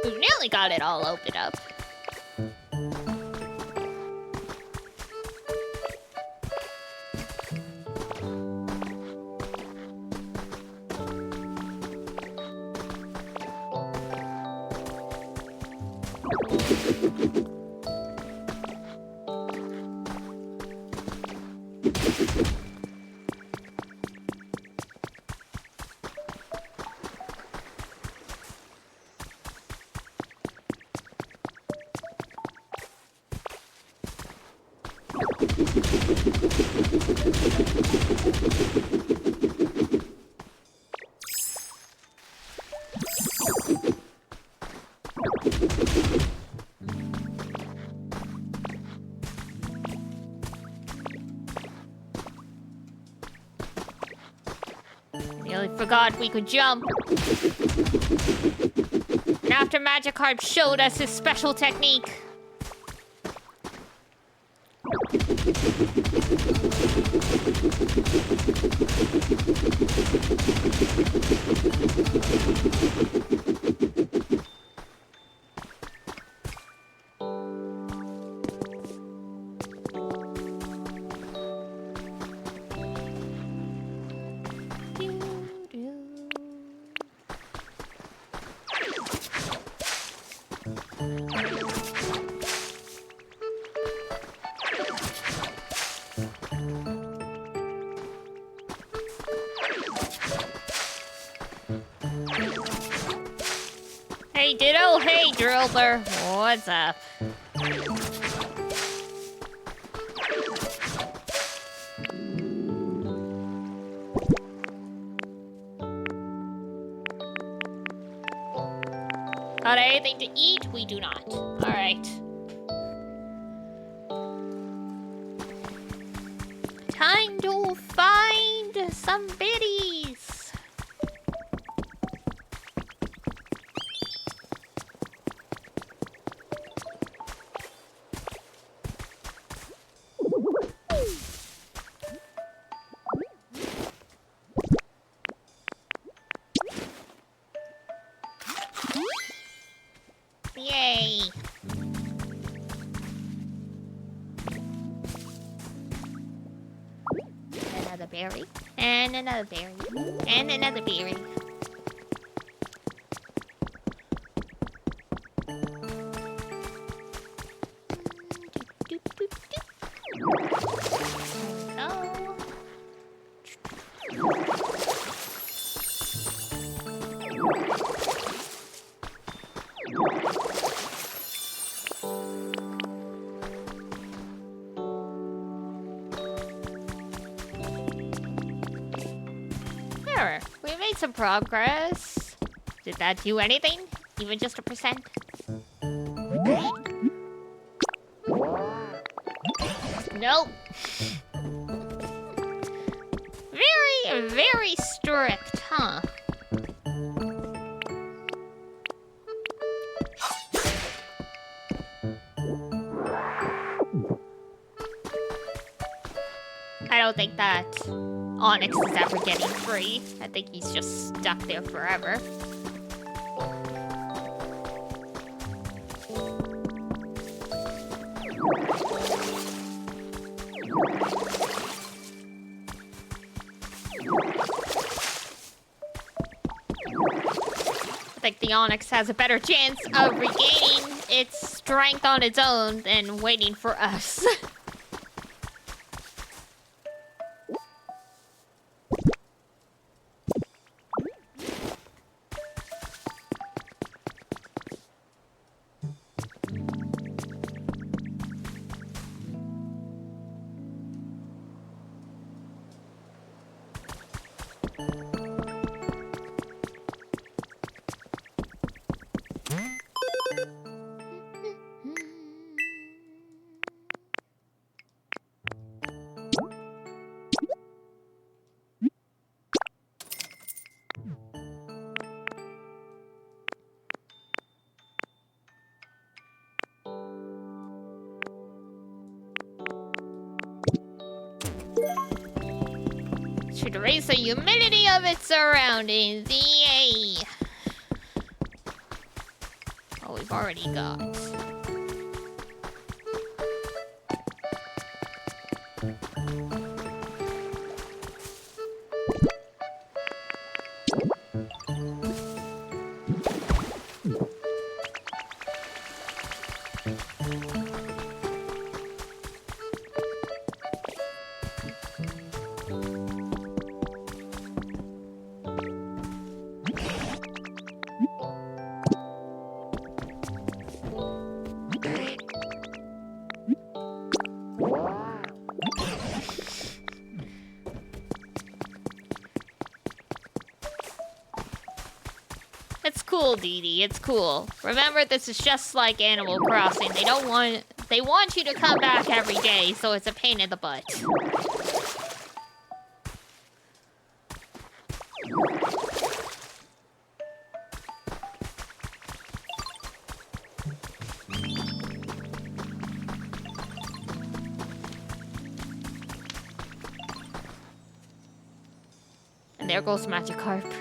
We've nearly got it all opened up. Nearly forgot we could jump. And after Magikarp showed us his special technique. Hey, Ditto. Hey, Driller. What's up? Got anything to eat? We do not. Alright. Time to find some biddies. Yay. Another berry. And another berry. And another berry. Oh. There, we made some progress. Did that do anything? Even just a %? Nope. Very, very strict, huh? I don't think that Onyx is ever getting free. I think he's just stuck there forever. I think the Onyx has a better chance of regaining its strength on its own than waiting for us. Should raise the humidity of its surroundings. Yay! Oh, we've already got. It's cool, Dee Dee. It's cool. Remember, this is just like Animal Crossing. They want you to come back every day, so it's a pain in the butt. And there goes Magikarp.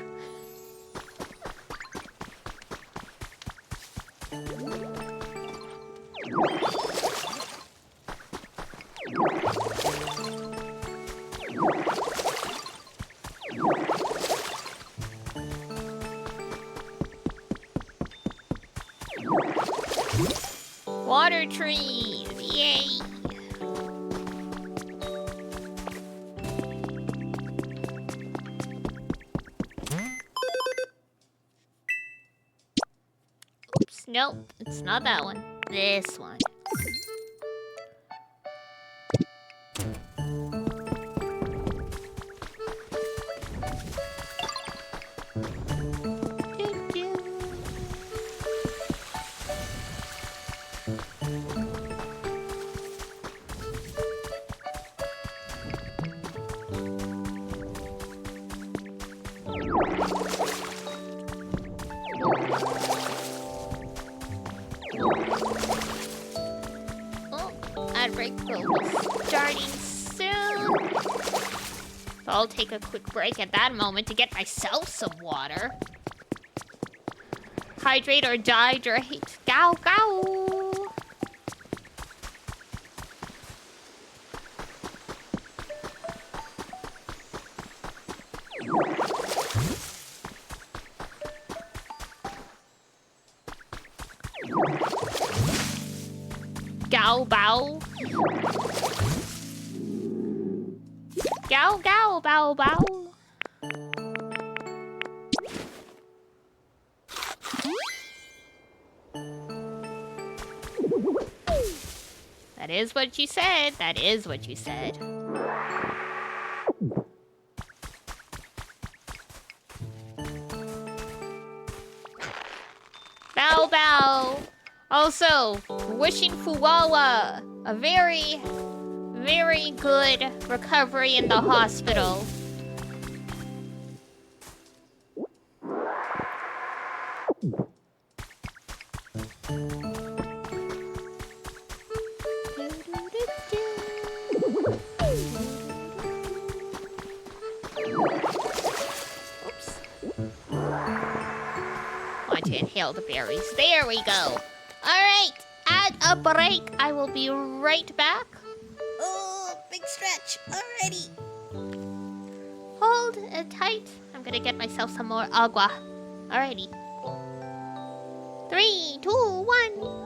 Water trees, yay! Oops, nope, it's not that one. This one. Break will be starting soon. So I'll take a quick break at that moment to get myself some water. Hydrate or dihydrate. Gow, gow. Gow, bow. Gow, gow, bow, bow. That is what you said. That is what you said. Bow, bow. Also, wishing Fuwawa a very, very good recovery in the hospital. Oops. Want to inhale the berries. There we go. Alright, at a break. I will be right back. Oh, big stretch. Alrighty. Hold it tight. I'm gonna get myself some more agua. Alrighty. 3, 2, 1.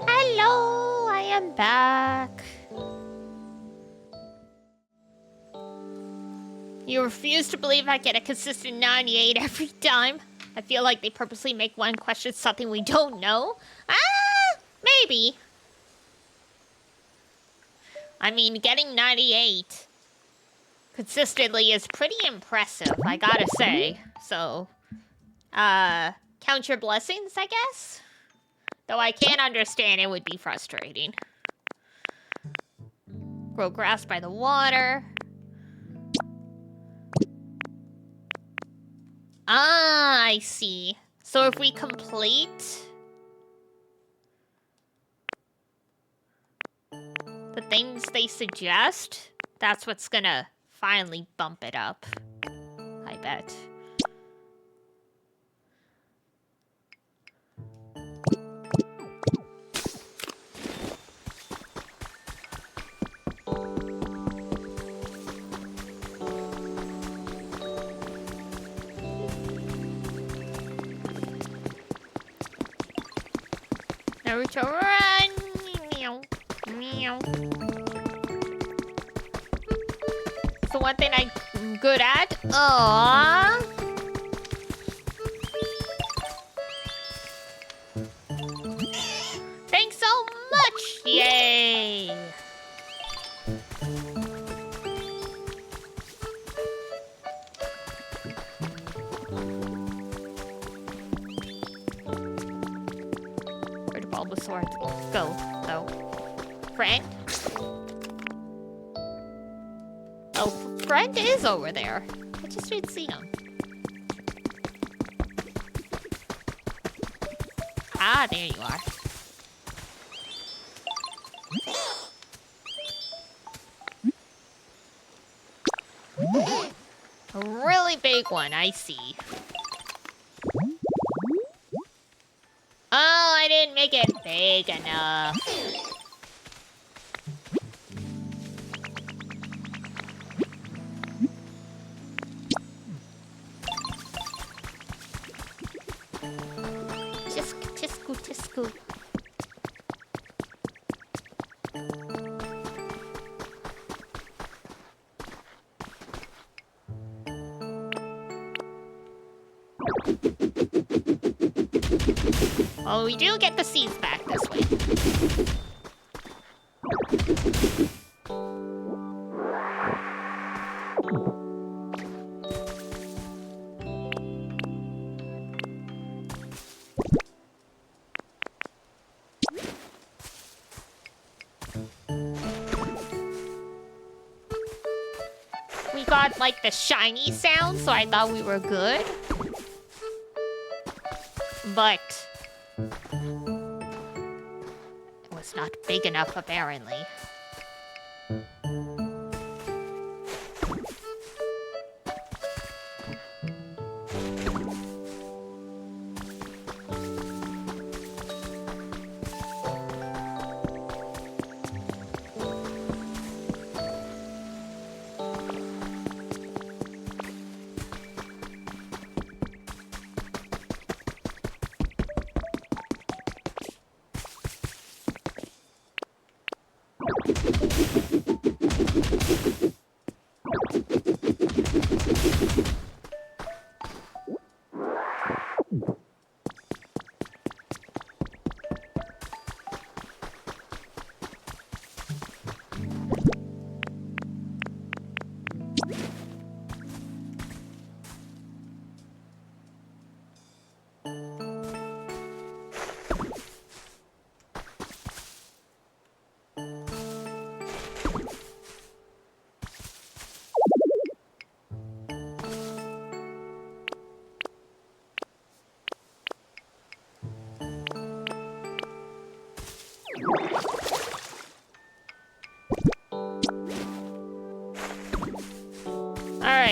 Hello, I am back. You refuse to believe I get a consistent 98 every time? I feel like they purposely make one question something we don't know. Ah, maybe. I mean, getting 98 consistently is pretty impressive, I gotta say. So, count your blessings, I guess? Though I can understand it would be frustrating. Grow grass by the water. Ah, I see. So if we complete the things they suggest, that's what's gonna finally bump it up. I bet. Naruto, run! Meow. Meow. So one thing I'm good at. Aww. Thanks so much! Yay! Where'd Bulbasaur go, though? Friend? Oh, friend is over there. I just didn't see him. Ah, there you are. A really big one, I see. Oh, I didn't make it big enough. Tisku, tisku. Oh, we do get the seeds back this way. We got, like, the shiny sound, so I thought we were good. But it was not big enough, apparently.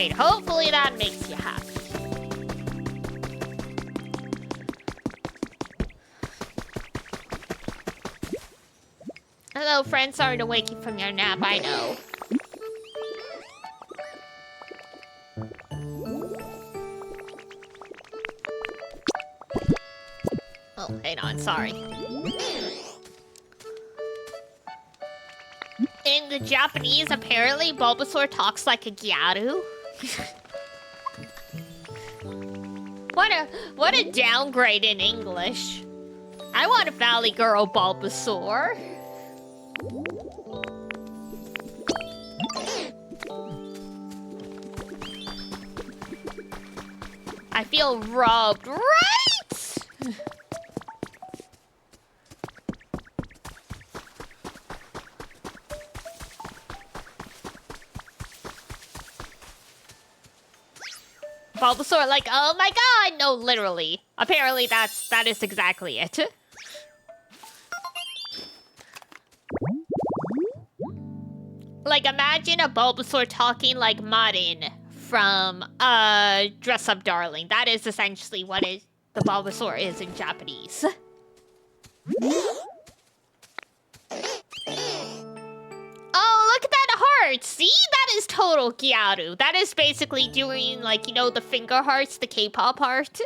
Great. Hopefully that makes you happy. Hello, friend. Sorry to wake you from your nap, I know. Oh, hang on. Sorry. In the Japanese, apparently, Bulbasaur talks like a Gyaru. What a downgrade in English. I want a Valley Girl Bulbasaur. I feel robbed, right? Bulbasaur, like, oh my god! No, literally. Apparently, that is exactly it. Like, imagine a Bulbasaur talking like Marin from Dress Up Darling. That is essentially what the Bulbasaur is in Japanese. Oh, look at that heart! See? That is total Gyaru. That is basically doing, like, you know, the finger hearts, the K-pop heart.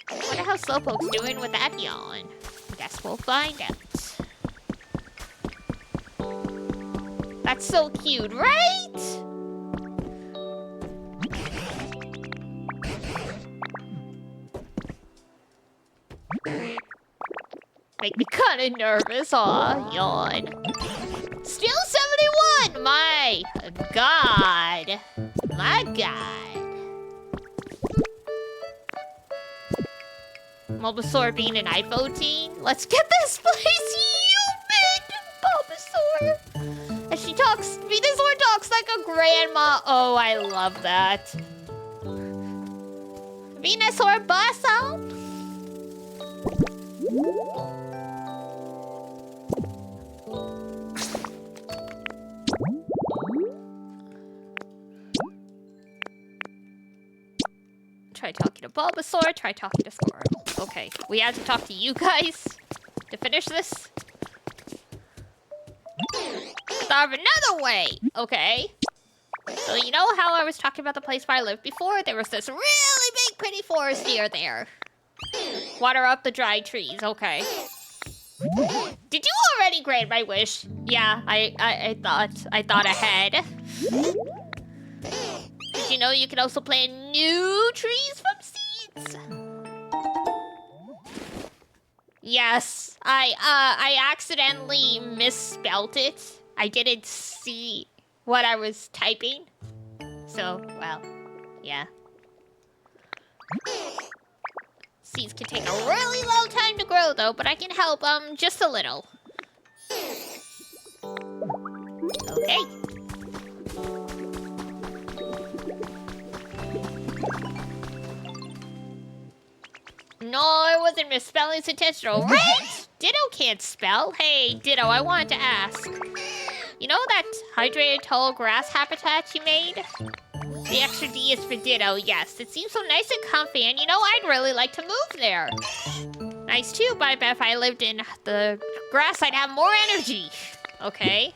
I wonder how Slowpoke's doing with that yawn. Guess we'll find out. That's so cute, right? Make me kinda nervous, aw, yawn. Still 71! My god. My god. Bulbasaur being an iPhone teen? Let's get this place humid! Bulbasaur! And she talks, Venusaur talks like a grandma. Oh, I love that. Venusaur, boss out! Try talking to Bulbasaur, try talking to Squirtle. Okay, we have to talk to you guys to finish this. I thought of another way! Okay. So you know how I was talking about the place where I lived before? There was this really big pretty forest near there. Water up the dry trees, okay. Did you already grant my wish? Yeah, I thought ahead. Did you know you can also plant new trees from seeds? Yes, I accidentally misspelt it. I didn't see what I was typing. So, well, yeah. Seeds can take a really long time to grow though, but I can help just a little. Okay. No, I wasn't misspelling, it's intentional, right? Ditto can't spell. Hey, Ditto, I wanted to ask. You know that hydrated tall grass habitat you made? The extra D is for Ditto, yes. It seems so nice and comfy, and you know, I'd really like to move there. Nice too, but I bet if I lived in the grass, I'd have more energy. Okay.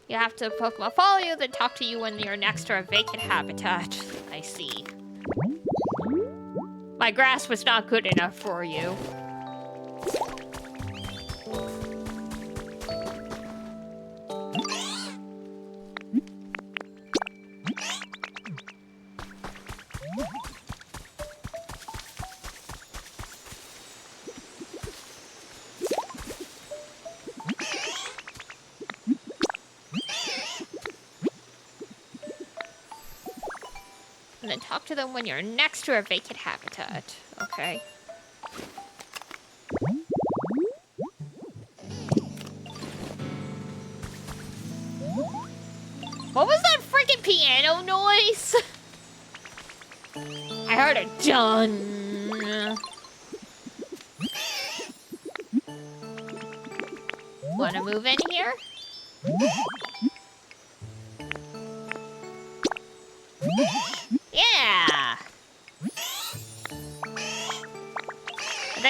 You have to Pokemon follow you, then talk to you when you're next to a vacant habitat. I see. My grass was not good enough for you. And then talk to them when you're next to a vacant habitat. Okay. What was that freaking piano noise? I heard a dun. Wanna move in here?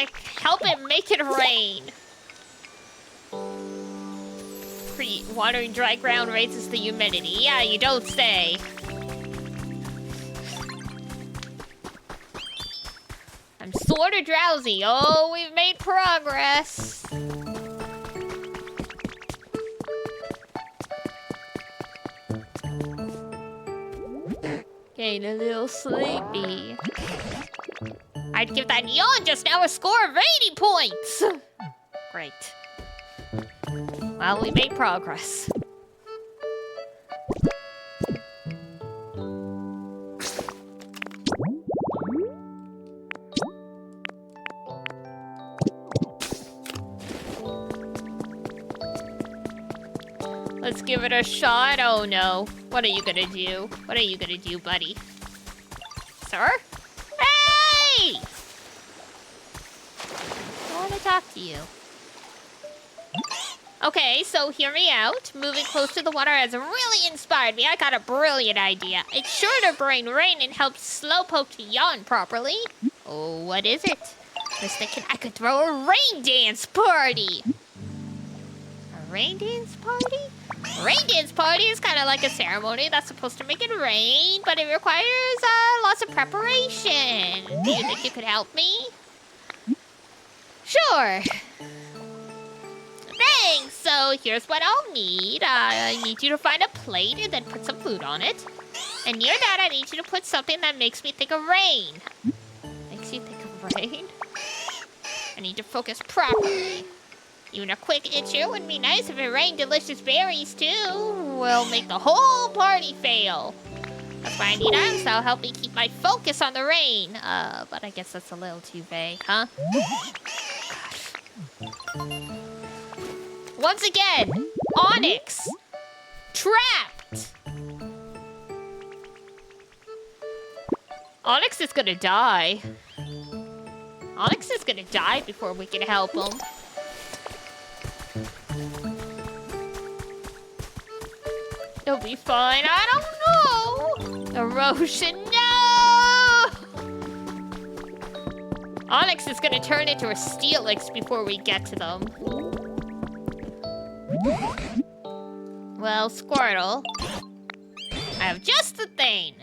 gotta help it make it rain. Watering dry ground raises the humidity. Yeah, you don't say. I'm sort of drowsy. Oh, we've made progress. Getting a little sleepy. I'd give that yawn just now a score of 80 points. Great. Well, we made progress. Let's give it a shot. Oh no. What are you gonna do? What are you gonna do, buddy? Sir? Hey! I wanna talk to you. Okay, so hear me out. Moving close to the water has really inspired me. I got a brilliant idea. It's sure to bring rain and help Slowpoke to yawn properly. Oh, what is it? I was thinking I could throw a rain dance party. A rain dance party? A rain dance party is kind of like a ceremony that's supposed to make it rain, but it requires lots of preparation. Do you think you could help me? Sure. Thanks! So here's what I'll need. I need you to find a plate and then put some food on it. And near that, I need you to put something that makes me think of rain. Makes you think of rain? I need to focus properly. Even a quick itcher would be nice if it rained delicious berries too. Will make the whole party fail. That's why I need arms that'll help me keep my focus on the rain. But I guess that's a little too vague, huh? God. Once again, Onyx, trapped. Onyx is gonna die. Onyx is gonna die before we can help him. He'll be fine. I don't know. Erosion, no! Onyx is gonna turn into a Steelix before we get to them. Well, Squirtle, I have just the thing.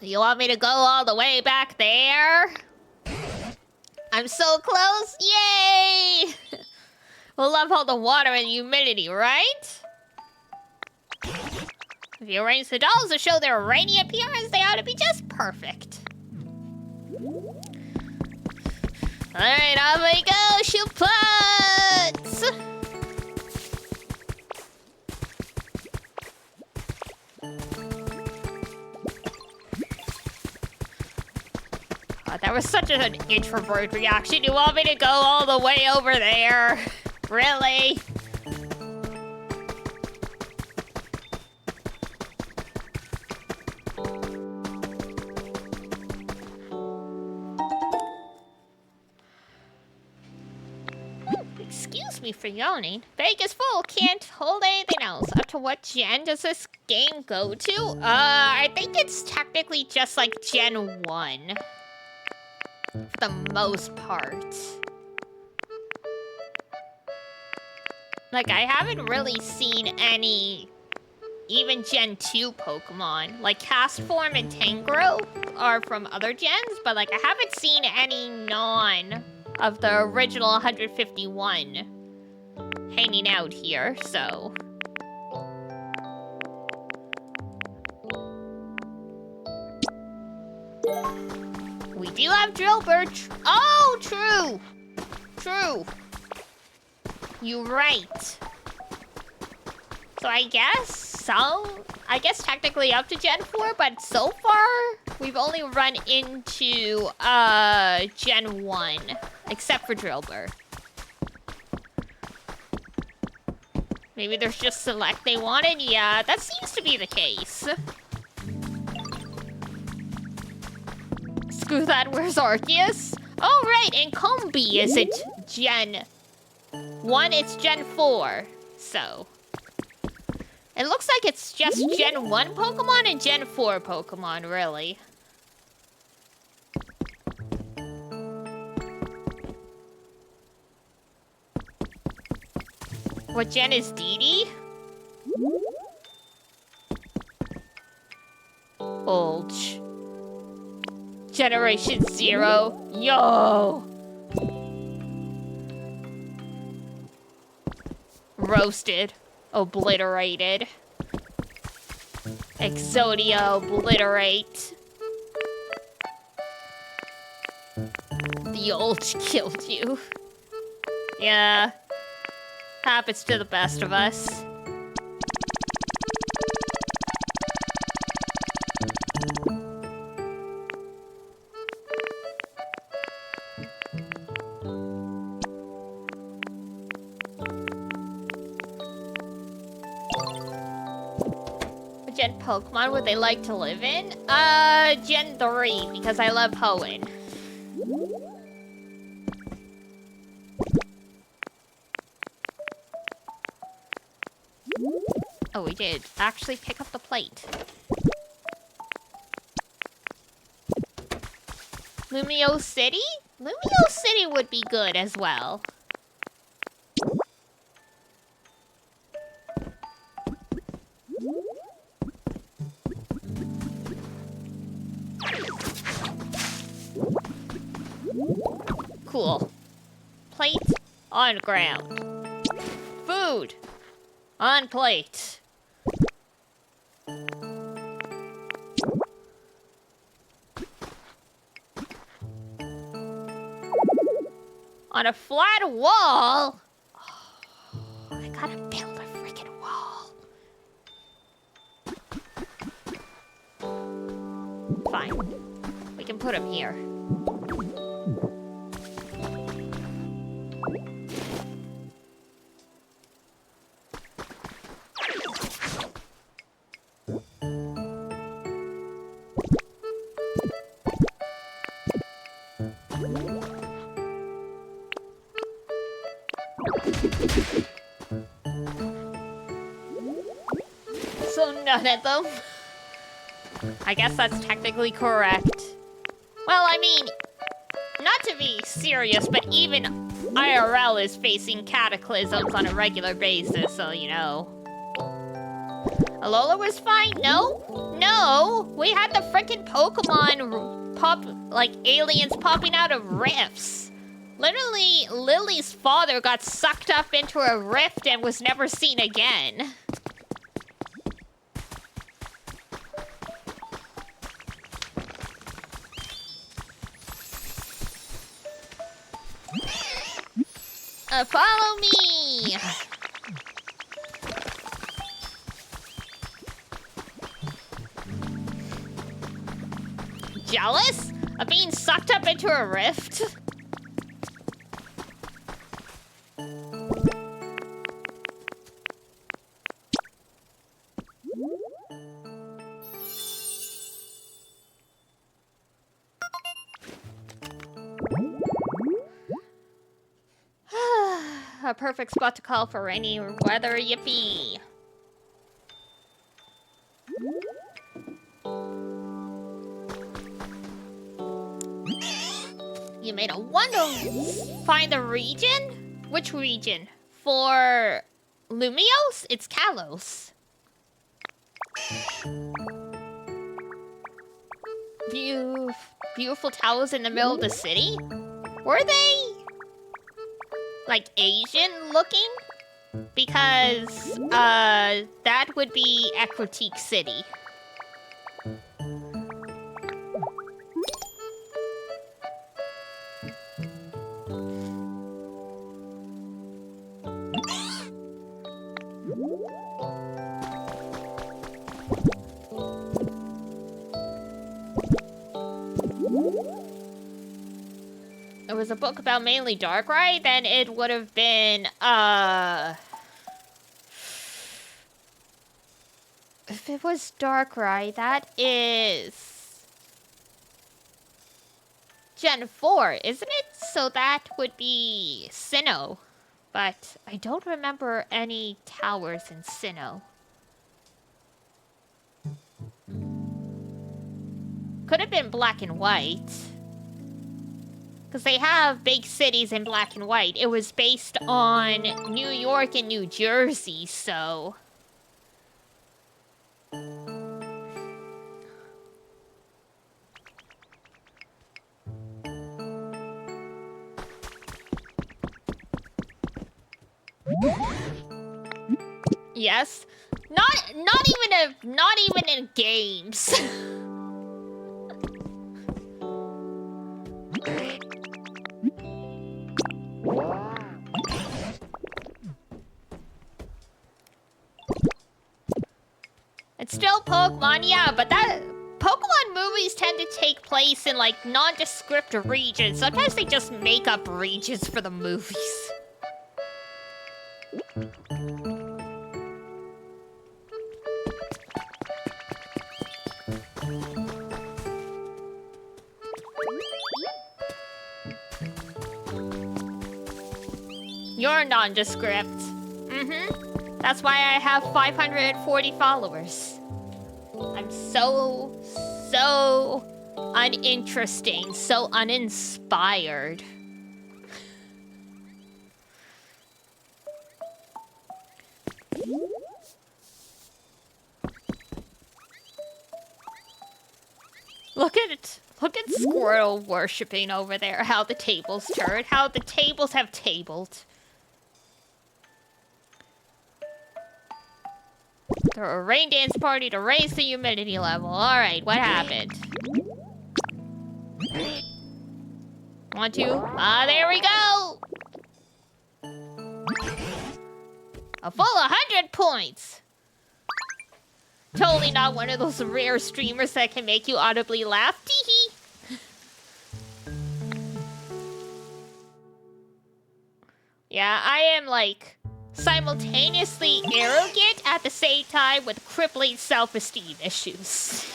You want me to go all the way back there? I'm so close, yay! We'll love all the water and humidity, right? If you arrange the dolls to show their rainy appearance, they ought to be just perfect. Alright, off we go, shoot putts! God, that was such an introvert reaction. You want me to go all the way over there? Really? Excuse me for yawning. Bag is full, can't hold anything else. Up to what gen does this game go to? I think it's technically just like Gen 1. For the most part. Like, I haven't really seen any, even Gen 2 Pokemon. Like, Castform and Tangrowth are from other gens, but like, I haven't seen any of the original 151 hanging out here, so. We do have Drillbur. Oh, true. True. You're right. So I guess technically up to Gen 4, but so far we've only run into Gen 1, except for Drillbur. Maybe there's just select they wanted? Yeah, that seems to be the case. Screw that, where's Arceus? Oh, right, and Combi isn't Gen 1, it's Gen 4, so. It looks like it's just Gen 1 Pokemon and Gen 4 Pokemon, really. What gen is Dee? Bulge. Generation 0. Yo! Roasted. Obliterated. Exodia, obliterate. The old killed you. Yeah. Happens to the best of us. What gen Pokemon would they like to live in? Gen 3, because I love Hoenn. Oh, we did actually pick up the plate. Lumio City? Lumio City would be good as well. Cool. Plate on ground. Food on plate. On a flat wall? Oh, I gotta build a freaking wall. Fine. We can put him here. So none of them? I guess that's technically correct. Well, I mean, not to be serious, but even IRL is facing cataclysms on a regular basis, so you know. Alola was fine? No? No! We had the frickin' Pokemon pop, like aliens popping out of rifts. Literally, Lily's father got sucked up into a rift and was never seen again. Follow me! Jealous? Of being sucked up into a rift? A perfect spot to call for rainy weather, yippee! You made a wonder. Find the region? Which region? For Lumios? It's Kalos. Beautiful towers in the middle of the city? Were they like Asian looking? Because that would be Aquatique City. It was a book about mainly Darkrai, then it would have been, if it was Darkrai, that is Gen 4, isn't it? So that would be Sinnoh. But I don't remember any towers in Sinnoh. could have been black and white. Because they have big cities in black and white. It was based on New York and New Jersey, so... Yes. Not even in games. It's still Pokemon, yeah, but that Pokemon movies tend to take place in like nondescript regions. Sometimes they just make up regions for the movies. You're nondescript. Mm-hmm. That's why I have 540 followers. I'm so uninteresting, so uninspired. Look at Squirtle worshipping over there. How the tables turned. How the tables have tabled. Throw a rain dance party to raise the humidity level. Alright, what happened? 1, 2. Ah, there we go! A full 100 points! Totally not one of those rare streamers that can make you audibly laugh. Tee-hee! Yeah, I am like... simultaneously arrogant at the same time with crippling self-esteem issues.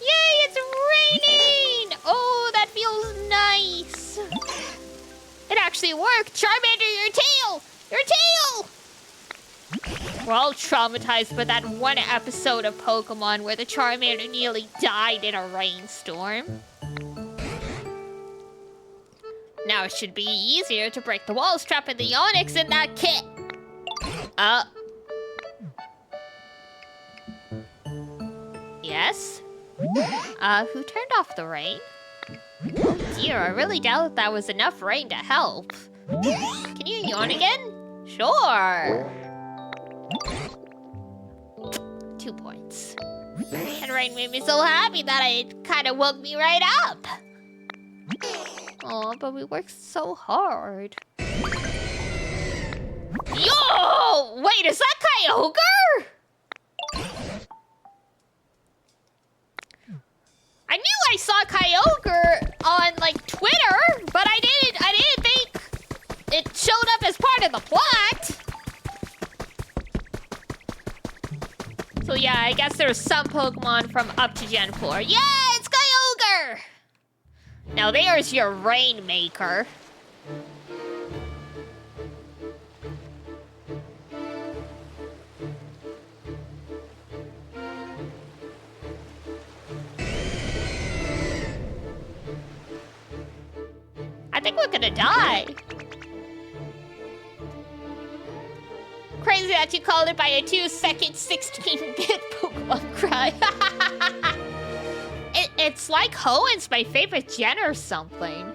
Yay, it's raining! Oh, that feels nice. It actually worked. Charmander, your tail! Your tail! We're all traumatized by that one episode of Pokemon where the Charmander nearly died in a rainstorm. Now it should be easier to break the walls trapping the Onyx in that kit. Yes? Who turned off the rain? Oh dear, I really doubt that was enough rain to help. Can you yawn again? Sure. 2 points. That rain made me so happy that it kind of woke me right up. Oh, but we worked so hard. Yo! Wait, is that Kyogre? I knew I saw Kyogre on like Twitter, but I didn't think it showed up as part of the plot. So yeah, I guess there's some Pokemon from up to Gen 4. Yeah, it's Kyogre! Now there's your Rainmaker. I think we're gonna die. Crazy that you called it by a 2-second 16-bit Pokemon cry. It's like Hoenn's my favorite gen or something.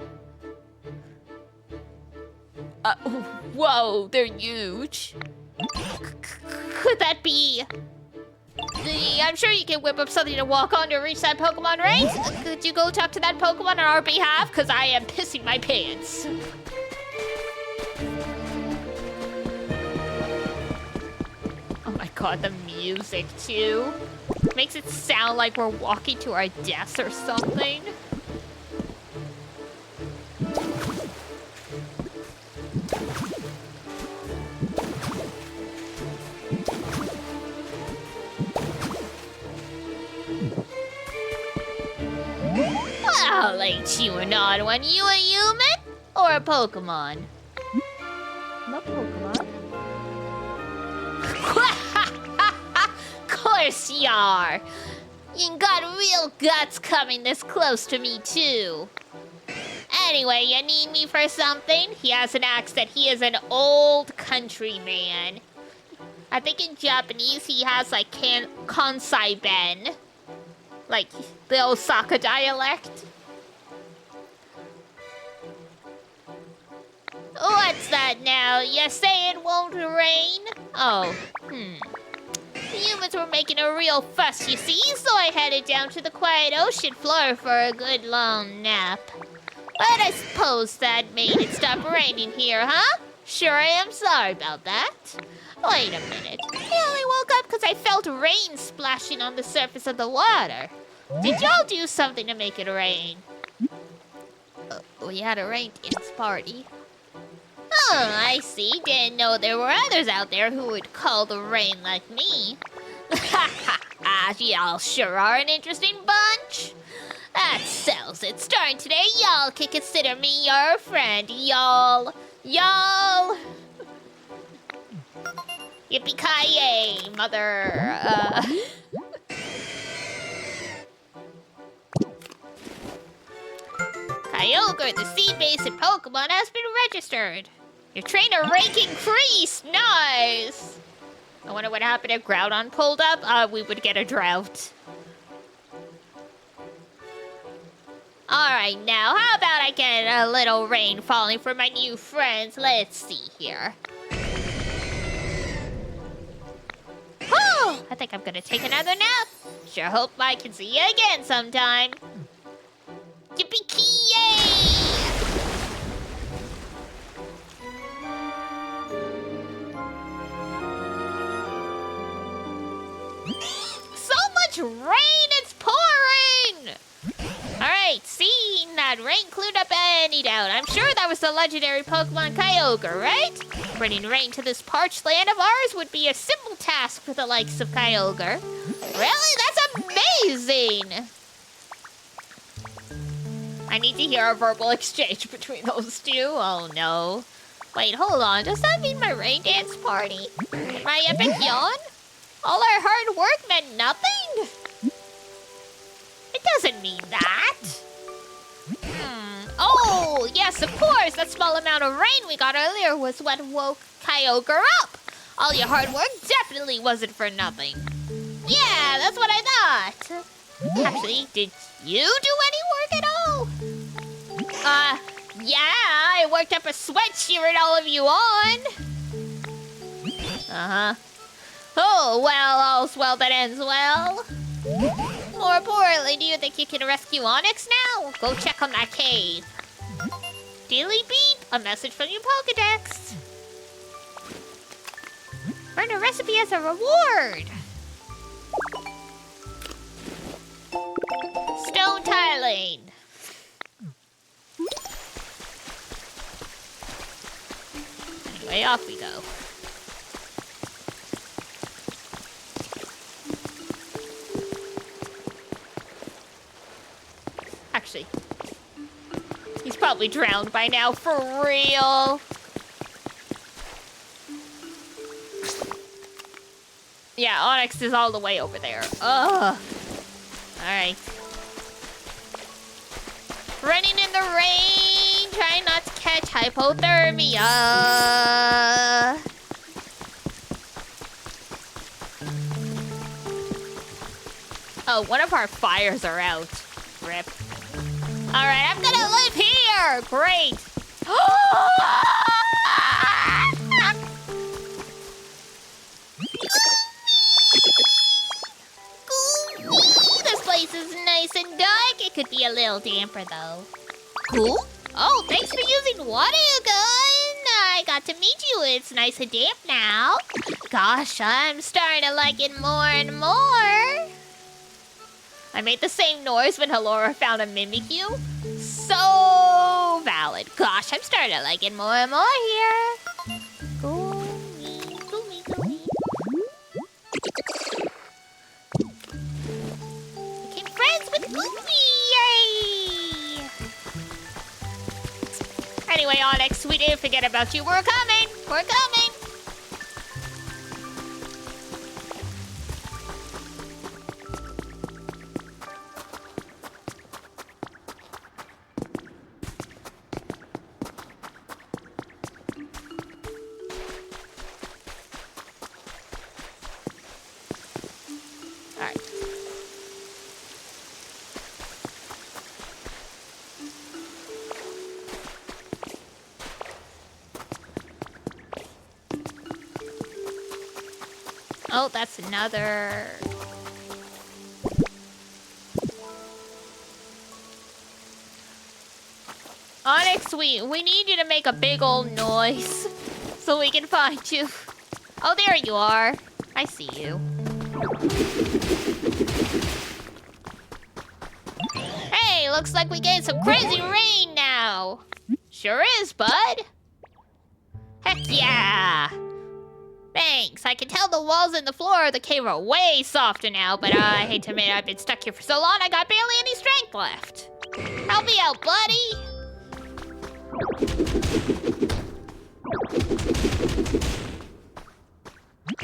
Whoa, they're huge. Could that be... I'm sure you can whip up something to walk on to reach that Pokemon, right? Could you go talk to that Pokemon on our behalf? Because I am pissing my pants. Oh my god, the music too. Makes it sound like we're walking to our deaths or something. I'll let you an odd one. You a human or a Pokemon? I'm a Pokemon. Course you are. You got real guts coming this close to me, too. Anyway, you need me for something? He has an accent. He is an old country man. I think in Japanese he has like Kansai Ben. Like the Osaka dialect. What's that now? You say it won't rain? Oh, The humans were making a real fuss, you see, so I headed down to the quiet ocean floor for a good long nap. But I suppose that made it stop raining here, huh? Sure, I am sorry about that. Wait a minute. I only woke up because I felt rain splashing on the surface of the water. Did y'all do something to make it rain? We had a rain dance party. Oh, I see. Didn't know there were others out there who would call the rain like me. Ha ha ha, y'all sure are an interesting bunch. That settles it. Starting today, y'all can consider me your friend. Y'all. Yippee-ki-yay, mother. Kyogre, the sea base in Pokemon, has been registered. Your trainer rank increased. Nice. I wonder what happened if Groudon pulled up. We would get a drought. Alright, now, how about I get a little rain falling for my new friends? Let's see here. Oh, I think I'm gonna take another nap. Sure hope I can see you again sometime. Yippee-ki-yay! So much rain, it's pouring! Alright, seeing that rain cleared up any doubt. I'm sure that was the legendary Pokemon Kyogre, right? Bringing rain to this parched land of ours would be a simple task for the likes of Kyogre. Really? That's amazing! I need to hear a verbal exchange between those two. Oh no. Wait, hold on. Does that mean my rain dance party? My epic yawn? All our hard work meant nothing? It doesn't mean that. Oh, yes, of course. That small amount of rain we got earlier was what woke Kyogre up. All your hard work definitely wasn't for nothing. Yeah, that's what I thought. Actually, did you do any work at all? Yeah, I worked up a sweat cheering all of you on. Uh-huh. Oh, well, all's well that ends well. More importantly, do you think you can rescue Onyx now? Go check on that cave. Dilly beep, a message from your Pokedex. Earn a recipe as a reward. Stone tiling. Anyway, off we go. Actually, he's probably drowned by now, for real. Yeah, Onyx is all the way over there. Ugh. Alright. Running in the rain, trying not to catch hypothermia. Oh, one of our fires are out. Rip. Alright, I'm gonna live here! Great! This place is nice and dark. It could be a little damper, though. Cool? Oh, thanks for using water gun. I got to meet you. It's nice and damp now. Gosh, I'm starting to like it more and more. I made the same noise when Halora found a Mimikyu. So valid. Gosh, I'm starting to like it more and more here. Goomy, goomy, goomy. Became friends with Goomy! Yay! Anyway, Onyx, we didn't forget about you. We're coming! We're coming! Alright. Oh, that's another... Onyx, we need you to make a big old noise so we can find you. Oh, there you are. I see you. Hey, looks like we get some crazy rain now. Sure is, bud. Heck yeah. Thanks. I can tell the walls and the floor of the cave are way softer now, but I hate to admit I've been stuck here for so long I got barely any strength left. Help me out, buddy.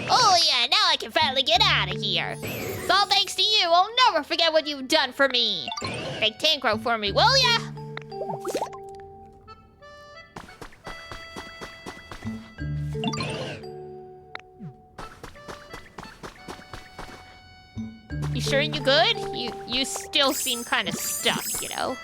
Oh yeah, now I can finally get out of here. It's all thanks to you. I'll never forget what you've done for me. Take Tankro for me, will ya? You sure you good? You still seem kind of stuck, you know?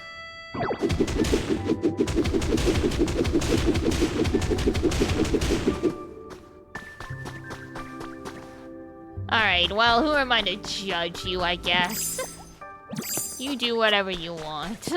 Alright, well, who am I to judge you, I guess? You do whatever you want.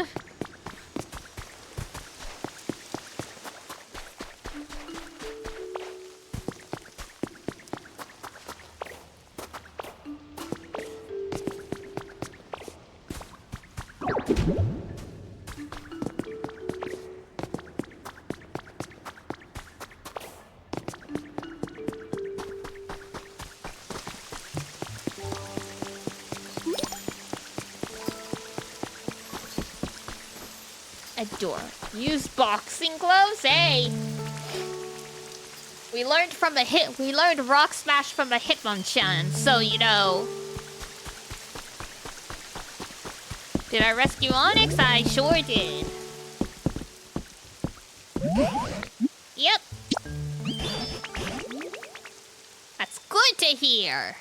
A door. Use boxing gloves? Hey! We learned rock smash from a Hitmonchan, so you know. Did I rescue Onyx? I sure did. Yep. That's good to hear.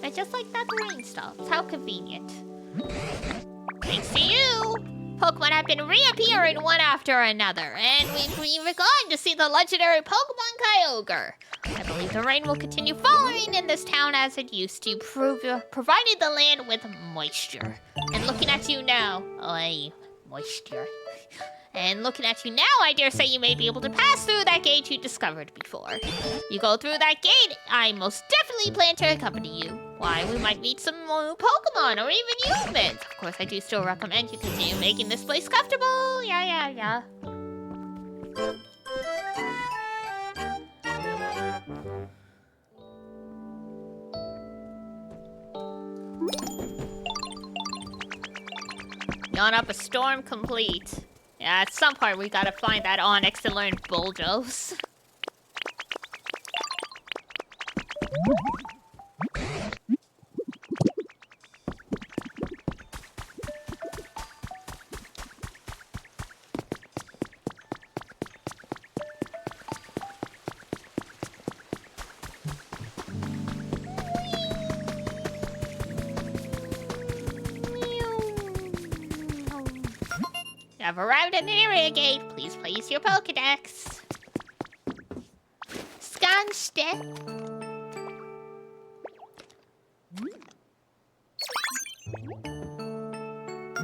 And just like that, the rain stops. How convenient. Thanks to you, Pokemon have been reappearing one after another, and we've begun to see the legendary Pokemon Kyogre. I believe the rain will continue falling in this town as it used to, providing the land with moisture. And looking at you now, moisture. And looking at you now, I dare say you may be able to pass through that gate you discovered before. You go through that gate, I most definitely plan to accompany you. Why, we might meet some more Pokemon or even humans. Of course, I do still recommend you continue making this place comfortable. Yeah. Yawn up a storm complete. Yeah, at some point we gotta find that Onyx and learn Bulldoze. I've arrived at the area gate. Please place your Pokedex. Scan stick.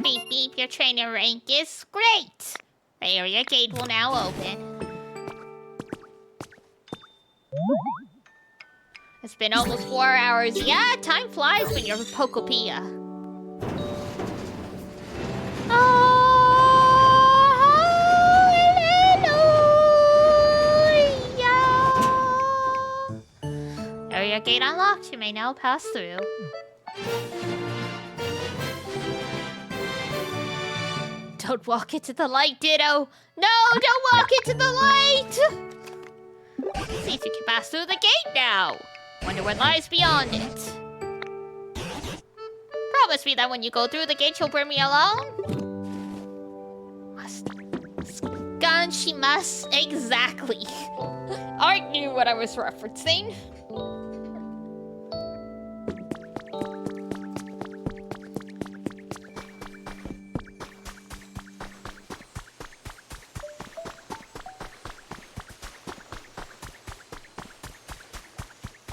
Beep beep, your trainer rank is great. The area gate will now open. It's been almost 4 hours. Yeah, time flies when you're POKOPIA. Area gate unlocked. You may now pass through. Don't walk into the light, Ditto. No, don't walk into the light. See if you can pass through the gate now. Wonder what lies beyond it. Promise me that when you go through the gate, you'll bring me along. Ganshimasu. Exactly. Art knew what I was referencing.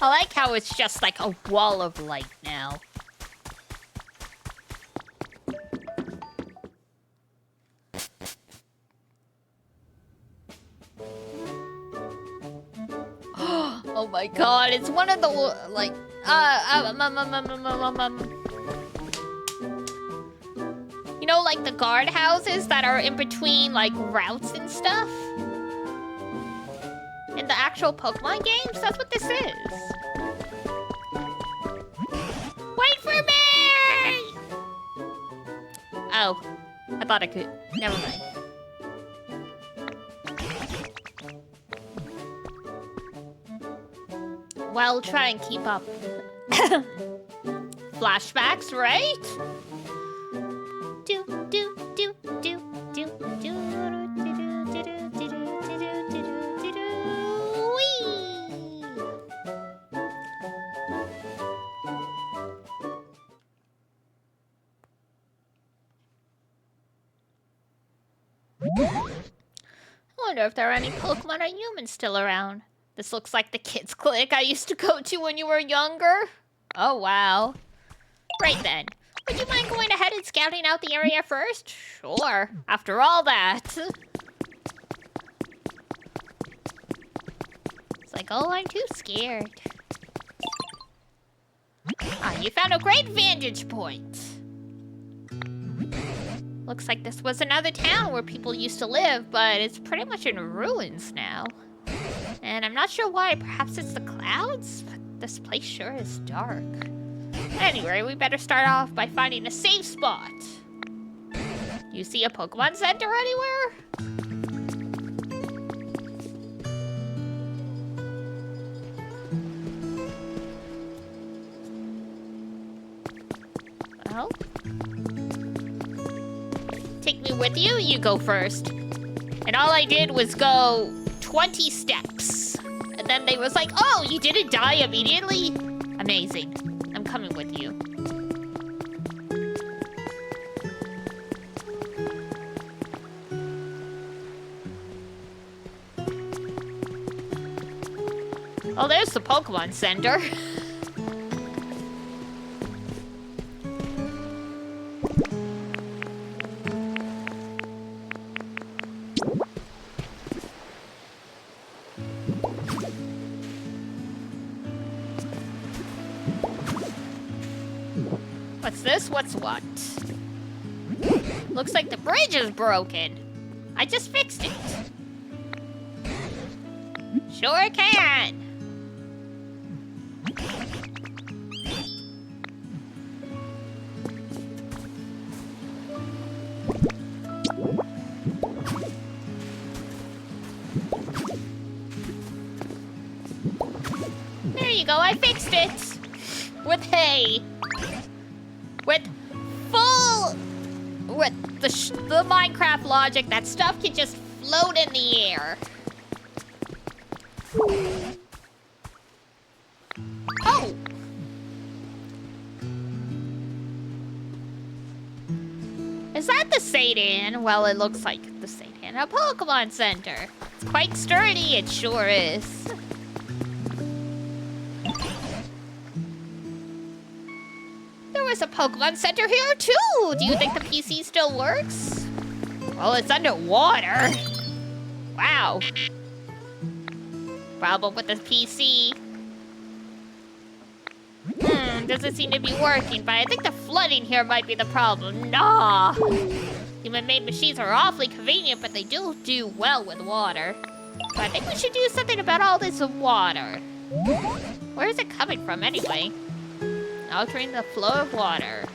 I like how it's just like a wall of light now. Oh my god, it's one of the, like, you know, like the guard houses that are in between, like, routes and stuff? In the actual Pokemon games? That's what this is. Wait for me! Oh, I thought I could. Never mind. Well, try and keep up. Flashbacks, right? Do do do do do do do wee. I wonder if there are any Pokemon or humans still around. This looks like the kids' clinic I used to go to when you were younger. Oh, wow. Right then. Would you mind going ahead and scouting out the area first? Sure. After all that. It's like, oh, I'm too scared. Ah, you found a great vantage point. Looks like this was another town where people used to live, but it's pretty much in ruins now. And I'm not sure why. Perhaps it's the clouds? But this place sure is dark. Anyway, we better start off by finding a safe spot. You see a Pokemon Center anywhere? Well, take me with you. You go first. And all I did was go 20 steps. And then they was like, oh, you didn't die immediately? Amazing. I'm coming with you. Oh, there's the Pokemon Center. What's this? What's what? Looks like the bridge is broken. I just fixed it. Sure can. There you go, I fixed it. With hay. With full... With the Minecraft logic, that stuff can just float in the air. Oh! Is that the Satan? Well, it looks like the Satan. A Pokemon Center. It's quite sturdy, it sure is. There was a Pokemon Center here, too! Do you think the PC still works? Well, it's underwater. Wow. Problem with the PC. Doesn't seem to be working, but I think the flooding here might be the problem. Nah. Human-made machines are awfully convenient, but they do well with water. So I think we should do something about all this water. Where is it coming from, anyway? Altering the flow of water.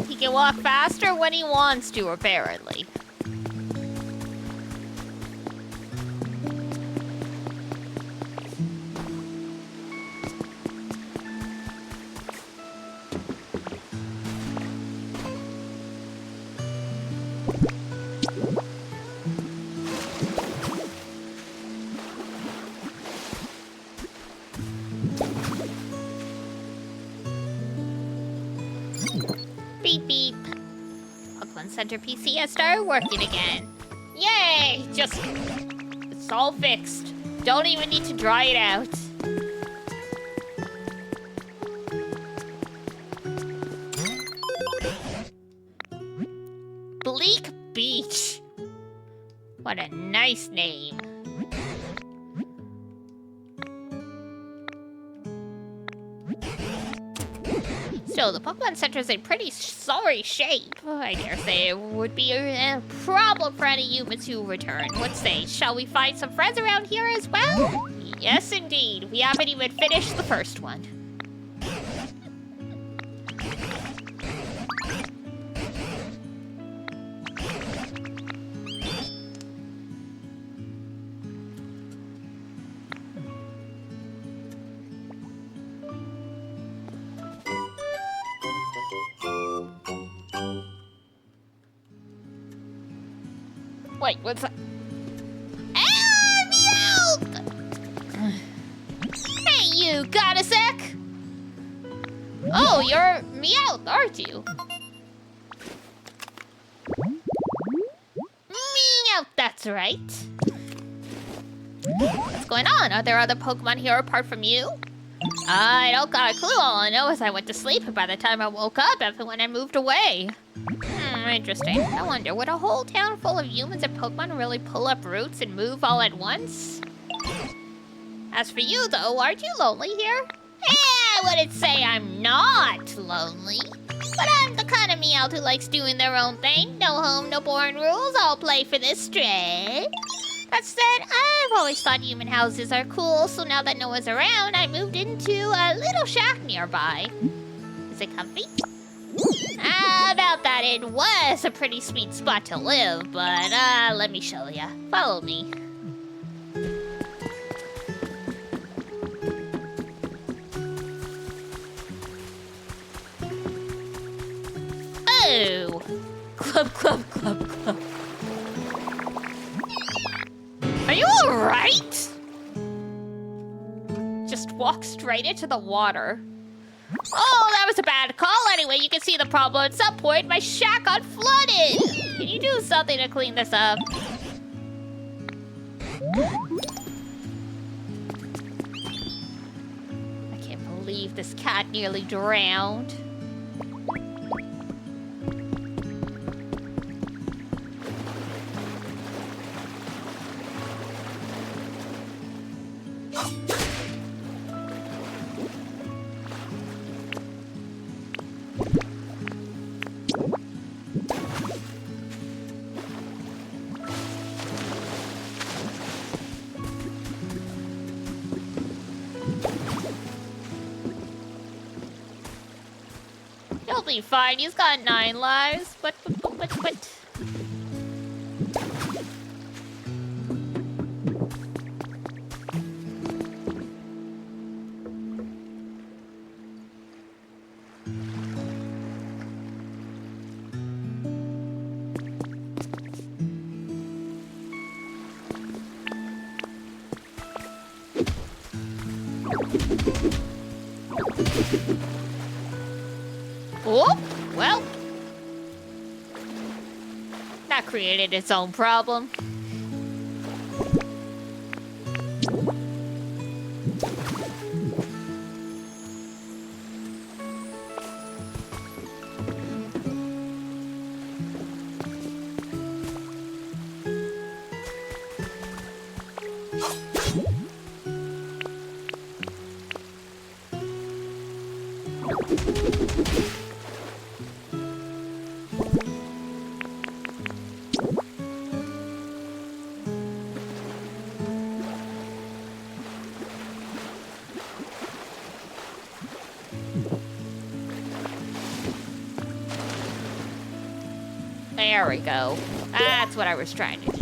He can walk faster when he wants to, apparently. Beep beep. Pokemon Center PC has started working again. Yay! It's all fixed. Don't even need to dry it out. Bleak Beach. What a nice name. Still, the Pokemon Center is in pretty sorry shape. I dare say it would be a problem for any humans who return. What say, shall we find some friends around here as well? Yes, indeed. We haven't even finished the first one. Wait, what's that? Ah, Meowth! Hey, you, got a sec? Oh, you're Meowth, aren't you? Meowth, that's right. What's going on? Are there other Pokemon here apart from you? I don't got a clue. All I know is I went to sleep, and by the time I woke up, everyone had moved away. Interesting. I wonder, would a whole town full of humans and Pokemon really pull up roots and move all at once? As for you, though, aren't you lonely here? I wouldn't say I'm not lonely. But I'm the kind of Meowth who likes doing their own thing. No home, no boring rules. I'll play for this stray. That said, I've always thought human houses are cool, so now that no one's around, I moved into a little shack nearby. Is it comfy? About that, it was a pretty sweet spot to live, but let me show ya. Follow me. Oh! Club, club, club, club. Are you alright? Just walk straight into the water. Oh, that was a bad call. Anyway, you can see the problem. At some point, my shack got flooded. Can you do something to clean this up? I can't believe this cat nearly drowned. He'll be fine. He's got 9 lives. But. Oh, well. That created its own problem. There we go. That's what I was trying to do.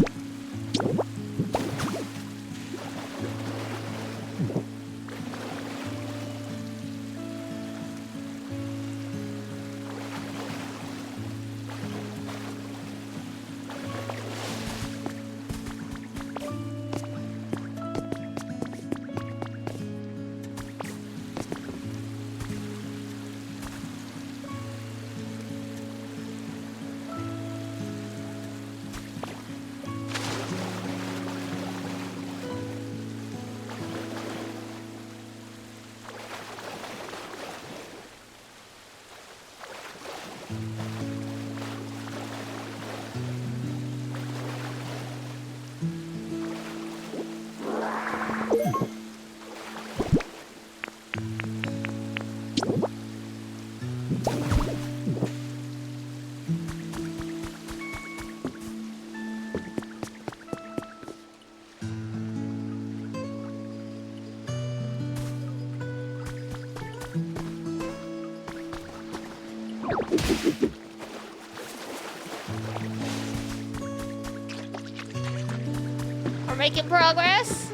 We're making progress.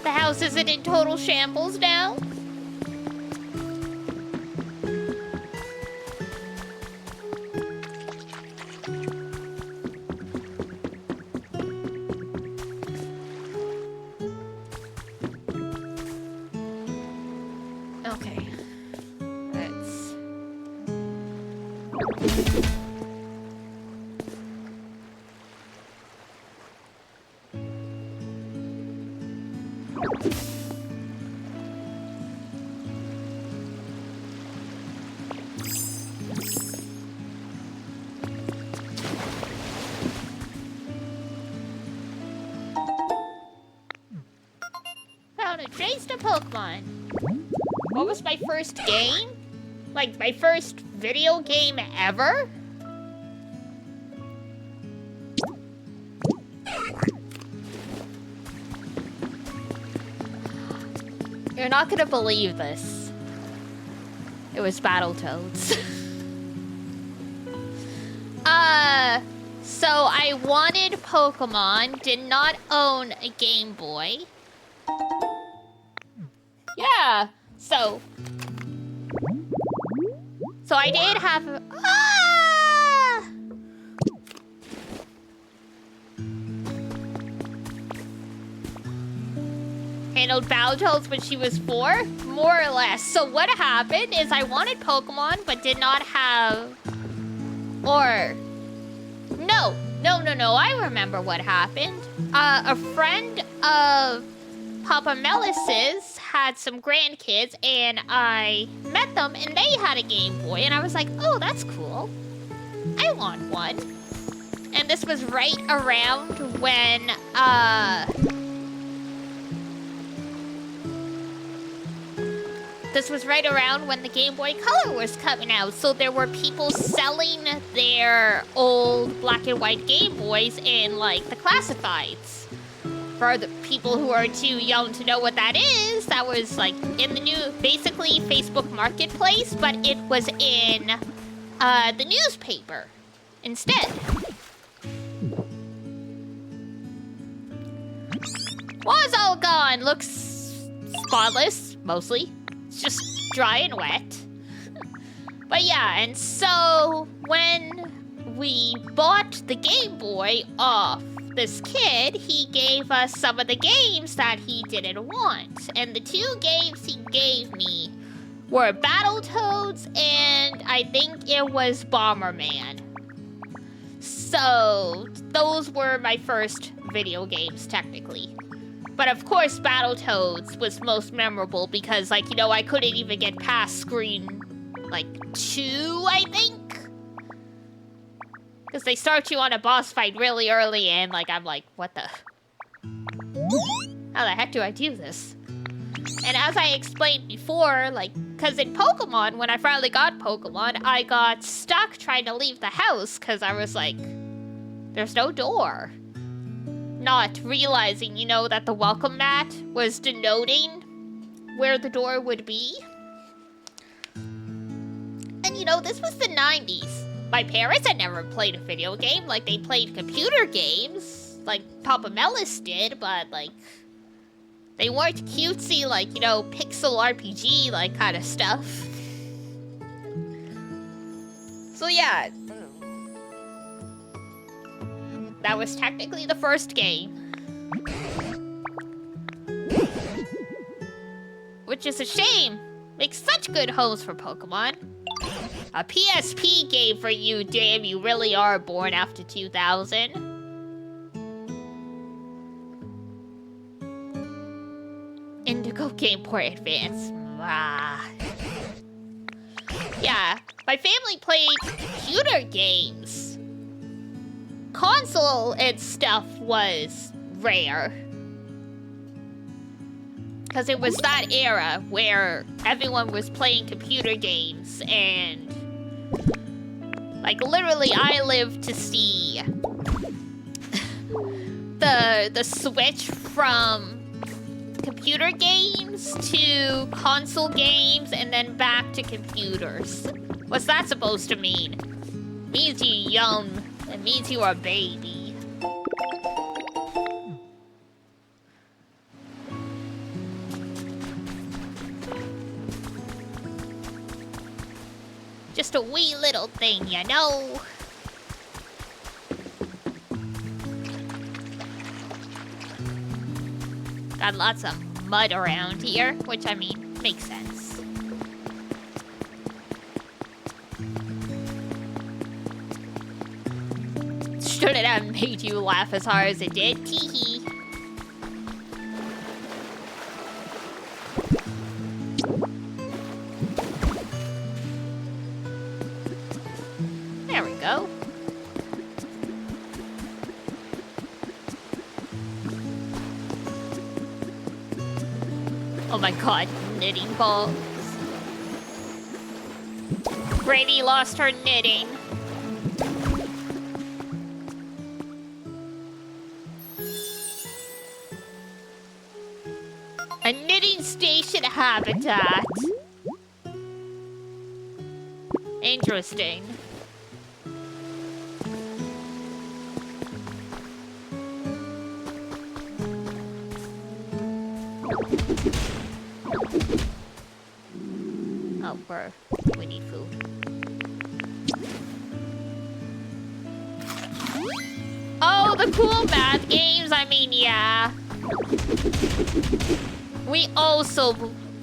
The house isn't in total shambles now. Okay. Let's... Found a trace to Pokemon. What was my first game? Like, my first video game ever? You're not gonna believe this. It was Battletoads. So I wanted Pokemon, did not own a Game Boy. Yeah, so I did have handled Battletoads when she was 4, more or less. So what happened is I wanted Pokemon, but did not have, or no, I remember what happened. A friend of Papa Melis's had some grandkids, and I met them, and they had a Game Boy, and I was like, oh, that's cool. I want one. And this was right around when, the Game Boy Color was coming out, so there were people selling their old black and white Game Boys in, like, the classifieds. For the people who are too young to know what that is, that was, like, in the new, basically Facebook Marketplace, but it was in, the newspaper instead. Was all gone. Looks spotless, mostly. It's just dry and wet. But yeah, and so when we bought the Game Boy off this kid, he gave us some of the games that he didn't want. And the 2 games he gave me were Battletoads and I think it was Bomberman. So those were my first video games, technically. But of course, Battletoads was most memorable because, like, you know, I couldn't even get past screen, like, 2, I think? Because they start you on a boss fight really early and, like, I'm like, what the? How the heck do I do this? And as I explained before, like, because in Pokemon, when I finally got Pokemon, I got stuck trying to leave the house because I was like, there's no door. Not realizing, you know, that the welcome mat was denoting where the door would be. And, you know, this was the 90s. My parents had never played a video game. Like, they played computer games, like Papa Melis did, but, like, they weren't cutesy, like, you know, pixel RPG, like, kind of stuff. So, yeah. That was technically the first game. Which is a shame. Makes such good homes for Pokemon. A PSP game for you, damn, you really are born after 2000. Indigo Game Boy Advance. Ah. Yeah, my family played computer games. Console and stuff was rare. Because it was that era where everyone was playing computer games and... like, literally, I lived to see the switch from computer games to console games and then back to computers. What's that supposed to mean? It means you're young. It means you are a baby. Just a wee little thing, you know? Got lots of mud around here, which, I mean, makes sense. Shouldn't have made you laugh as hard as it did. Teehee. There we go. Oh my god, knitting balls. Brady lost her knitting. A knitting station habitat. Interesting. Oh, we need food. Oh, the cool math games. I mean, yeah. We also,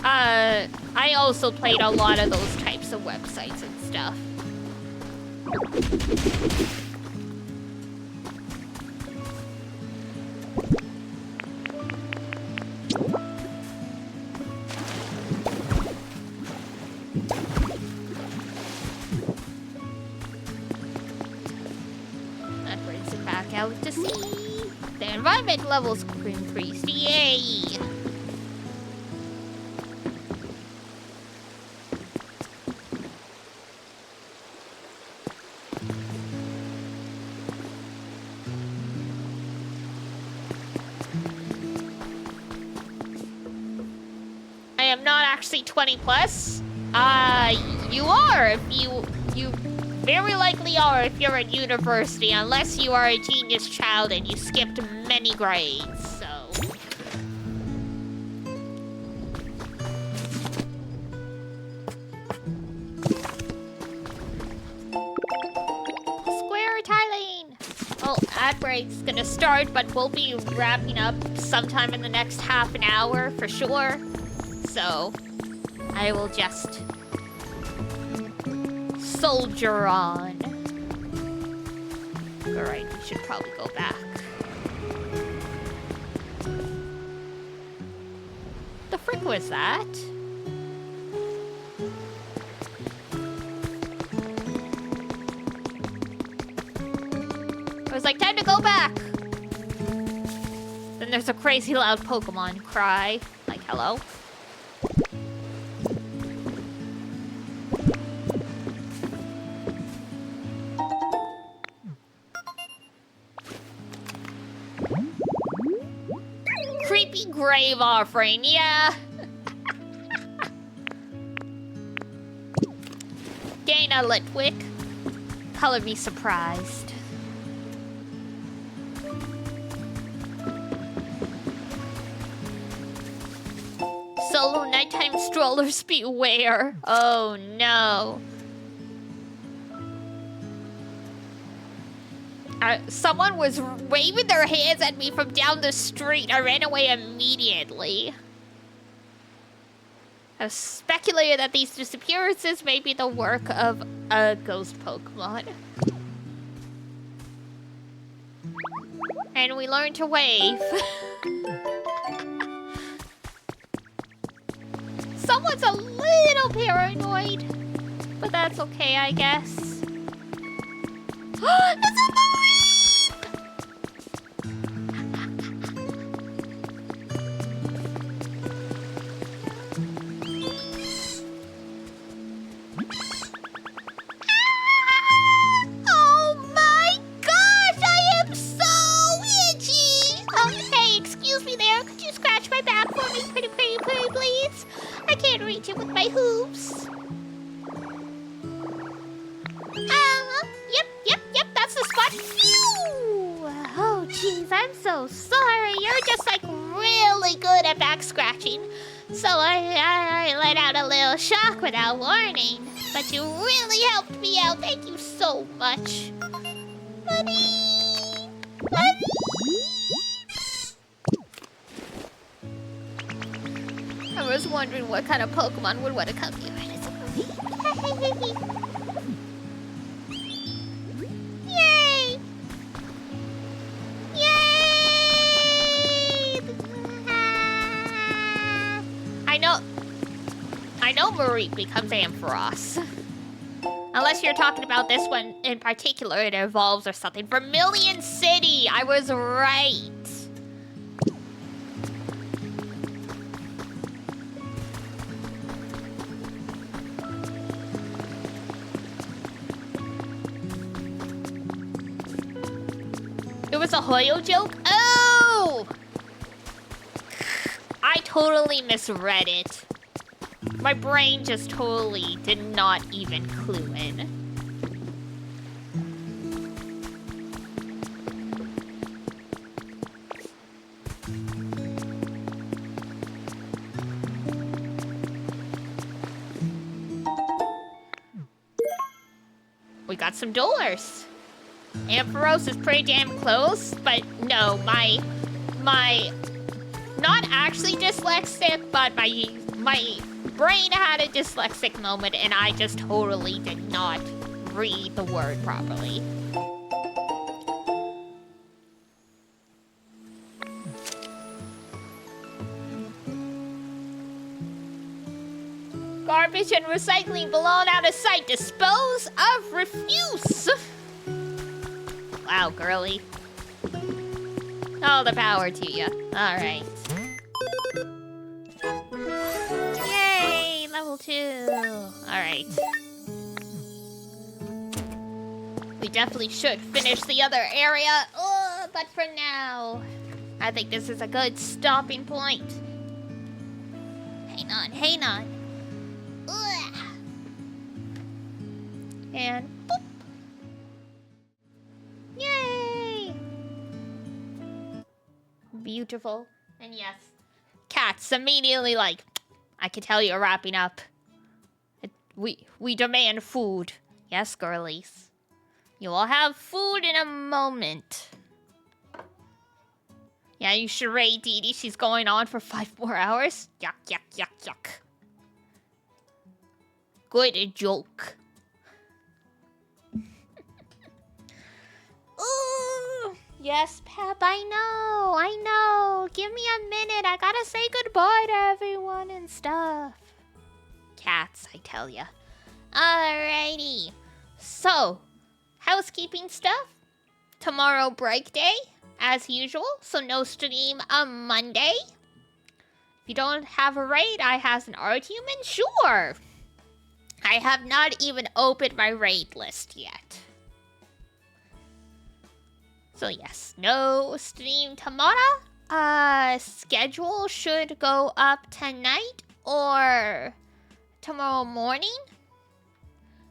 I also played a lot of those types of websites and stuff. That brings it back out to sea. The environment levels increased. Yay! I am not actually 20 plus. You are if you very likely are if you're at university, unless you are a genius child and you skipped many grades, so. Square tiling! Well, ad break's gonna start, but we'll be wrapping up sometime in the next half an hour for sure. So, I will just soldier on. Alright, we should probably go back. The frick was that? I was like, time to go back! Then there's a crazy loud Pokemon cry. Like, hello? Creepy grave offering, yeah. Gain a Litwick. Color me surprised. Solo nighttime strollers beware. Oh no. Someone was waving their hands at me from down the street. I ran away immediately. I've speculated that these disappearances may be the work of a ghost Pokemon. And we learned to wave. Someone's a little paranoid, but that's okay, I guess. It's a Oh my gosh, I am so itchy! Hey, excuse me there. Could you scratch my back for me, pretty, please? I can't reach it with my hoops. Yep, that's the spot. Phew! Oh, jeez, I'm so sorry. You're just, like, really good at back scratching. So I let out a little shock without warning. But you really helped me out. Thank you so much. Buddy! I was wondering what kind of Pokemon would want to come here. Yay! Yay! I know Mareep becomes Ampharos. Unless you're talking about this one in particular, it evolves or something. Vermilion City! I was right. It was a Hoyo joke? Oh! I totally misread it. My brain just totally did not even clue in. We got some doors. Ampharos is pretty damn close, but no, my not actually dyslexic, but my brain had a dyslexic moment and I just totally did not read the word properly. Garbage and recycling belong out of sight. Dispose of, refuse. Wow, girly. All the power to you. All right. Yay, level 2. All right. We definitely should finish the other area. Oh, but for now, I think this is a good stopping point. Hang on. Ugh. And boop. Yay! Beautiful. And yes, cats immediately like, I can tell you're wrapping up. We demand food. Yes, girlies. You will have food in a moment. Yeah, you charade, Dee Dee. She's going on for 5 more hours. Yuck, yuck, yuck, yuck. Good joke. Ooh, yes, Pep, I know. Give me a minute. I gotta say goodbye to everyone and stuff. Cats, I tell ya. Alrighty. So, housekeeping stuff. Tomorrow, break day. as usual, so no stream on Monday. If you don't have a raid, I have an argument, sure. I have not even opened my raid list yet. So yes, no stream tomorrow. Schedule should go up tonight or tomorrow morning.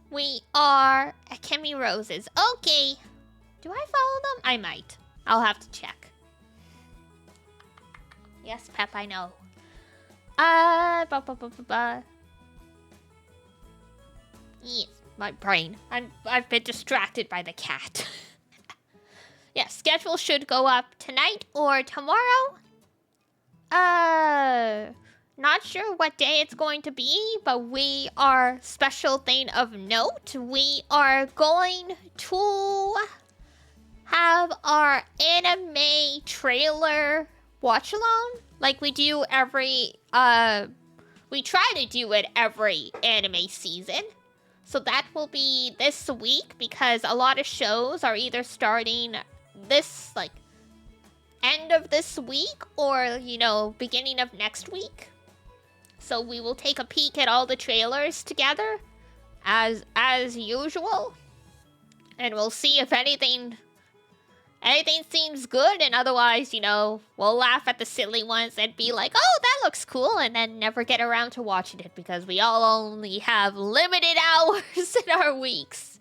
We are at Kimmy Rose's. Okay. Do I follow them? I might. I'll have to check. Yes, Pep, I know. Yes, my brain. I've been distracted by the cat. Yeah, schedule should go up tonight or tomorrow. Not sure what day it's going to be, but we are, special thing of note, we are going to have our anime trailer watch along, like we do every, we try to do it every anime season. So that will be this week, because a lot of shows are either starting this, like, end of this week or, you know, beginning of next week. So we will take a peek at all the trailers together, as usual. And we'll see if anything seems good, and otherwise, you know, we'll laugh at the silly ones and be like, oh, that looks cool, and then never get around to watching it because we all only have limited hours in our weeks.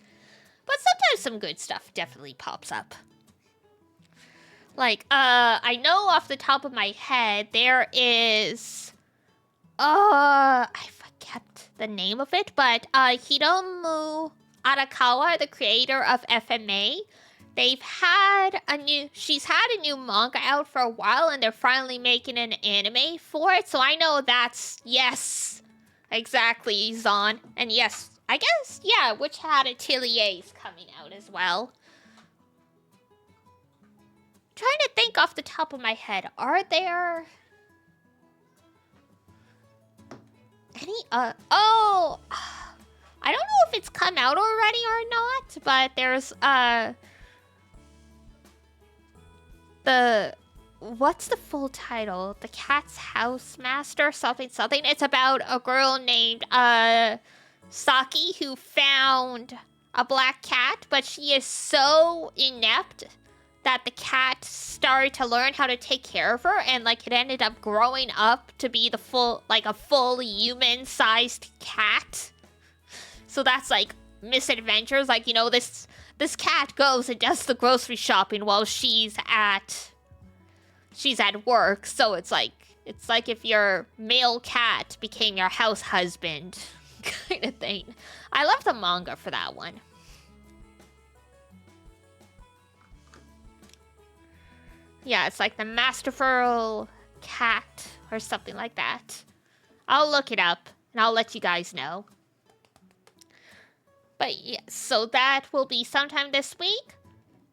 But sometimes some good stuff definitely pops up. Like, I know off the top of my head, there is, I forget the name of it, but, Hiromu Arakawa, the creator of FMA, she's had a new manga out for a while, and they're finally making an anime for it, so I know that's, yes, exactly, Zon. And yes, I guess, yeah, Witch Hat Atelier's coming out as well. Trying to think off the top of my head, are there any, oh, I don't know if it's come out already or not, but there's, what's the full title? The Cat's Housemaster, something. It's about a girl named, Saki, who found a black cat, but she is so inept that the cat started to learn how to take care of her, and, like, it ended up growing up to be a full human-sized cat. So that's, like, misadventures. Like, you know, this cat goes and does the grocery shopping while she's at work. So it's like if your male cat became your house husband kind of thing. I love the manga for that one. Yeah, it's like the Masterful Cat or something like that. I'll look it up and I'll let you guys know. But yes, so that will be sometime this week.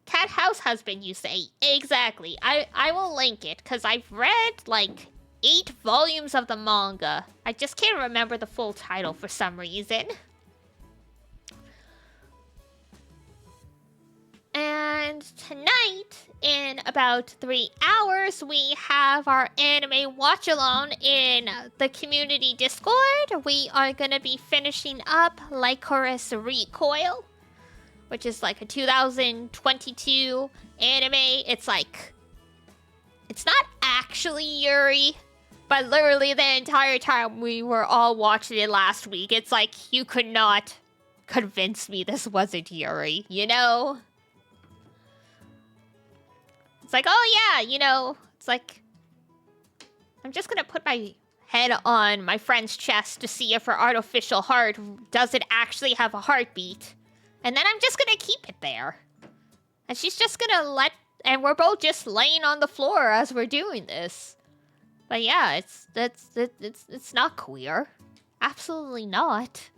Cat House Husband, you say? Exactly. I will link it, because I've read, like, 8 volumes of the manga. I just can't remember the full title for some reason. And tonight, in about 3 hours, we have our anime watch-along in the community Discord. We are going to be finishing up Lycoris Recoil, which is like a 2022 anime. It's like, it's not actually Yuri, but literally the entire time we were all watching it last week, it's like, you could not convince me this wasn't Yuri, you know? It's like, oh yeah, you know, it's like, I'm just gonna put my head on my friend's chest to see if her artificial heart doesn't actually have a heartbeat. And then I'm just gonna keep it there. And she's just gonna and we're both just laying on the floor as we're doing this. But yeah, it's not queer. Absolutely not.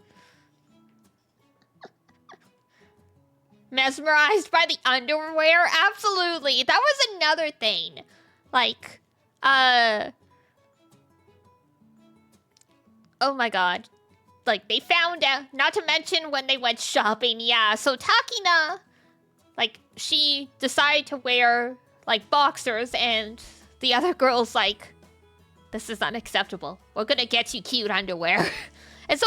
Mesmerized by the underwear? Absolutely. That was another thing. Like, oh my god. Like, they found out, not to mention when they went shopping, yeah. So Takina, like, she decided to wear, like boxers, and the other girl's like, this is unacceptable. We're gonna get you cute underwear. And so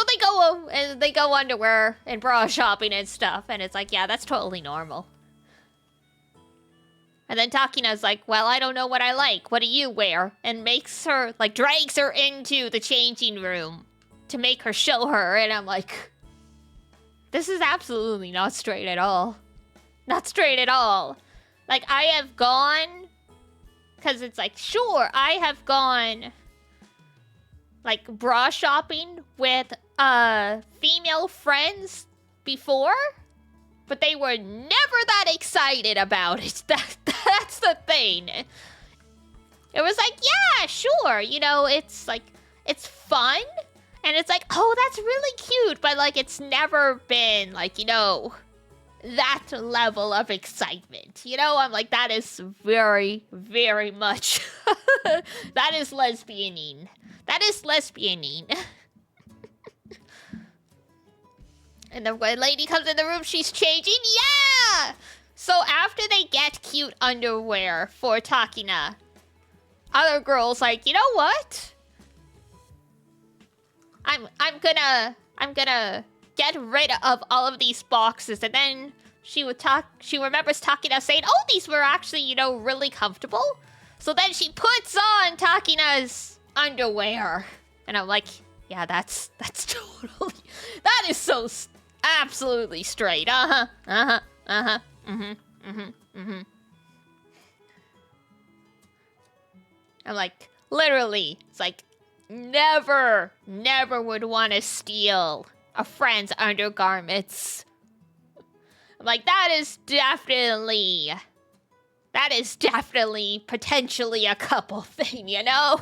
they go underwear and bra shopping and stuff, and it's like, yeah, that's totally normal. And then Takina's like, well, I don't know what I like. What do you wear? And makes her, like, drags her into the changing room to make her show her. And I'm like, this is absolutely not straight at all. Not straight at all. Like, I have gone, because it's like, sure, I have gone, like, bra shopping with female friends before, but they were never that excited about it. That's the thing. It was like, yeah, sure, you know, it's like, it's fun, and it's like, oh, that's really cute, but like, it's never been like, you know, that level of excitement. You know, I'm like, that is very, very much, that is lesbianing. That is lesbianing. And the lady comes in the room, she's changing. Yeah! So after they get cute underwear for Takina, other girls like, you know what? I'm gonna get rid of all of these boxes. And then she remembers Takina saying, oh, these were actually, you know, really comfortable. So then she puts on Takina's underwear. And I'm like, yeah, that's totally, that is so absolutely straight. I'm like, literally, it's like, never would want to steal a friend's undergarments. I'm like, that is definitely potentially a couple thing, you know?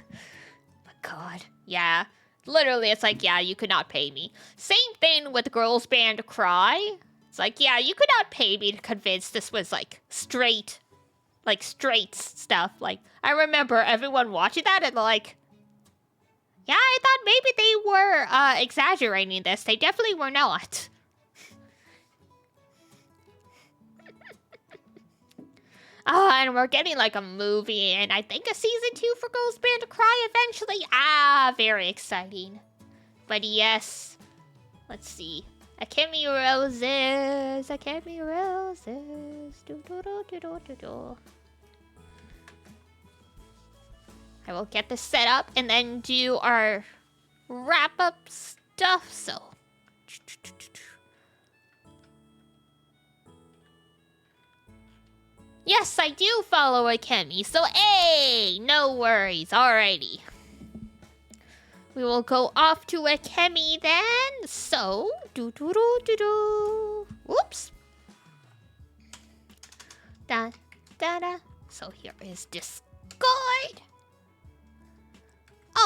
But God, yeah. Literally, it's like, yeah, you could not pay me. Same thing with girls band Cry. It's like, yeah, you could not pay me to convince this was like straight stuff. Like, I remember everyone watching that and like, yeah, I thought maybe they were exaggerating this. They definitely were not. Oh, and we're getting like a movie and I think a season 2 for Girls Band Cry eventually. Ah, very exciting. But yes, let's see. Akemi Roses, Akemi Roses. Do, do, do, do, do, do, do. I will get this set up and then do our wrap-up stuff, so. Yes, I do follow Akemi, so hey, no worries, alrighty. We will go off to Akemi then, so, do-do-do-do-do. Whoops. Da-da-da. So here is Discord.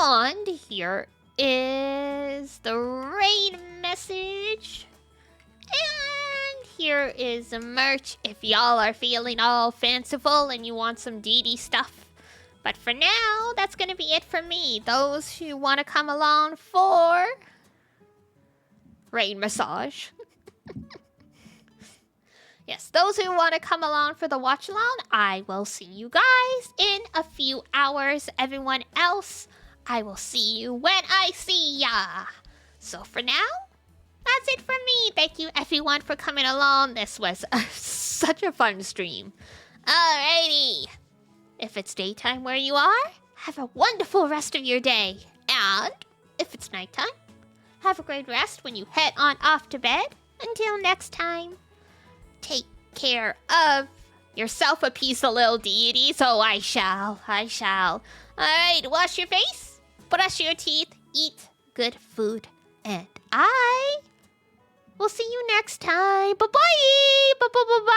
And here is the raid message. And here is the merch if y'all are feeling all fanciful and you want some DD stuff. But for now, that's gonna be it for me. Those who want to come along for raid massage. Yes, those who want to come along for the watch along, I will see you guys in a few hours. Everyone else, I will see you when I see ya. So for now, that's it for me. Thank you everyone for coming along. This was such a fun stream. Alrighty. If it's daytime where you are, have a wonderful rest of your day. And if it's nighttime, have a great rest when you head on off to bed. Until next time, take care of yourself a piece of little deity. So I shall. Alright, wash your face, brush your teeth, eat good food, and I will see you next time. Bye-bye. Bye-bye.